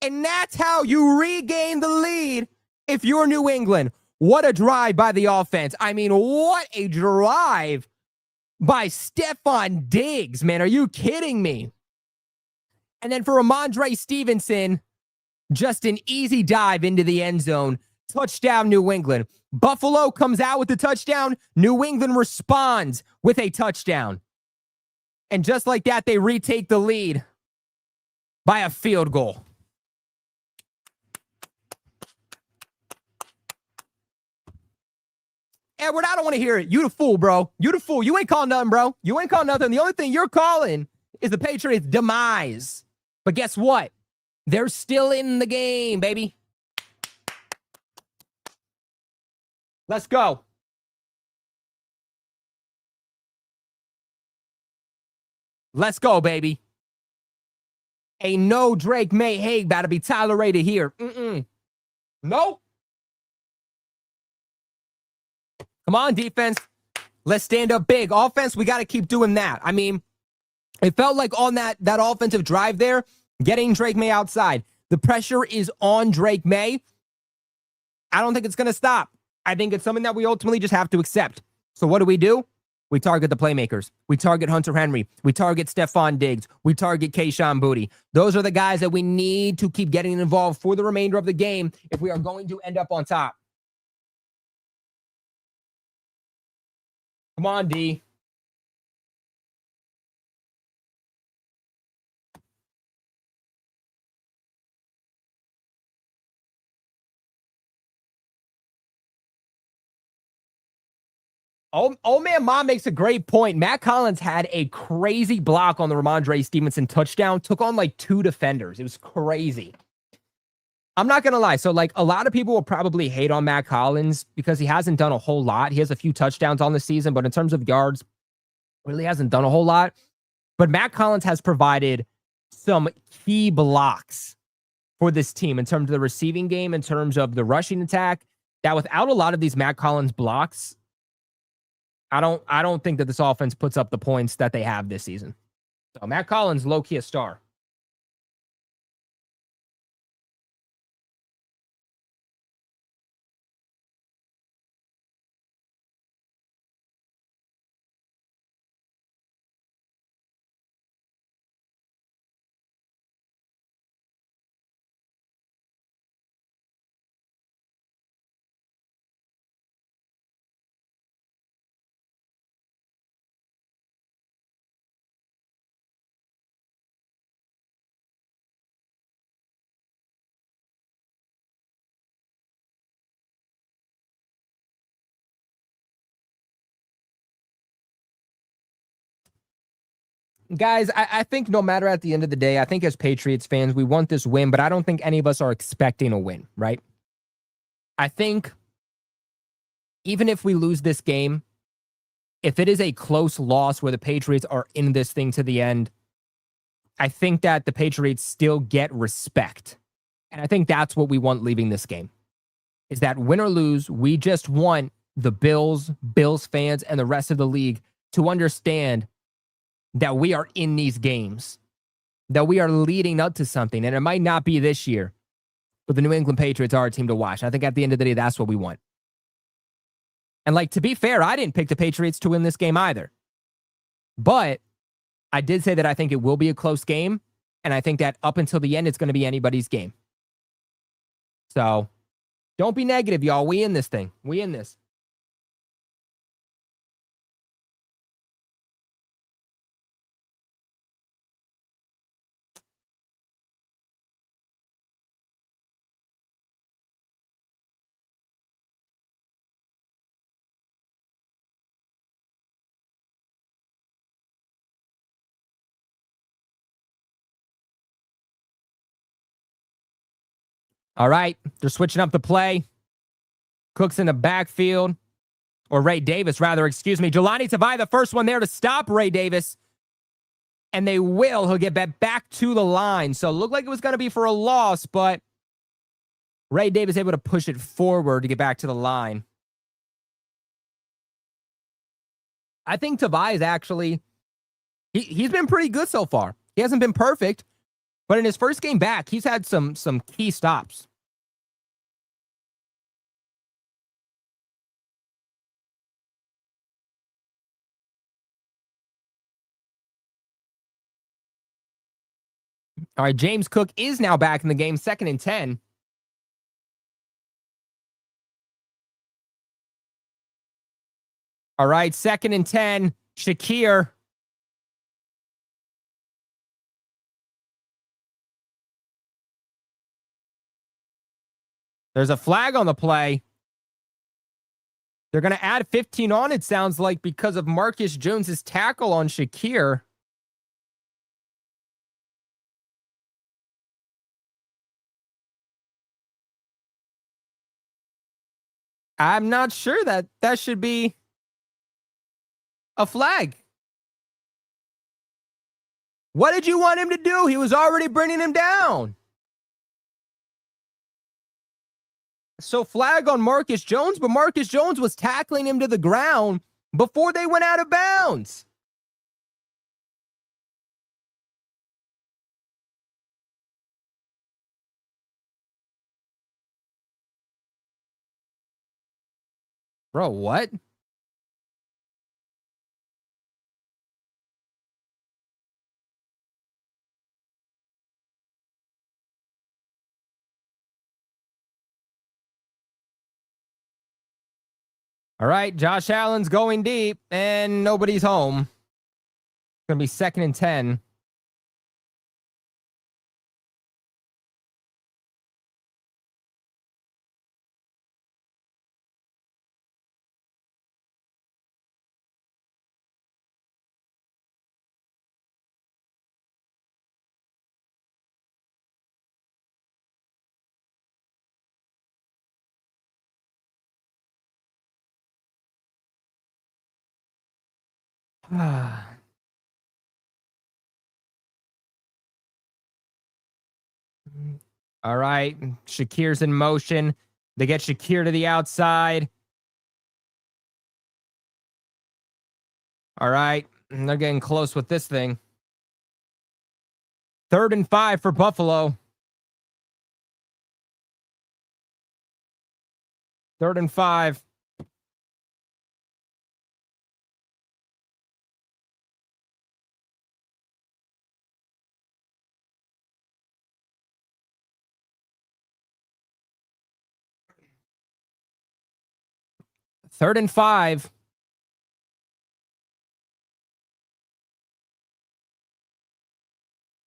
And that's how you regain the lead if you're New England. What a drive by the offense. I mean, what a drive by Stephon Diggs, man. Are you kidding me? And then for Ramondre Stevenson, just an easy dive into the end zone. Touchdown, New England. Buffalo comes out with the touchdown. New England responds with a touchdown. And just like that, they retake the lead by a field goal. Edward, I don't want to hear it. You the fool, bro. You the fool. You ain't calling nothing, bro. You ain't calling nothing. The only thing you're calling is the Patriots' demise. But guess what? They're still in the game, baby. Let's go. Let's go, baby. Ain't no Drake Maye about to be tolerated here. Nope. Come on, defense. Let's stand up big. Offense, we got to keep doing that. I mean, it felt like on that offensive drive there, getting Drake Maye outside. The pressure is on Drake Maye. I don't think it's going to stop. I think it's something that we ultimately just have to accept. So what do? We target the playmakers. We target Hunter Henry. We target Stephon Diggs. We target Kayshon Boutte. Those are the guys that we need to keep getting involved for the remainder of the game if we are going to end up on top. Come on, D. Old man Mom makes a great point. Matt Collins had a crazy block on the Ramondre Stevenson touchdown. Took on like 2 defenders. It was crazy. I'm not going to lie. So like a lot of people will probably hate on Matt Collins because he hasn't done a whole lot. He has a few touchdowns on the season, but in terms of yards, really hasn't done a whole lot. But Matt Collins has provided some key blocks for this team in terms of the receiving game, in terms of the rushing attack, that without a lot of these Matt Collins blocks, I don't think that this offense puts up the points that they have this season. So Matt Collins, low-key a star. Guys, I think no matter at the end of the day, I think as Patriots fans, we want this win, but I don't think any of us are expecting a win, right? I think even if we lose this game, if it is a close loss where the Patriots are in this thing to the end, I think that the Patriots still get respect. And I think that's what we want leaving this game, is that win or lose, we just want the Bills fans, and the rest of the league to understand that we are in these games, that we are leading up to something. And it might not be this year, but the New England Patriots are a team to watch. I think at the end of the day, that's what we want. And like, to be fair, I didn't pick the Patriots to win this game either. But I did say that I think it will be a close game. And I think that up until the end, it's going to be anybody's game. So don't be negative, y'all. We in this thing. We in this. All right, they're switching up the play. Cook's in the backfield, or Ray Davis, rather, excuse me. Jelani Tavai, the first one there to stop Ray Davis. And they will. He'll get back to the line. So it looked like it was going to be for a loss, but Ray Davis able to push it forward to get back to the line. I think Tobias actually, he's been pretty good so far. He hasn't been perfect, but in his first game back, he's had some key stops. All right, James Cook is now back in the game, 2nd and 10. All right, 2nd and 10. Shakir. There's a flag on the play. They're going to add 15 on, it sounds like, because of Marcus Jones's tackle on Shakir. I'm not sure that should be a flag. What did you want him to do? He was already bringing him down. So flag on Marcus Jones, but Marcus Jones was tackling him to the ground before they went out of bounds. Bro, what? All right, Josh Allen's going deep, and nobody's home. It's going to be 2nd and 10. All right, Shakir's in motion. They get Shakir to the outside. All right, they're getting close with this thing. 3rd and 5 for Buffalo. 3rd and 5. Third and 5.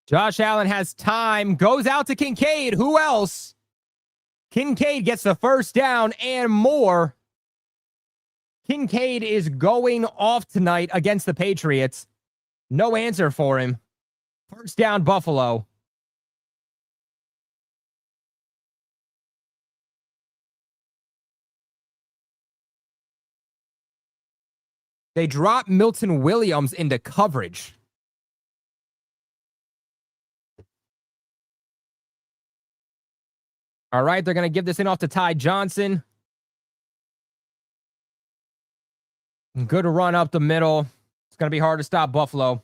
Josh Allen has time, goes out to Kincaid. Who else? Kincaid gets the first down and more. Kincaid is going off tonight against the Patriots. No answer for him. First down, Buffalo. They drop Milton Williams into coverage. All right, they're going to give this in off to Ty Johnson. Good run up the middle. It's going to be hard to stop Buffalo.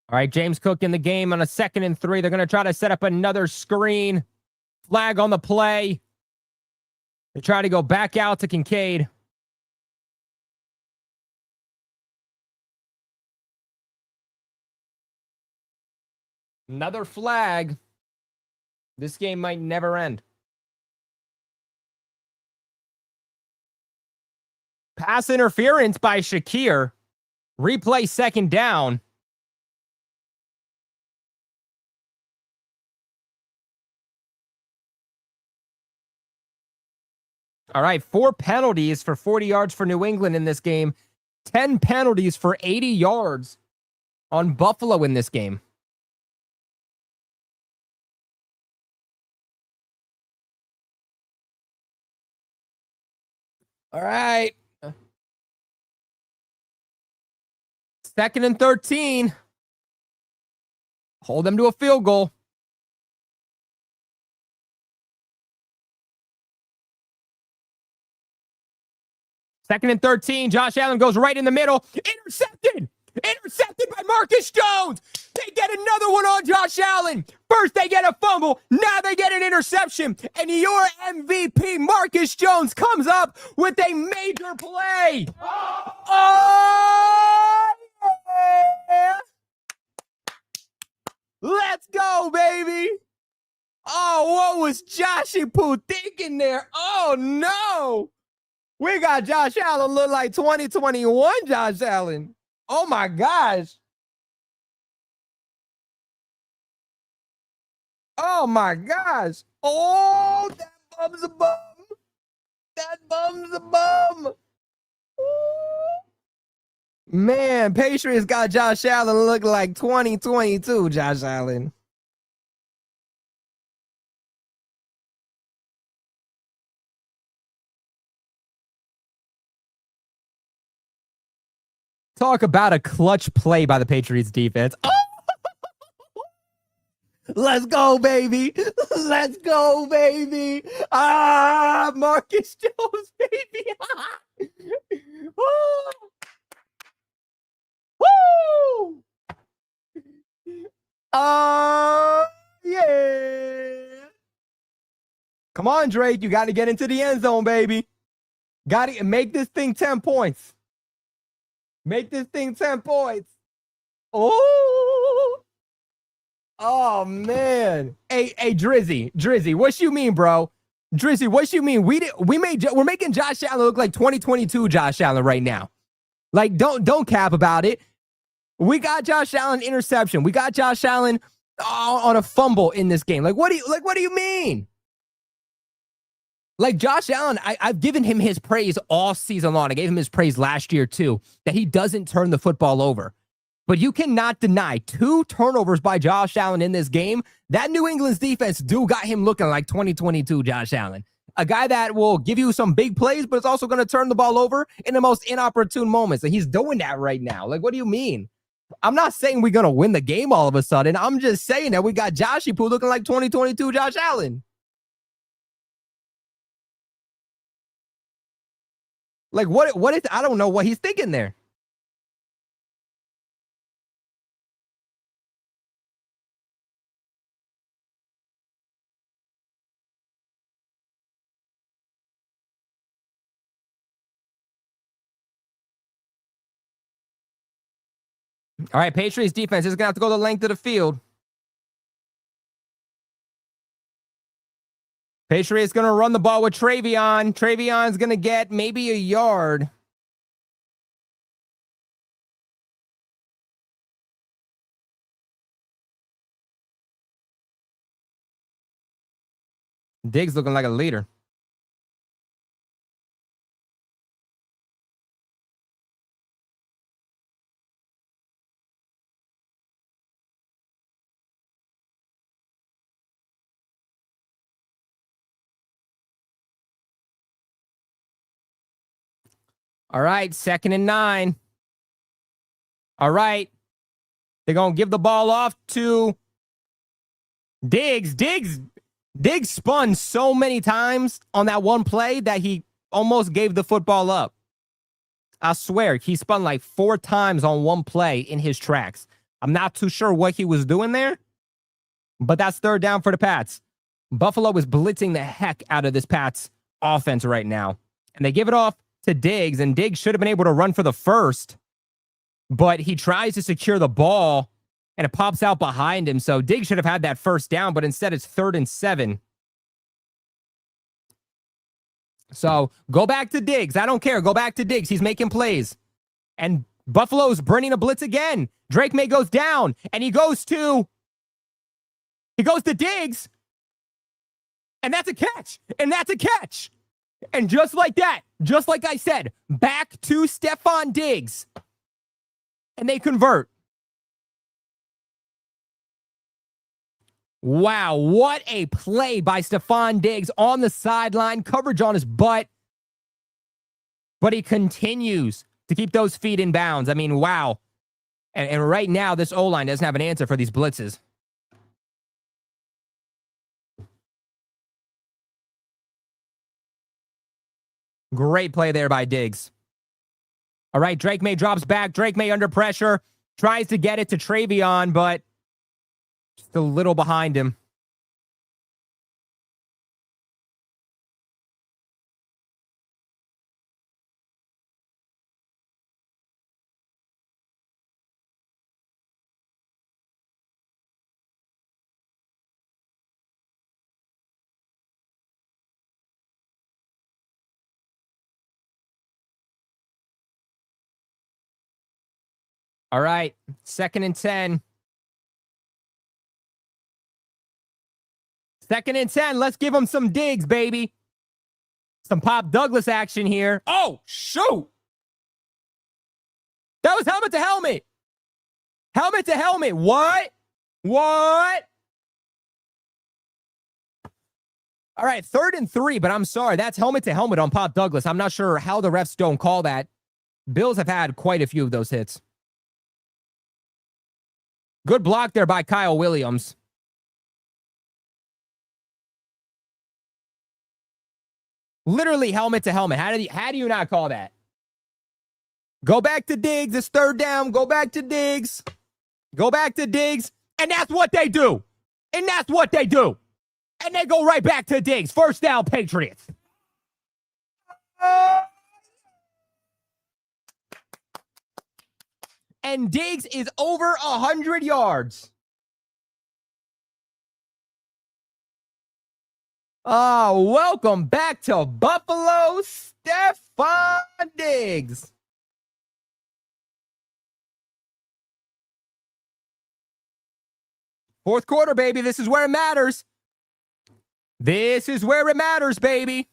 All right, James Cook in the game on a 2nd and 3. They're going to try to set up another screen. Flag on the play. They try to go back out to Kincaid. Another flag. This game might never end. Pass interference by Shakir. Replay 2nd down. All right, 4 penalties for 40 yards for New England in this game. 10 penalties for 80 yards on Buffalo in this game. All right. 2nd and 13. Hold them to a field goal. Second and 13. Josh Allen goes right in the middle. Intercepted. Intercepted by Marcus Jones. They get another one on Josh Allen. First, they get a fumble. Now they get an interception. And your MVP, Marcus Jones, comes up with a major play. Oh, yeah. Let's go, baby. Oh, what was Joshy Poo thinking there? Oh, no. We got Josh Allen look like 2021 Josh Allen. Oh, my gosh. Oh, my gosh. Oh, that bum's a bum. That bum's a bum. Ooh. Man, Patriots got Josh Allen look like 2022 Josh Allen. Talk about a clutch play by the Patriots defense. Oh! Let's go, baby. Let's go, baby. Ah, Marcus Jones, baby. Oh. Woo! Yeah. Come on, Drake. You got to get into the end zone, baby. Got to make this thing 10 points. Make this thing 10 points. Oh. Oh, man. Hey, Drizzy, what you mean, bro? Drizzy, what you mean? We're making Josh Allen look like 2022 Josh Allen right now. Like, don't cap about it. We got Josh Allen interception. We got Josh Allen on a fumble in this game. Like, what do you mean? Like, Josh Allen, I've given him his praise all season long. I gave him his praise last year, too, that he doesn't turn the football over. But you cannot deny 2 turnovers by Josh Allen in this game. That New England's defense got him looking like 2022 Josh Allen. A guy that will give you some big plays, but it's also going to turn the ball over in the most inopportune moments. And he's doing that right now. Like, what do you mean? I'm not saying we're going to win the game all of a sudden. I'm just saying that we got Joshy Poo looking like 2022 Josh Allen. Like, what is, I don't know what he's thinking there. All right, Patriots defense is going to have to go the length of the field. Patriots going to run the ball with Travion. Travion's going to get maybe a yard. Diggs looking like a leader. All right, 2nd and 9. All right. They're going to give the ball off to Diggs. Diggs spun so many times on that one play that he almost gave the football up. I swear, he spun like 4 times on one play in his tracks. I'm not too sure what he was doing there, but that's 3rd down for the Pats. Buffalo is blitzing the heck out of this Pats offense right now. And they give it off to Diggs, and Diggs should have been able to run for the first, but he tries to secure the ball, and it pops out behind him. So Diggs should have had that 1st down, but instead it's 3rd and 7. So go back to Diggs. I don't care. Go back to Diggs. He's making plays. And Buffalo's burning a blitz again. Drake Maye goes down, and he goes to Diggs. And that's a catch. And that's a catch. And just like that, just like I said, back to Stephon Diggs. And they convert. Wow, what a play by Stephon Diggs on the sideline, coverage on his butt. But he continues to keep those feet in bounds. I mean, wow. And right now, this O-line doesn't have an answer for these blitzes. Great play there by Diggs. All right, Drake Maye drops back. Drake Maye under pressure. Tries to get it to Travion, but just a little behind him. All right, 2nd and 10. 2nd and 10. Let's give him some Diggs, baby. Some Pop Douglas action here. Oh, shoot. That was helmet to helmet. Helmet to helmet. What? What? All right, 3rd and 3, but I'm sorry. That's helmet to helmet on Pop Douglas. I'm not sure how the refs don't call that. Bills have had quite a few of those hits. Good block there by Kyle Williams. Literally helmet to helmet. How do you not call that? Go back to Diggs. It's 3rd down. Go back to Diggs. Go back to Diggs. And that's what they do. And that's what they do. And they go right back to Diggs. 1st down, Patriots. And Diggs is over 100 yards. Oh, welcome back to Buffalo, Stephon Diggs. Fourth quarter, baby. This is where it matters. This is where it matters, baby.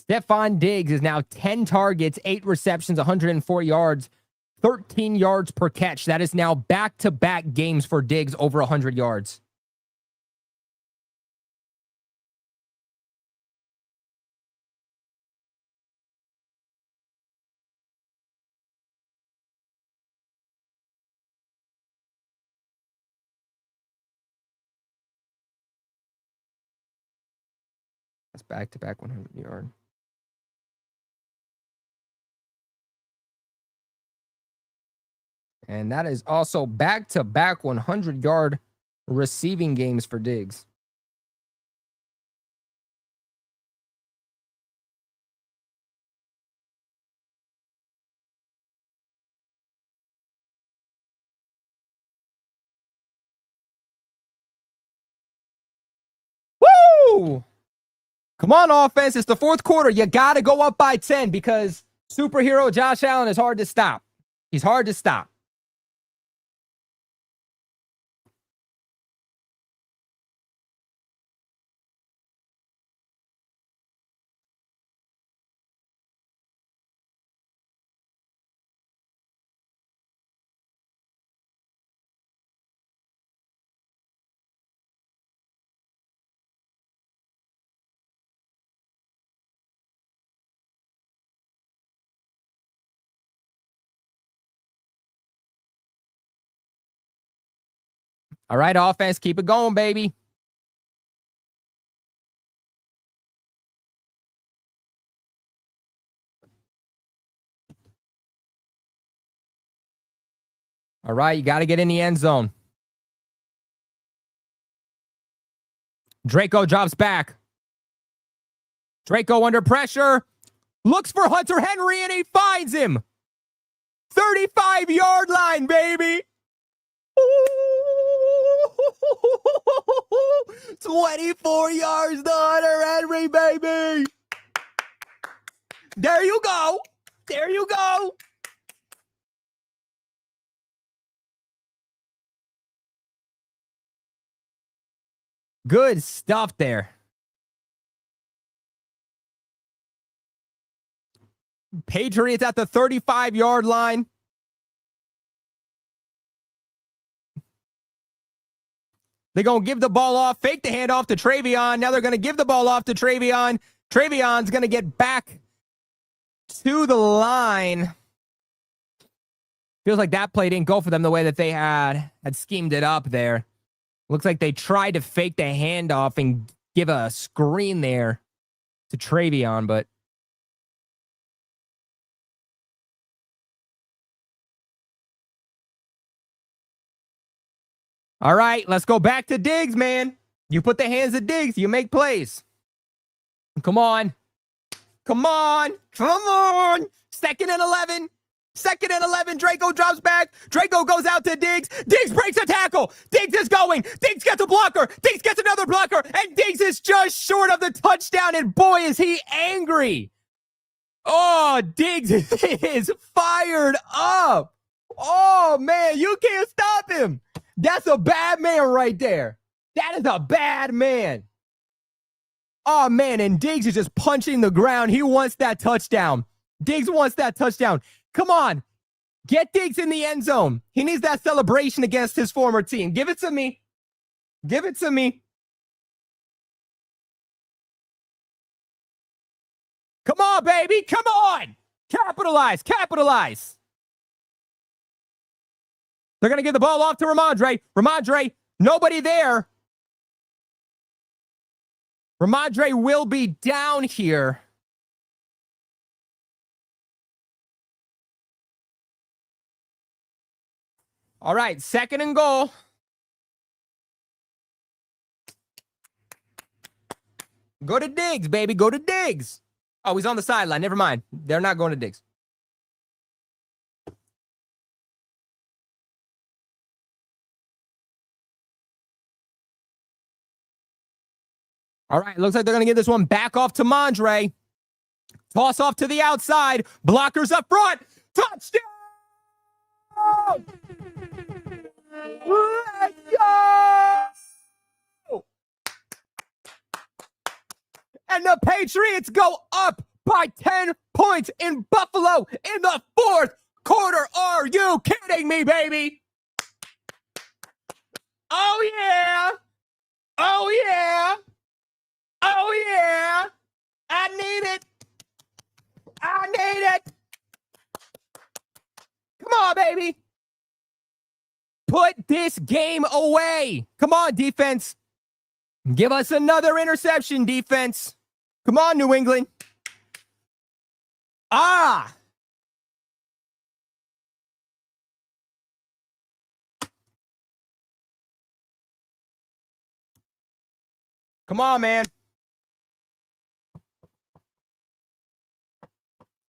Stephon Diggs is now 10 targets, 8 receptions, 104 yards, 13 yards per catch. That is now back-to-back games for Diggs over 100 yards. That's back-to-back 100-yard. And that is also back-to-back 100-yard receiving games for Diggs. Woo! Come on, offense. It's the 4th quarter. You got to go up by 10 because superhero Josh Allen is hard to stop. He's hard to stop. All right, offense, keep it going, baby. All right, you got to get in the end zone. Draco drops back. Draco under pressure. Looks for Hunter Henry, and he finds him. 35-yard line, baby. 24 yards to Hunter Henry, baby. There you go. There you go. Good stuff there. Patriots at the 35-yard line. They're going to give the ball off, fake the handoff to Travion. Now they're going to give the ball off to Travion. Travion's going to get back to the line. Feels like that play didn't go for them the way that they had schemed it up there. Looks like they tried to fake the handoff and give a screen there to Travion, but all right, let's go back to Diggs, man. You put the hands of Diggs, you make plays. Come on. Come on. Come on. 2nd and 11. 2nd and 11. Draco drops back. Draco goes out to Diggs. Diggs breaks a tackle. Diggs is going. Diggs gets a blocker. Diggs gets another blocker. And Diggs is just short of the touchdown. And boy, is he angry. Oh, Diggs is fired up. Oh, man, you can't stop him. That's a bad man right there. That is a bad man. Oh, man, and Diggs is just punching the ground. He wants that touchdown. Diggs wants that touchdown. Come on. Get Diggs in the end zone. He needs that celebration against his former team. Give it to me. Give it to me. Come on, baby. Come on. Capitalize. Capitalize. They're going to give the ball off to Ramondre. Ramondre, nobody there. Ramondre will be down here. All right, 2nd and goal. Go to Diggs, baby. Go to Diggs. Oh, he's on the sideline. Never mind. They're not going to Diggs. All right, looks like they're going to get this one back off to Mondre. Toss off to the outside. Blockers up front. Touchdown! Let's go! And the Patriots go up by 10 points in Buffalo in the 4th quarter. Are you kidding me, baby? Oh, yeah. Oh, yeah. Oh, yeah. I need it. I need it. Come on, baby. Put this game away. Come on, defense. Give us another interception, defense. Come on, New England. Ah. Come on, man.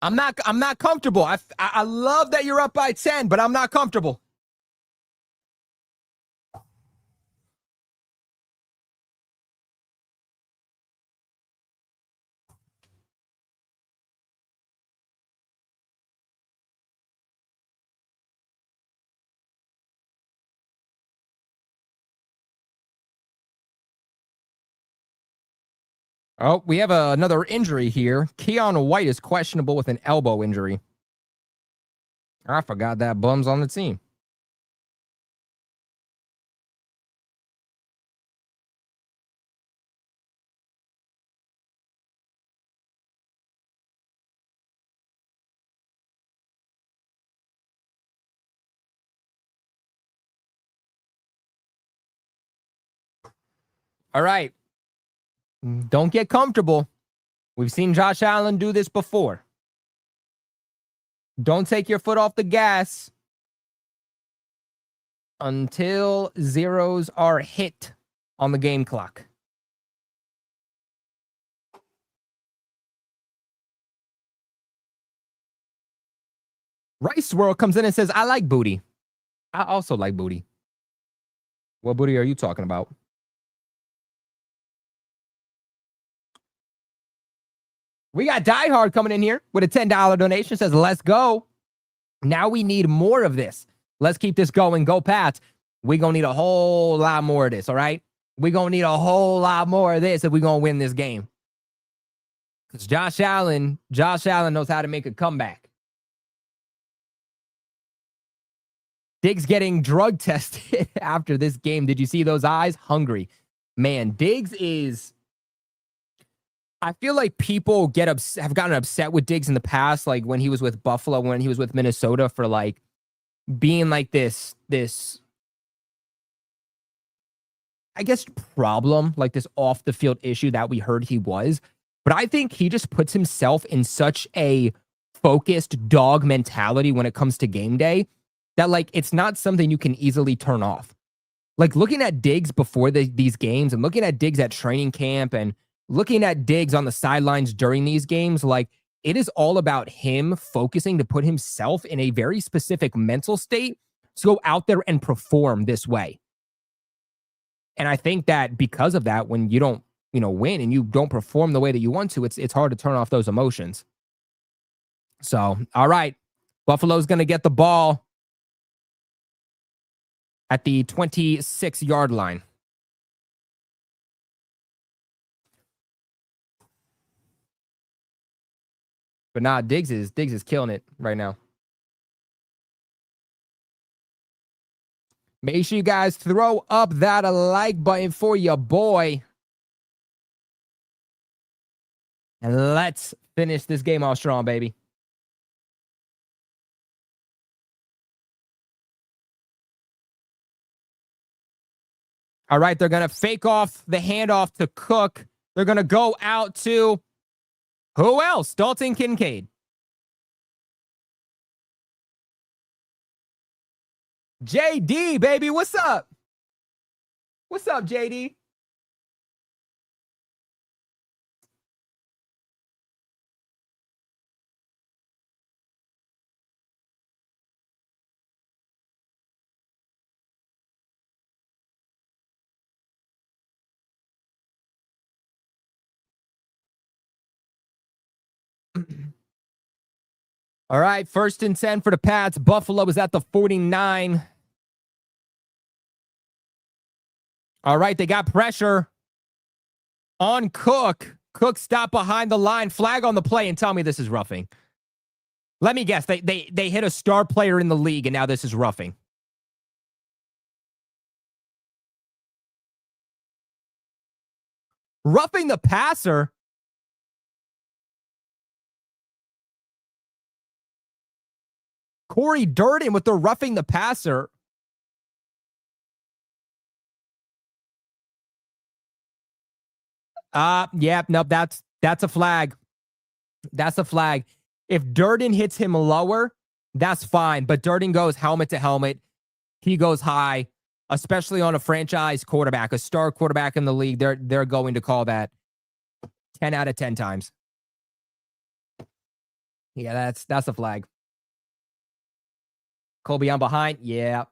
I'm not comfortable. I love that you're up by 10, but I'm not comfortable. Oh, we have another injury here. Keon White is questionable with an elbow injury. I forgot that bum's on the team. All right. Don't get comfortable. We've seen Josh Allen do this before. Don't take your foot off the gas until zeros are hit on the game clock. Rice World comes in and says, I like booty. I also like booty. What booty are you talking about? We got Die Hard coming in here with a $10 donation. Says, let's go. Now we need more of this. Let's keep this going. Go Pats. We're going to need a whole lot more of this, all right? We're going to need a whole lot more of this if we're going to win this game. Because Josh Allen knows how to make a comeback. Diggs getting drug tested after this game. Did you see those eyes? Hungry. Man, Diggs is... I feel like people have gotten upset with Diggs in the past, like when he was with Buffalo, when he was with Minnesota, for like being like this, I guess, problem, like this off the field issue that we heard he was. But I think he just puts himself in such a focused dog mentality when it comes to game day that like it's not something you can easily turn off. Like looking at Diggs before these games and looking at Diggs at training camp and looking at Diggs on the sidelines during these games, like it is all about him focusing to put himself in a very specific mental state to go out there and perform this way. And I think that because of that, when you don't, win and you don't perform the way that you want to, it's hard to turn off those emotions. So, all right, Buffalo's going to get the ball at the 26-yard line. But nah, Diggs is killing it right now. Make sure you guys throw up that like button for your boy. And let's finish this game off strong, baby. All right, they're going to fake off the handoff to Cook. They're going to go out to who else? Dalton Kincaid. JD, baby, what's up? What's up, JD? All right, 1st and 10 for the Pats. Buffalo is at the 49. All right, they got pressure on Cook. Cook stopped behind the line. Flag on the play, and tell me this is roughing. Let me guess. They hit a star player in the league, and now this is roughing. Roughing the passer? Corey Durden with the roughing the passer. Nope, that's a flag. That's a flag. If Durden hits him lower, that's fine. But Durden goes helmet to helmet. He goes high, especially on a franchise quarterback, a star quarterback in the league. They're going to call that 10 out of 10 times. Yeah, that's a flag. Colby on behind. Yeah.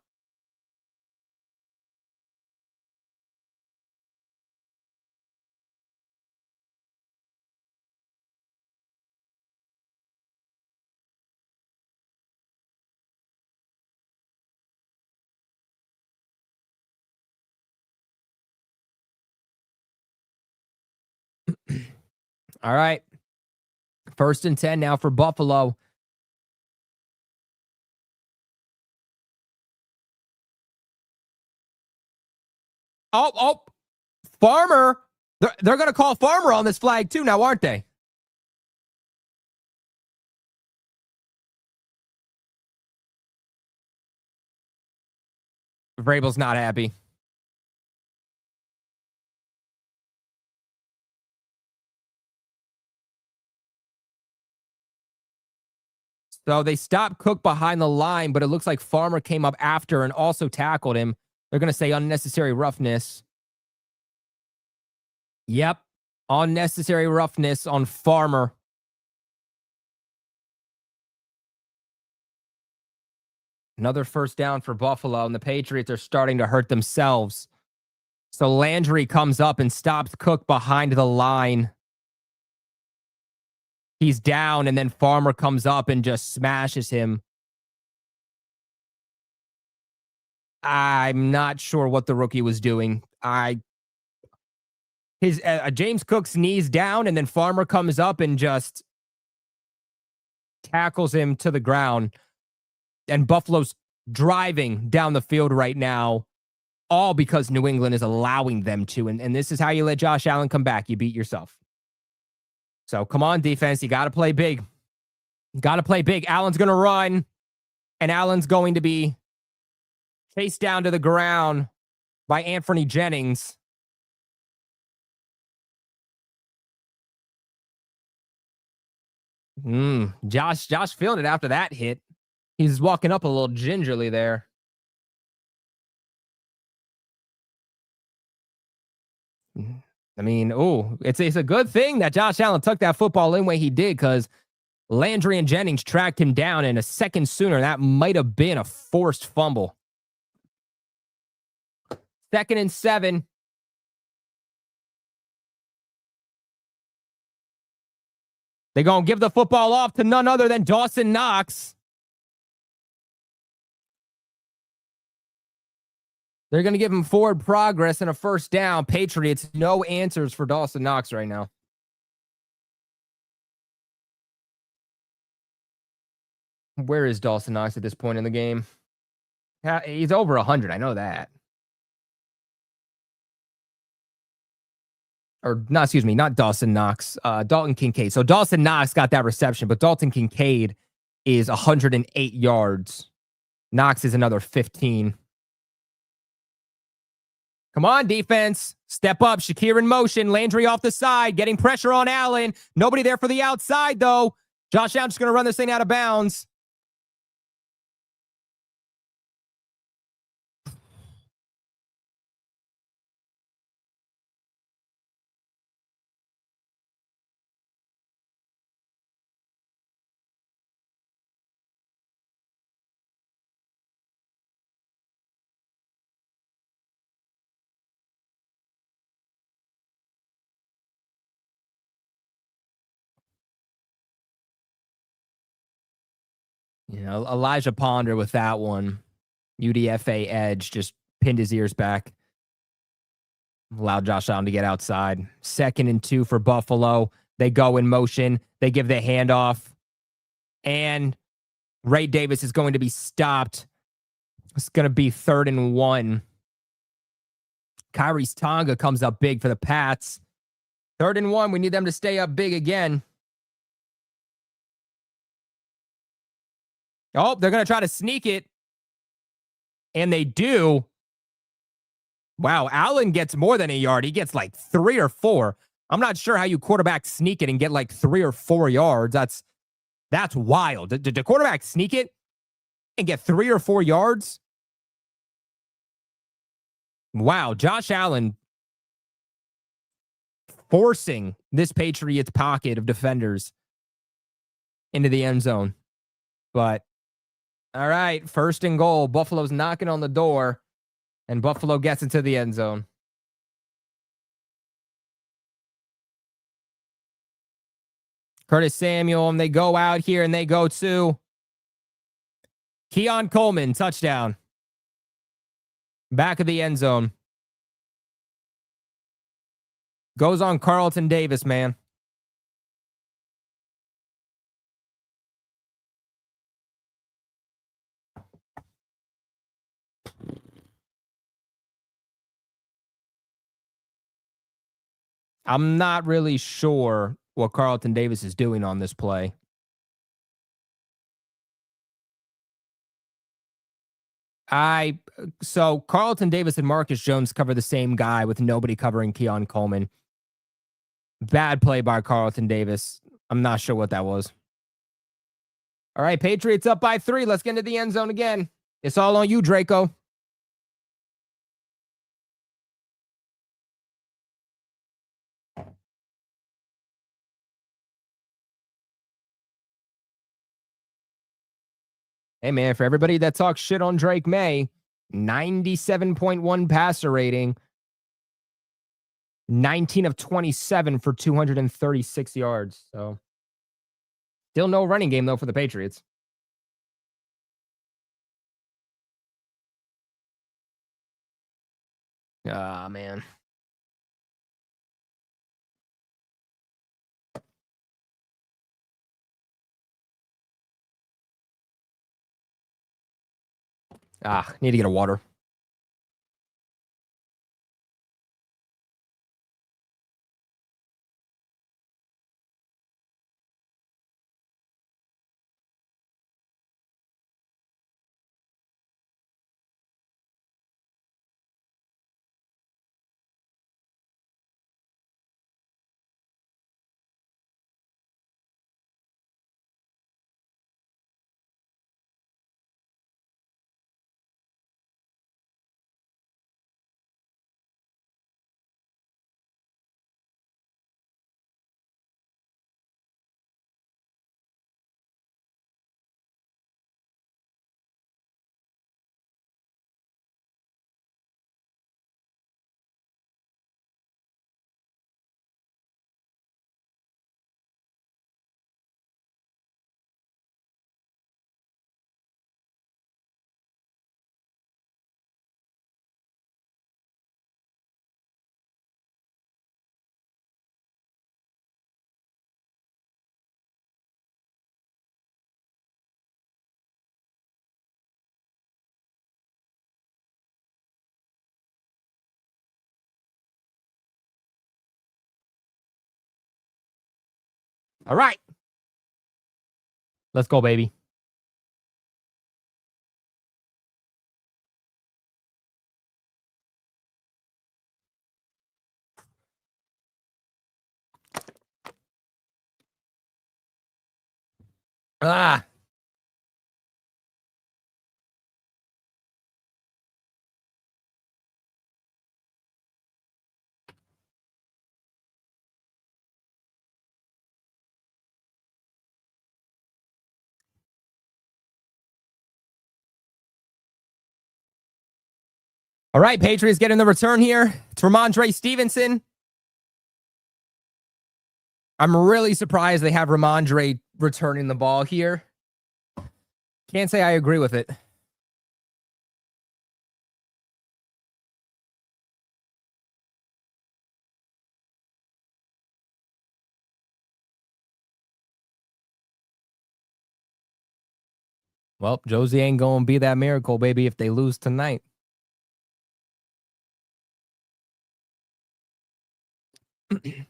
All right. 1st and 10 now for Buffalo. Oh, Farmer. They're going to call Farmer on this flag too now, aren't they? Vrabel's not happy. So they stopped Cook behind the line, but it looks like Farmer came up after and also tackled him. They're going to say unnecessary roughness. Yep. Unnecessary roughness on Farmer. Another first down for Buffalo, and the Patriots are starting to hurt themselves. So Landry comes up and stops Cook behind the line. He's down, and then Farmer comes up and just smashes him. I'm not sure what the rookie was doing. James Cook's knees down, and then Farmer comes up and just tackles him to the ground. And Buffalo's driving down the field right now, all because New England is allowing them to. And this is how you let Josh Allen come back. You beat yourself. So come on, defense. You got to play big. Got to play big. Allen's going to run, and Allen's going to be chased down to the ground by Anthony Jennings. Josh feeling it after that hit. He's walking up a little gingerly there. I mean, it's a good thing that Josh Allen took that football in way he did, because Landry and Jennings tracked him down, and a second sooner, that might have been a forced fumble. 2nd and 7. They're going to give the football off to none other than Dawson Knox. They're going to give him forward progress and a first down. Patriots, no answers for Dawson Knox right now. Where is Dawson Knox at this point in the game? He's over 100. I know that. Or, no, excuse me, not Dawson Knox. Dalton Kincaid. So Dawson Knox got that reception, but Dalton Kincaid is 108 yards. Knox is another 15. Come on, defense. Step up. Shakir in motion. Landry off the side. Getting pressure on Allen. Nobody there for the outside, though. Josh Allen's just going to run this thing out of bounds. You know, Elijah Ponder with that one. UDFA edge just pinned his ears back. Allowed Josh Allen to get outside. 2nd and 2 for Buffalo. They go in motion. They give the handoff. And Ray Davis is going to be stopped. It's going to be 3rd and 1. Kyrie's Tonga comes up big for the Pats. 3rd and 1. We need them to stay up big again. Oh, they're going to try to sneak it. And they do. Wow, Allen gets more than a yard. He gets like 3 or 4. I'm not sure how you quarterback sneak it and get like 3 or 4 yards. That's wild. Did the quarterback sneak it and get 3 or 4 yards? Wow, Josh Allen forcing this Patriots pocket of defenders into the end zone. But, all right, 1st and goal. Buffalo's knocking on the door, and Buffalo gets into the end zone. Curtis Samuel, and they go out here, and they go to Keon Coleman, touchdown. Back of the end zone. Goes on Carlton Davis, man. I'm not really sure what Carlton Davis is doing on this play. So Carlton Davis and Marcus Jones cover the same guy with nobody covering Keon Coleman. Bad play by Carlton Davis. I'm not sure what that was. All right, Patriots up by 3. Let's get into the end zone again. It's all on you, Draco. Hey, man, for everybody that talks shit on Drake Maye, 97.1 passer rating, 19 of 27 for 236 yards. So, still no running game, though, for the Patriots. Ah, man. Need to get a water. All right. Let's go, baby. Ah. All right, Patriots getting the return here. It's Ramondre Stevenson. I'm really surprised they have Ramondre returning the ball here. Can't say I agree with it. Well, Josie ain't going to be that miracle, baby, if they lose tonight. Come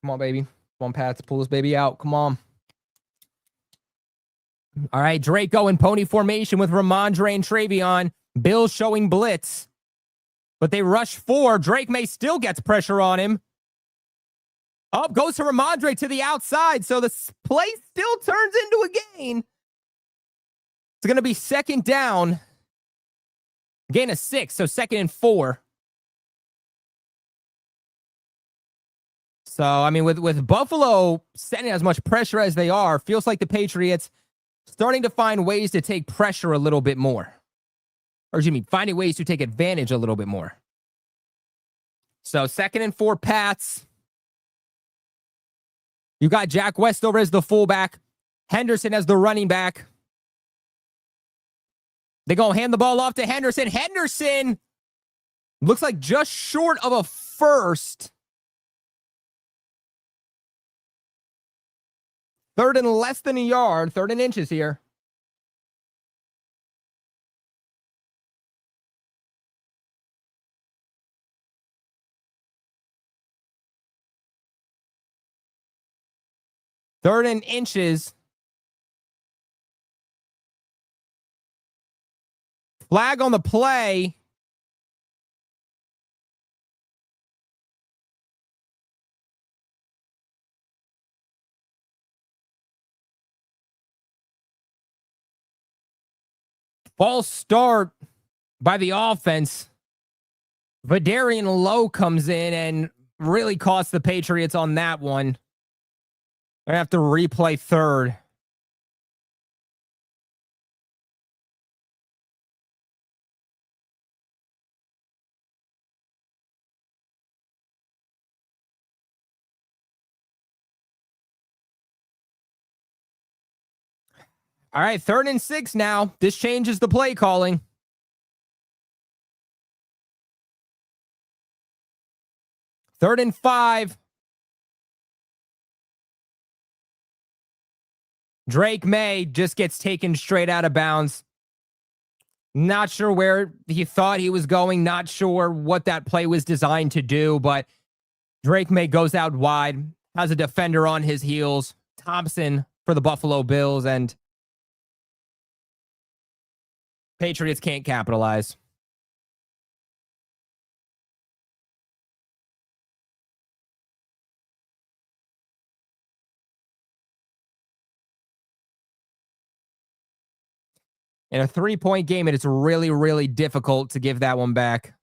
on, baby. Come on, Pats. Pull this baby out. Come on. All right, Draco in pony formation with Ramondre and Travion. Bills showing blitz. But they rush 4. Drake Maye still gets pressure on him. Up goes to Ramondre to the outside. So the play still turns into a gain. It's going to be second down. Gain of 6, so 2nd and 4. So, I mean, with Buffalo setting as much pressure as they are, feels like the Patriots starting to find ways to take pressure a little bit more. Or, excuse me, finding ways to take advantage a little bit more. So, 2nd and 4 Pats. You got Jack Westover as the fullback. Henderson as the running back. They're going to hand the ball off to Henderson. Henderson looks like just short of a first. 3rd and less than a yard. 3rd and inches here. Third and inches. Flag on the play. False start by the offense. Vidarian Lowe comes in and really cost the Patriots on that one. I have to replay third. All right, 3rd and 6 now. This changes the play calling. Third and 5. Drake Maye just gets taken straight out of bounds. Not sure where he thought he was going. Not sure what that play was designed to do, but Drake Maye goes out wide, has a defender on his heels. Thompson for the Buffalo Bills, and Patriots can't capitalize. In a 3-point game, it's really, really difficult to give that one back.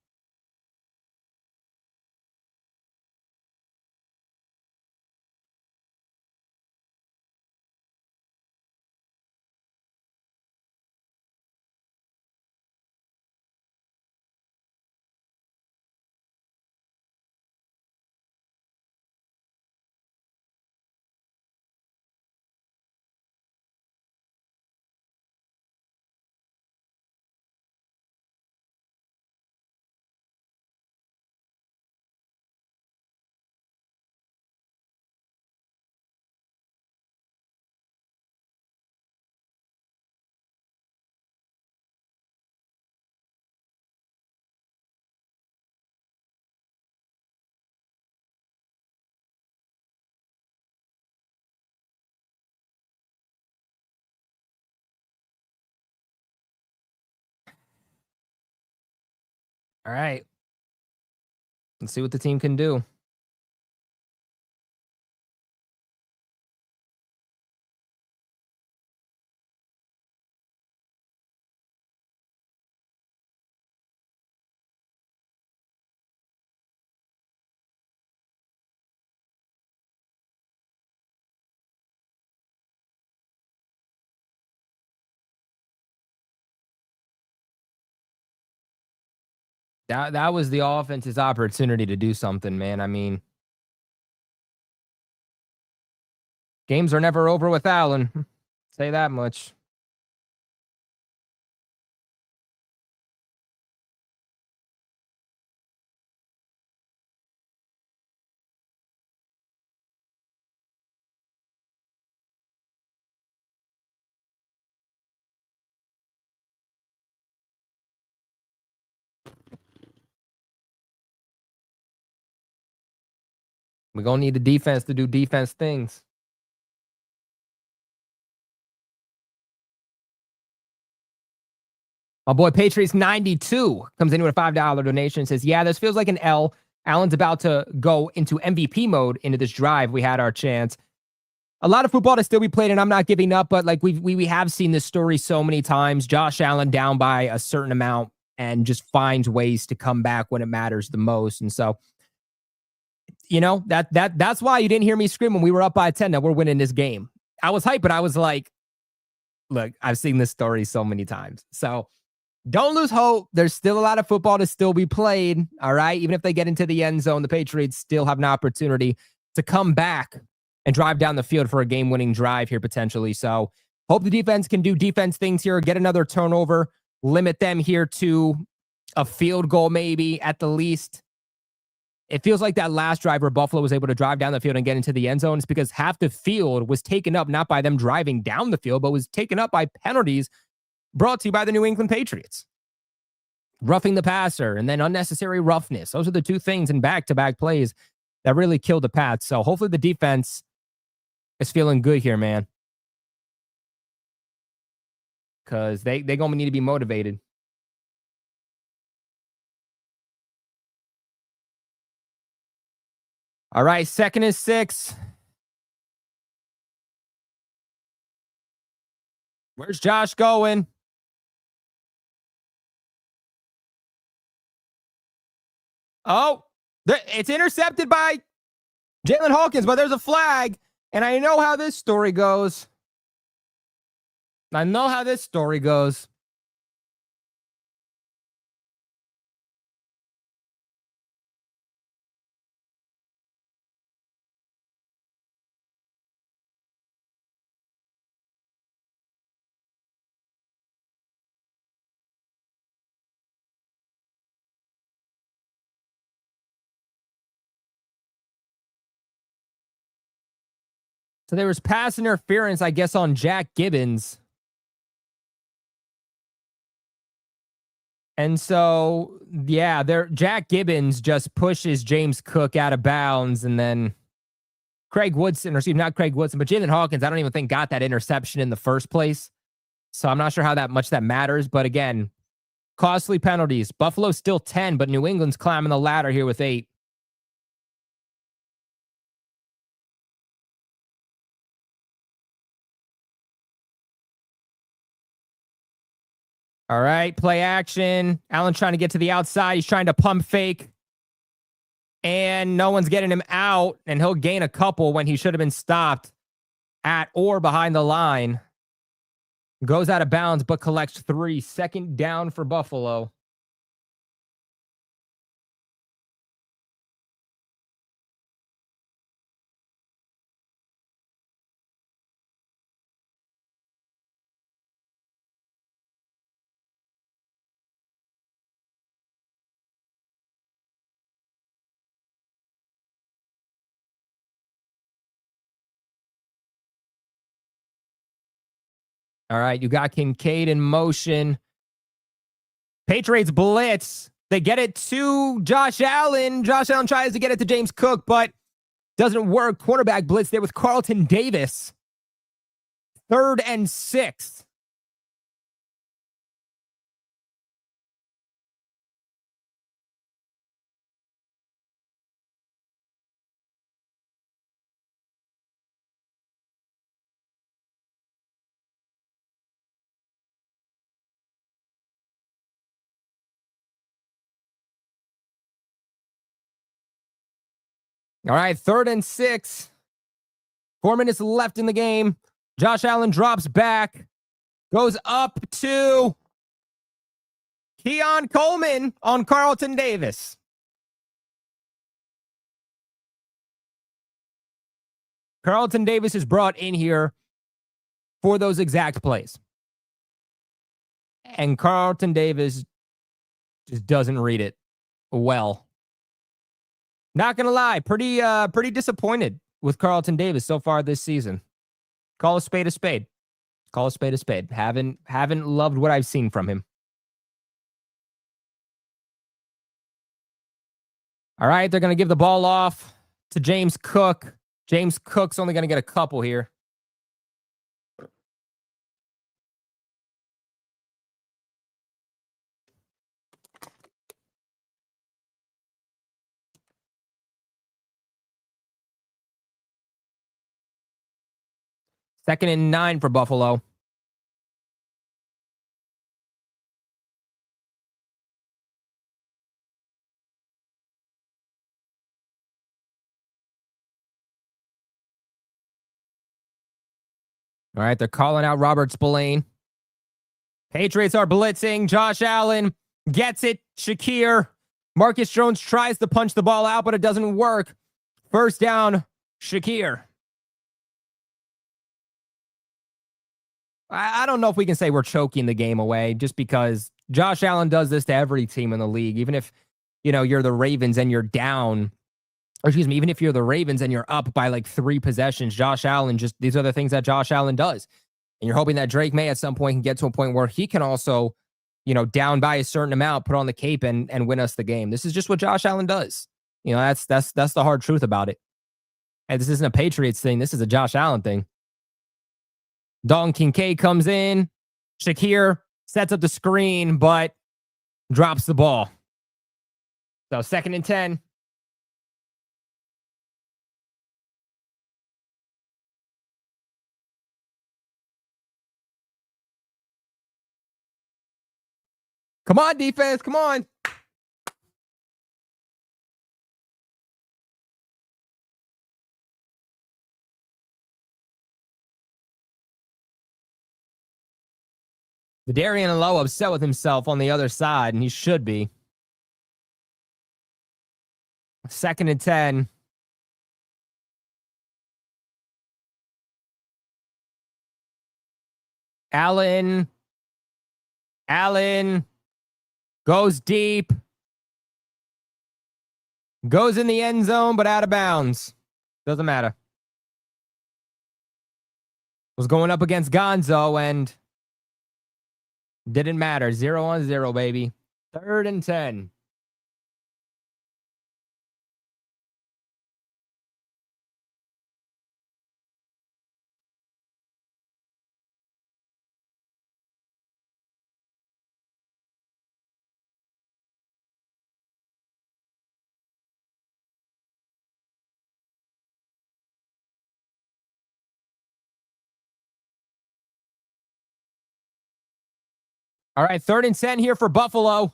All right. Let's see what the team can do. That was the offense's opportunity to do something, man. I mean, games are never over with Allen. Say that much. We're going to need the defense to do defense things. My boy Patriots 92 comes in with a $5 donation and says, yeah, this feels like an L. Allen's about to go into MVP mode into this drive. We had our chance. A lot of football to still be played, and I'm not giving up, but like we have seen this story so many times. Josh Allen down by a certain amount and just finds ways to come back when it matters the most. And so, you know, that's why you didn't hear me scream when we were up by 10 that we're winning this game. I was hyped, but I was like, look, I've seen this story so many times. So don't lose hope. There's still a lot of football to still be played. All right. Even if they get into the end zone, the Patriots still have an opportunity to come back and drive down the field for a game-winning drive here potentially. So hope the defense can do defense things here, get another turnover, limit them here to a field goal maybe at the least. It feels like that last drive where Buffalo was able to drive down the field and get into the end zone is because half the field was taken up not by them driving down the field, but was taken up by penalties brought to you by the New England Patriots. Roughing the passer and then unnecessary roughness. Those are the two things in back-to-back plays that really killed the Pats. So hopefully the defense is feeling good here, man. Because they're going to need to be motivated. All right, 2nd and 6. Where's Josh going? Oh, it's intercepted by Jalen Hawkins, but there's a flag. And I know how this story goes. I know how this story goes. So there was pass interference, I guess, on Jack Gibbons. And so, yeah, Jack Gibbons just pushes James Cook out of bounds, and then Craig Woodson, or excuse me, not Craig Woodson, but Jalen Hawkins, I don't even think got that interception in the first place. So I'm not sure how that much that matters. But again, costly penalties. Buffalo's still 10, but New England's climbing the ladder here with 8. All right, play action. Allen trying to get to the outside. He's trying to pump fake. And no one's getting him out. And he'll gain a couple when he should have been stopped at or behind the line. Goes out of bounds, but collects 3. Second down for Buffalo. All right, you got Kincaid in motion. Patriots blitz. They get it to Josh Allen. Josh Allen tries to get it to James Cook, but doesn't work. Cornerback blitz there with Carlton Davis. 3rd and 6. All right, 3rd and 6. 4 minutes left in the game. Josh Allen drops back. Goes up to Keon Coleman on Carlton Davis. Carlton Davis is brought in here for those exact plays. And Carlton Davis just doesn't read it well. Not gonna lie, pretty disappointed with Carlton Davis so far this season. Call a spade a spade. Call a spade a spade. Haven't loved what I've seen from him. All right, they're gonna give the ball off to James Cook. James Cook's only gonna get a couple here. Second and 9 for Buffalo. All right, they're calling out Robert Spillane. Patriots are blitzing. Josh Allen gets it. Shakir. Marcus Jones tries to punch the ball out, but it doesn't work. First down, Shakir. I don't know if we can say we're choking the game away just because Josh Allen does this to every team in the league. Even if, you're the Ravens and you're down, or excuse me, even if you're the Ravens and you're up by like 3 possessions, Josh Allen, just these are the things that Josh Allen does. And you're hoping that Drake Maye at some point can get to a point where he can also, down by a certain amount, put on the cape and win us the game. This is just what Josh Allen does. That's the hard truth about it. And this isn't a Patriots thing. This is a Josh Allen thing. Dalton Kincaid comes in. Shakir sets up the screen, but drops the ball. So 2nd and 10. Come on, defense. Come on. Darian Lowe upset with himself on the other side, and he should be. 2nd and 10. Allen goes deep. Goes in the end zone, but out of bounds. Doesn't matter. Was going up against Gonzo and didn't matter. 0-0, baby. 3rd and 10. All right, 3rd and 10 here for Buffalo.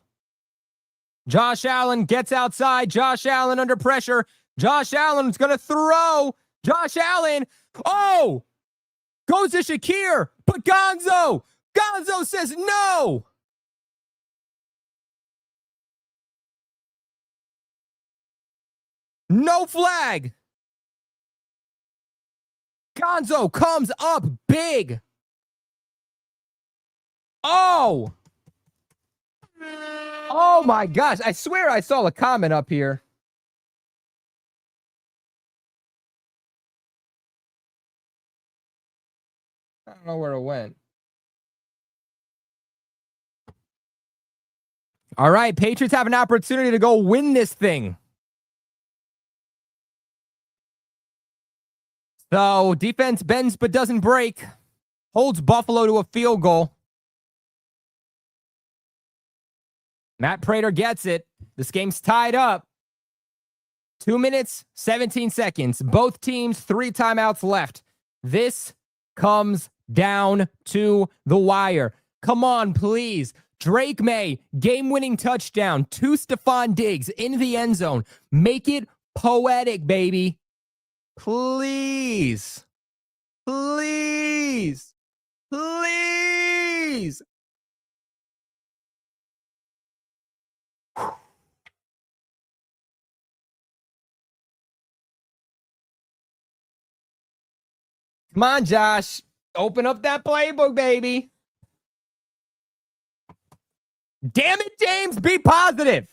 Josh Allen gets outside. Josh Allen under pressure. Josh Allen's going to throw. Josh Allen. Oh! Goes to Shakir. But Gonzo says no. No flag. Gonzo comes up big. Oh! Oh my gosh. I swear I saw a comment up here. I don't know where it went. All right, Patriots have an opportunity to go win this thing. So, defense bends but doesn't break. Holds Buffalo to a field goal. Matt Prater gets it. This game's tied up. 2 minutes, 17 seconds. Both teams, 3 timeouts left. This comes down to the wire. Come on, please. Drake Maye, game-winning touchdown to Stephon Diggs in the end zone. Make it poetic, baby. Please. Please. Please. Come on, Josh. Open up that playbook, baby. Damn it, James. Be positive.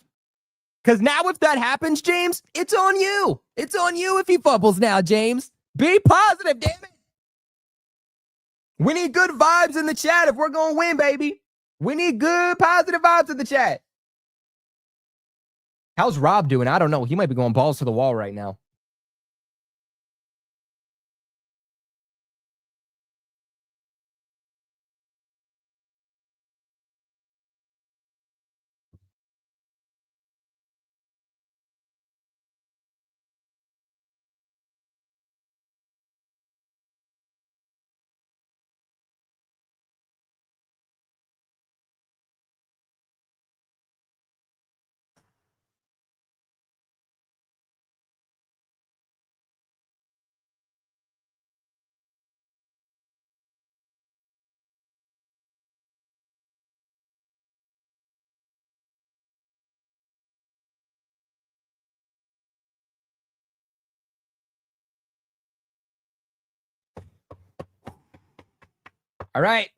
Because now if that happens, James, it's on you. It's on you if he fumbles now, James. Be positive, damn it. We need good vibes in the chat if we're going to win, baby. We need good, positive vibes in the chat. How's Rob doing? I don't know. He might be going balls to the wall right now. All right.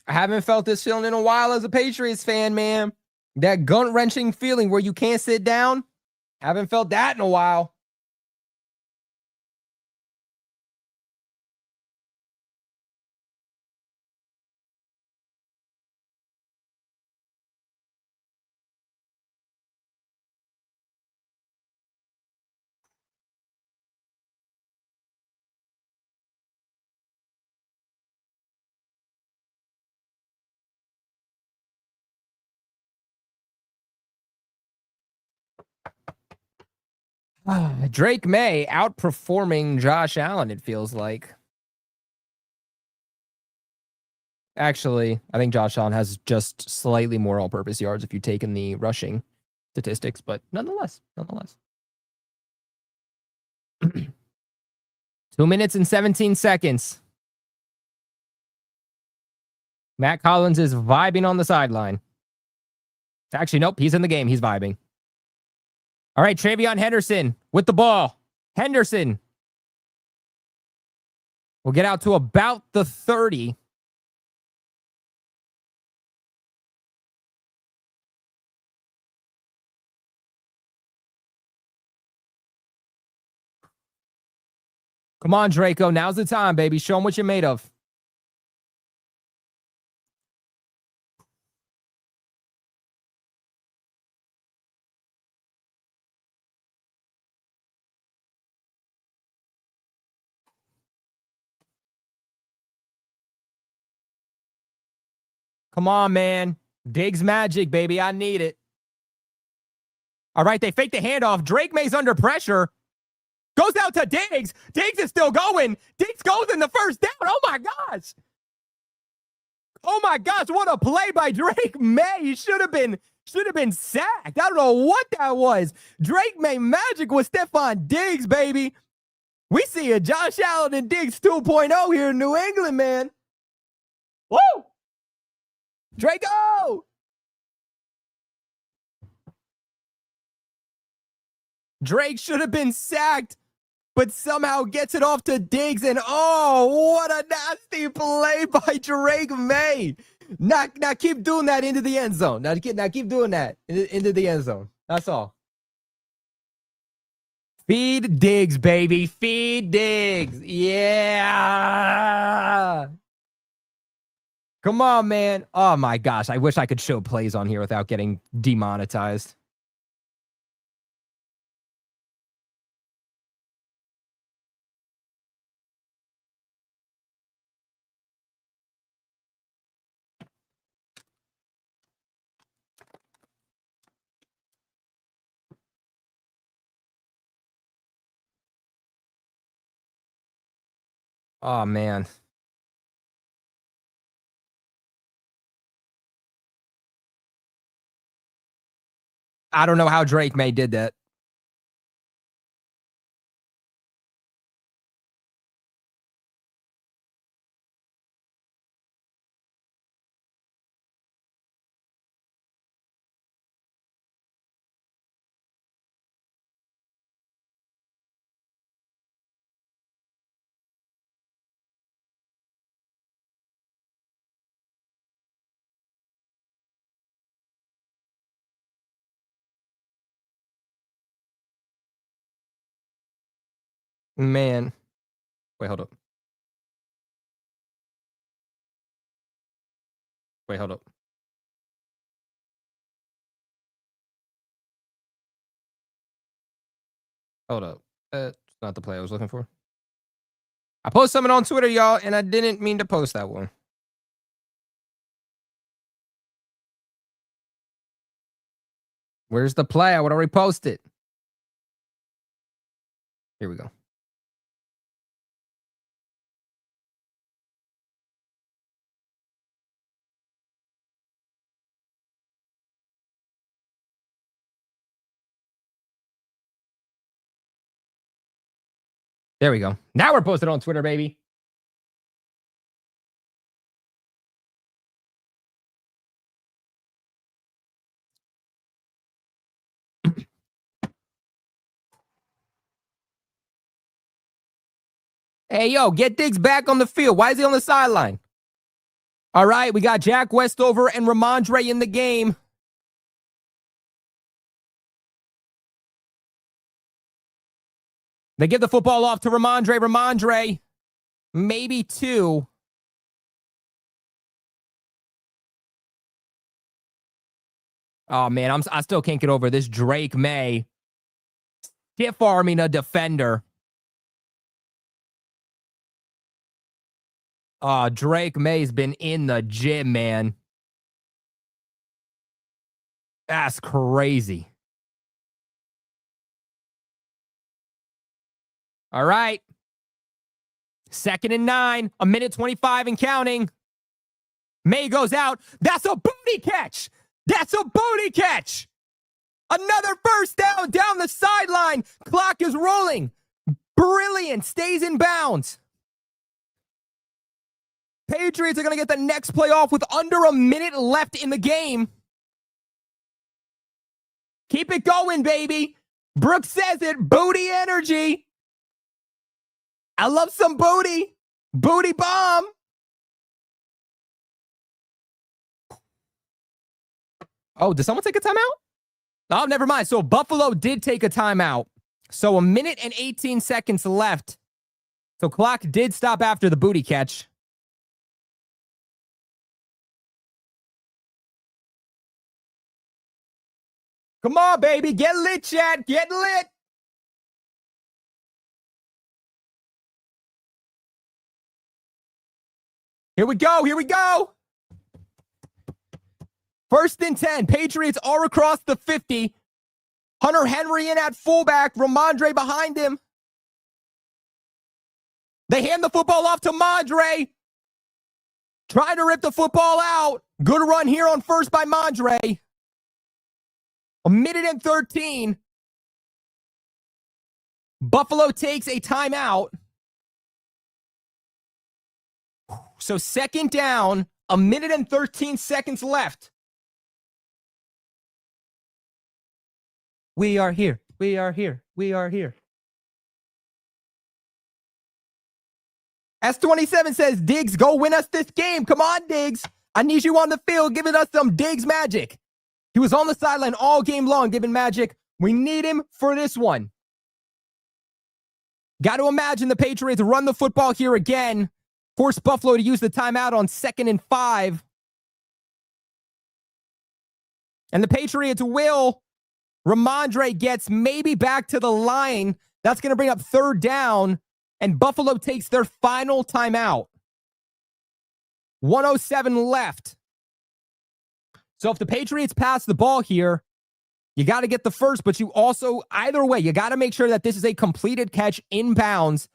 I haven't felt this feeling in a while as a Patriots fan, man. That gut-wrenching feeling where you can't sit down. Haven't felt that in a while. Drake Maye outperforming Josh Allen, it feels like. Actually, I think Josh Allen has just slightly more all-purpose yards if you take in the rushing statistics, but nonetheless. 2 minutes and 17 seconds. Matt Collins is vibing on the sideline. Actually, nope. He's in the game. He's vibing. All right, Travion Henderson with the ball. Henderson will get out to about the 30. Come on, Draco. Now's the time, baby. Show him what you're made of. Come on, man. Diggs magic, baby. I need it. All right, they fake the handoff. Drake Maye's under pressure. Goes out to Diggs. Diggs is still going. Diggs goes in the first down. Oh, my gosh. Oh, my gosh. What a play by Drake Maye. He should have been sacked. I don't know what that was. Drake Maye magic with Stephon Diggs, baby. We see a Josh Allen and Diggs 2.0 here in New England, man. Woo! Draco! Drake should have been sacked, but somehow gets it off to Diggs, and oh, what a nasty play by Drake Maye. Now keep doing that into the end zone. Now keep doing that into the end zone. That's all. Feed Diggs, baby. Feed Diggs. Yeah. Come on, man. Oh, my gosh. I wish I could show plays on here without getting demonetized. Oh, man. I don't know how Drake Maye did that. Man. Wait, hold up. Wait, hold up. Hold up. That's not the play I was looking for. I posted something on Twitter, y'all, and I didn't mean to post that one. Where's the play? I would already post it. Here we go. There we go. Now we're posted on Twitter, baby. Hey, yo, get Diggs back on the field. Why is he on the sideline? All right, we got Jack Westover and Ramondre in the game. They give the football off to Ramondre. Ramondre, maybe two. Oh, man, I still can't get over this Drake Maye stiff arming a defender. Drake Maye's been in the gym, man. That's crazy. All right. 2nd and 9, 1:25 and counting. Maye goes out. That's a booty catch. That's a booty catch. Another first down the sideline. Clock is rolling. Brilliant. Stays in bounds. Patriots are going to get the next play off with under a minute left in the game. Keep it going, baby. Brooks says it. Booty energy. I love some booty. Booty bomb. Oh, did someone take a timeout? Oh, never mind. So Buffalo did take a timeout. So 1 minute and 18 seconds left. So clock did stop after the booty catch. Come on, baby. Get lit, chat. Get lit. Here we go. Here we go. 1st and 10. Patriots are across the 50. Hunter Henry in at fullback. Ramondre behind him. They hand the football off to Mondre. Trying to rip the football out. Good run here on first by Mondre. 1 minute and 13. Buffalo takes a timeout. So 2nd down, 1 minute and 13 seconds left. We are here. We are here. We are here. S27 says, Diggs, go win us this game. Come on, Diggs. I need you on the field giving us some Diggs magic. He was on the sideline all game long giving magic. We need him for this one. Got to imagine the Patriots run the football here again. Force Buffalo to use the timeout on 2nd and 5. And the Patriots will. Ramondre gets maybe back to the line. That's going to bring up 3rd down. And Buffalo takes their final timeout. 1:07 left. So if the Patriots pass the ball here, you got to get the first, but you also, either way, you got to make sure that this is a completed catch inbounds.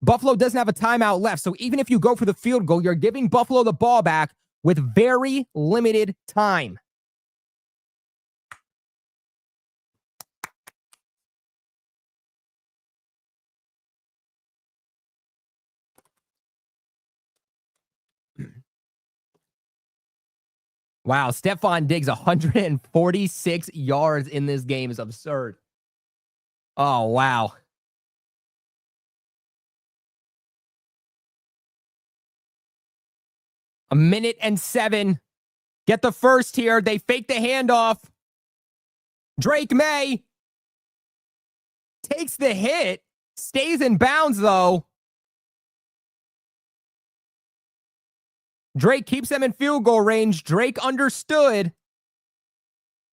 Buffalo doesn't have a timeout left. So even if you go for the field goal, you're giving Buffalo the ball back with very limited time. Wow, Stephon Diggs, 146 yards in this game is absurd. Oh, wow. A minute and 7. Get the first here. They fake the handoff. Drake Maye takes the hit. Stays in bounds, though. Drake keeps them in field goal range. Drake understood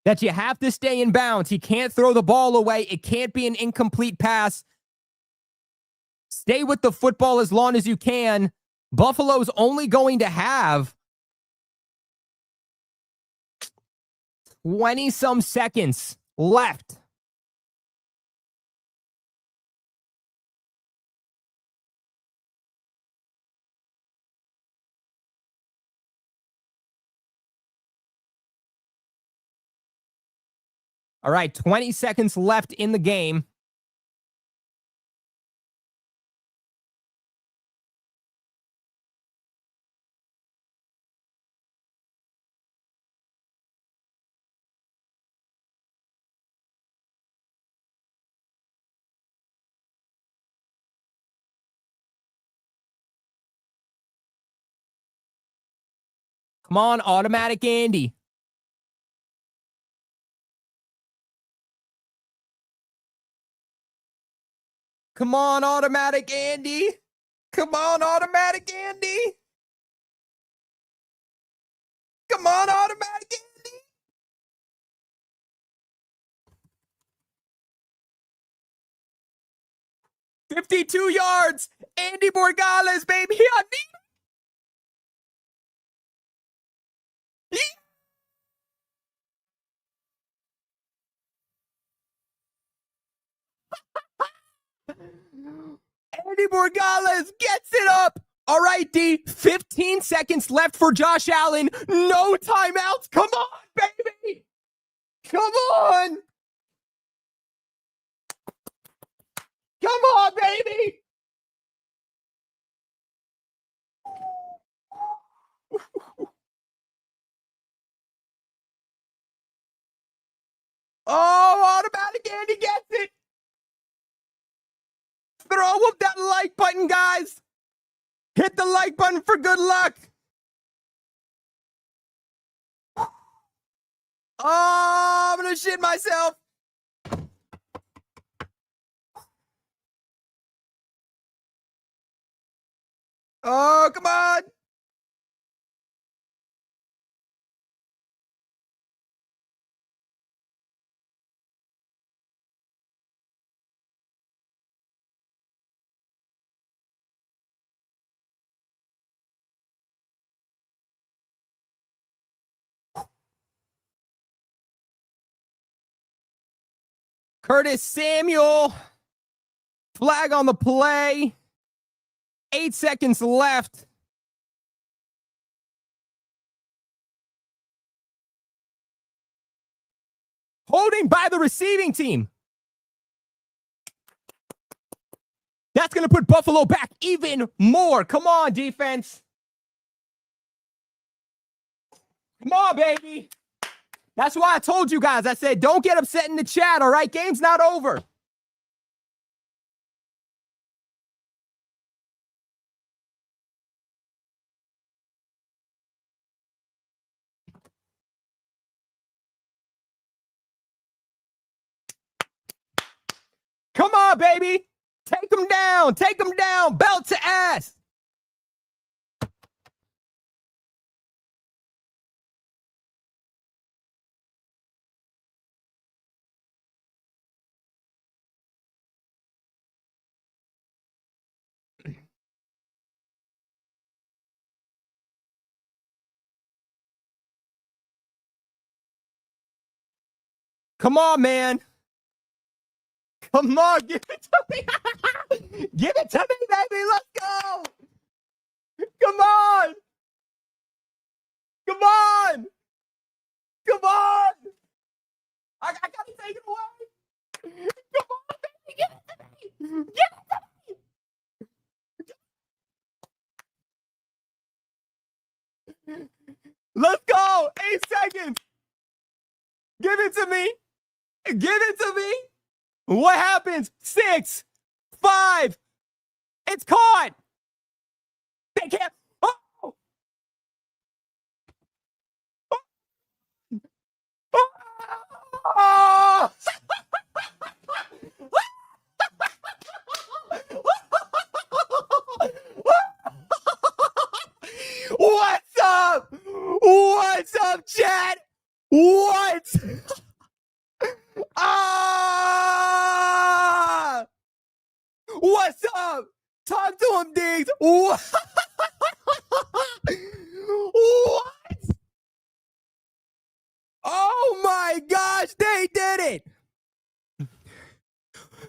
that you have to stay in bounds. He can't throw the ball away. It can't be an incomplete pass. Stay with the football as long as you can. Buffalo's only going to have 20-some seconds left. All right, 20 seconds left in the game. Come on, automatic Andy. Come on, automatic Andy. Come on, automatic Andy. Come on, automatic Andy. "52 yards. Andy Borgales, baby. I need Andy Borgales gets it up. All right, D. 15 seconds left for Josh Allen. No timeouts. Come on, baby. Come on. Come on, baby. Andy gets it. Throw up that like button, guys. Hit the like button for good luck. Oh, I'm going to shit myself. Oh, come on. Curtis Samuel. Flag on the play. 8 seconds left. Holding by the receiving team. That's going to put Buffalo back even more. Come on, defense. Come on, baby. That's why I told you guys. I said, don't get upset in the chat, all right? Game's not over. Come on, baby. Take them down. Take them down. Belt to ass. Come on, man. Come on, give it to me. Give it to me, baby. Let's go. Come on. Come on. Come on. I got to take it away. Come on, baby. Give it to me. Give it to me. Let's go. 8 seconds. Give it to me. Give it to me. What happens? 6, 5. It's caught. They can't. Oh. Oh. What's up? What's up, chat? What? Ah! What's up? Talk to him, Diggs. What? What? Oh my gosh, they did it.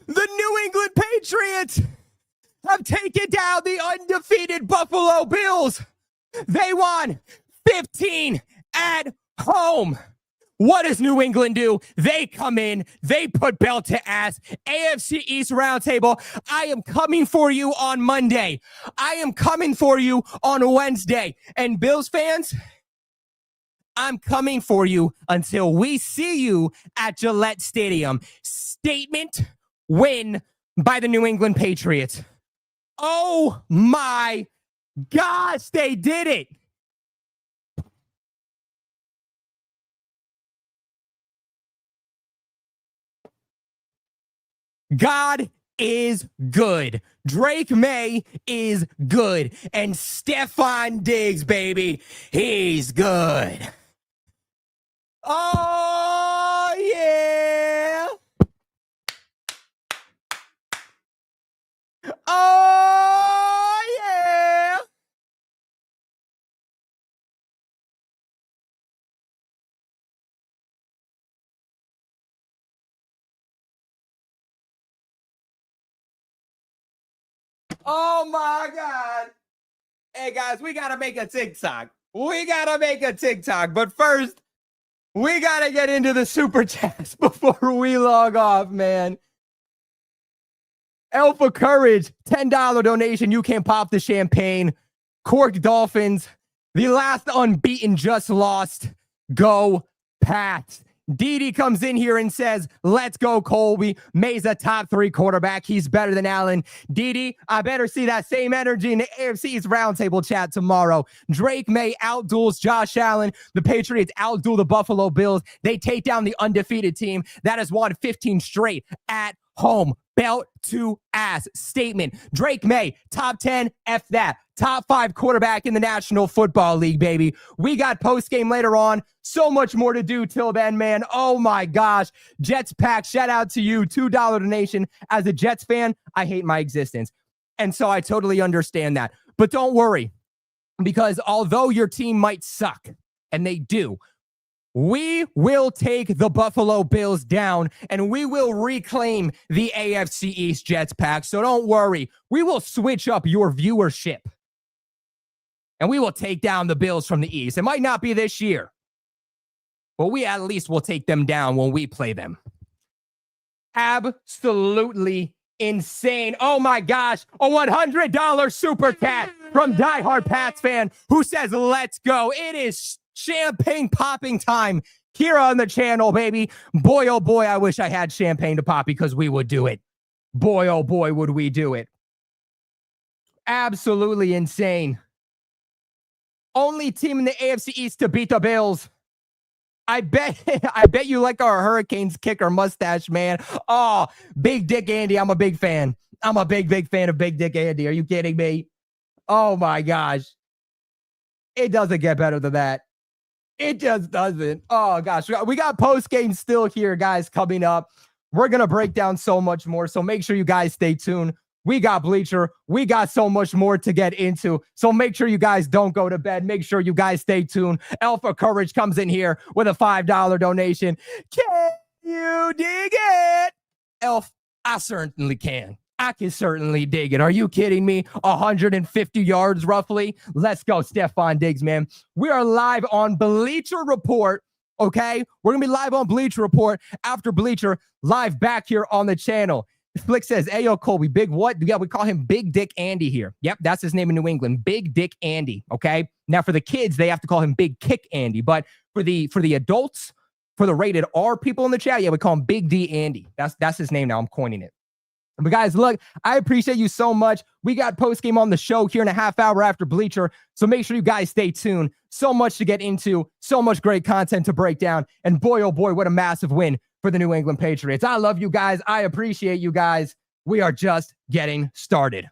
The New England Patriots have taken down the undefeated Buffalo Bills. They won 15 at home. What does New England do? They come in, they put belt to ass. AFC East Roundtable, I am coming for you on Monday. I am coming for you on Wednesday. And Bills fans, I'm coming for you until we see you at Gillette Stadium. Statement win by the New England Patriots. Oh my gosh, they did it. God is good. Drake Maye is good. And Stefon Diggs, baby, he's good. Oh, yeah. Oh, yeah. Oh my God. Hey guys, we gotta make a TikTok. We gotta make a TikTok. But first, we gotta get into the super chats before we log off, man. Alpha Courage, $10 donation. You can pop the champagne. Cork Dolphins, the last unbeaten just lost. Go Pats. Didi comes in here and says, let's go, Colby. Maye's a top 3 quarterback. He's better than Allen. Didi, I better see that same energy in the AFC's roundtable chat tomorrow. Drake Maye outduels Josh Allen. The Patriots outduel the Buffalo Bills. They take down the undefeated team that has won 15 straight at home. Belt to ass statement. Drake Maye, top 10, F that. Top 5 quarterback in the National Football League, baby. We got postgame later on. So much more to do till then, man. Oh my gosh. Jets Pack, shout out to you. $2 donation. As a Jets fan, I hate my existence. And so I totally understand that. But don't worry, because although your team might suck, and they do, we will take the Buffalo Bills down, and we will reclaim the AFC East, Jets Pack. So don't worry. We will switch up your viewership, and we will take down the Bills from the East. It might not be this year, but we at least will take them down when we play them. Absolutely insane. Oh my gosh. A $100 super cat from diehard Pats fan who says, let's go. It is champagne popping time here on the channel, baby. Boy, oh boy, I wish I had champagne to pop because we would do it. Boy, oh boy, would we do it. Absolutely insane. Only team in the AFC East to beat the Bills. I bet you like our Hurricanes kicker mustache, man. Oh, Big Dick Andy. I'm a big fan. I'm a big fan of Big Dick Andy. Are you kidding me? Oh my gosh. It doesn't get better than that. It just doesn't. Oh gosh. We got post game still here, guys, coming up. We're going to break down so much more. So make sure you guys stay tuned. We got Bleacher. We got so much more to get into. So make sure you guys don't go to bed. Make sure you guys stay tuned. Alpha Courage comes in here with a $5 donation. Can you dig it? Elf, I certainly can. I can certainly dig it. Are you kidding me? 150 yards roughly. Let's go, Stephon Diggs, man. We are live on Bleacher Report. Okay? We're going to be live on Bleacher Report after Bleacher, live back here on the channel. Flick says, hey, yo, Colby, big what? Yeah, we call him Big Dick Andy here. Yep, that's his name in New England. Big Dick Andy, okay? Now, for the kids, they have to call him Big Kick Andy. But for the adults, for the rated R people in the chat, yeah, we call him Big D Andy. That's his name now. I'm coining it. But guys, look, I appreciate you so much. We got postgame on the show here in a half hour after Bleacher. So make sure you guys stay tuned. So much to get into, so much great content to break down. And boy, oh boy, what a massive win for the New England Patriots. I love you guys. I appreciate you guys. We are just getting started.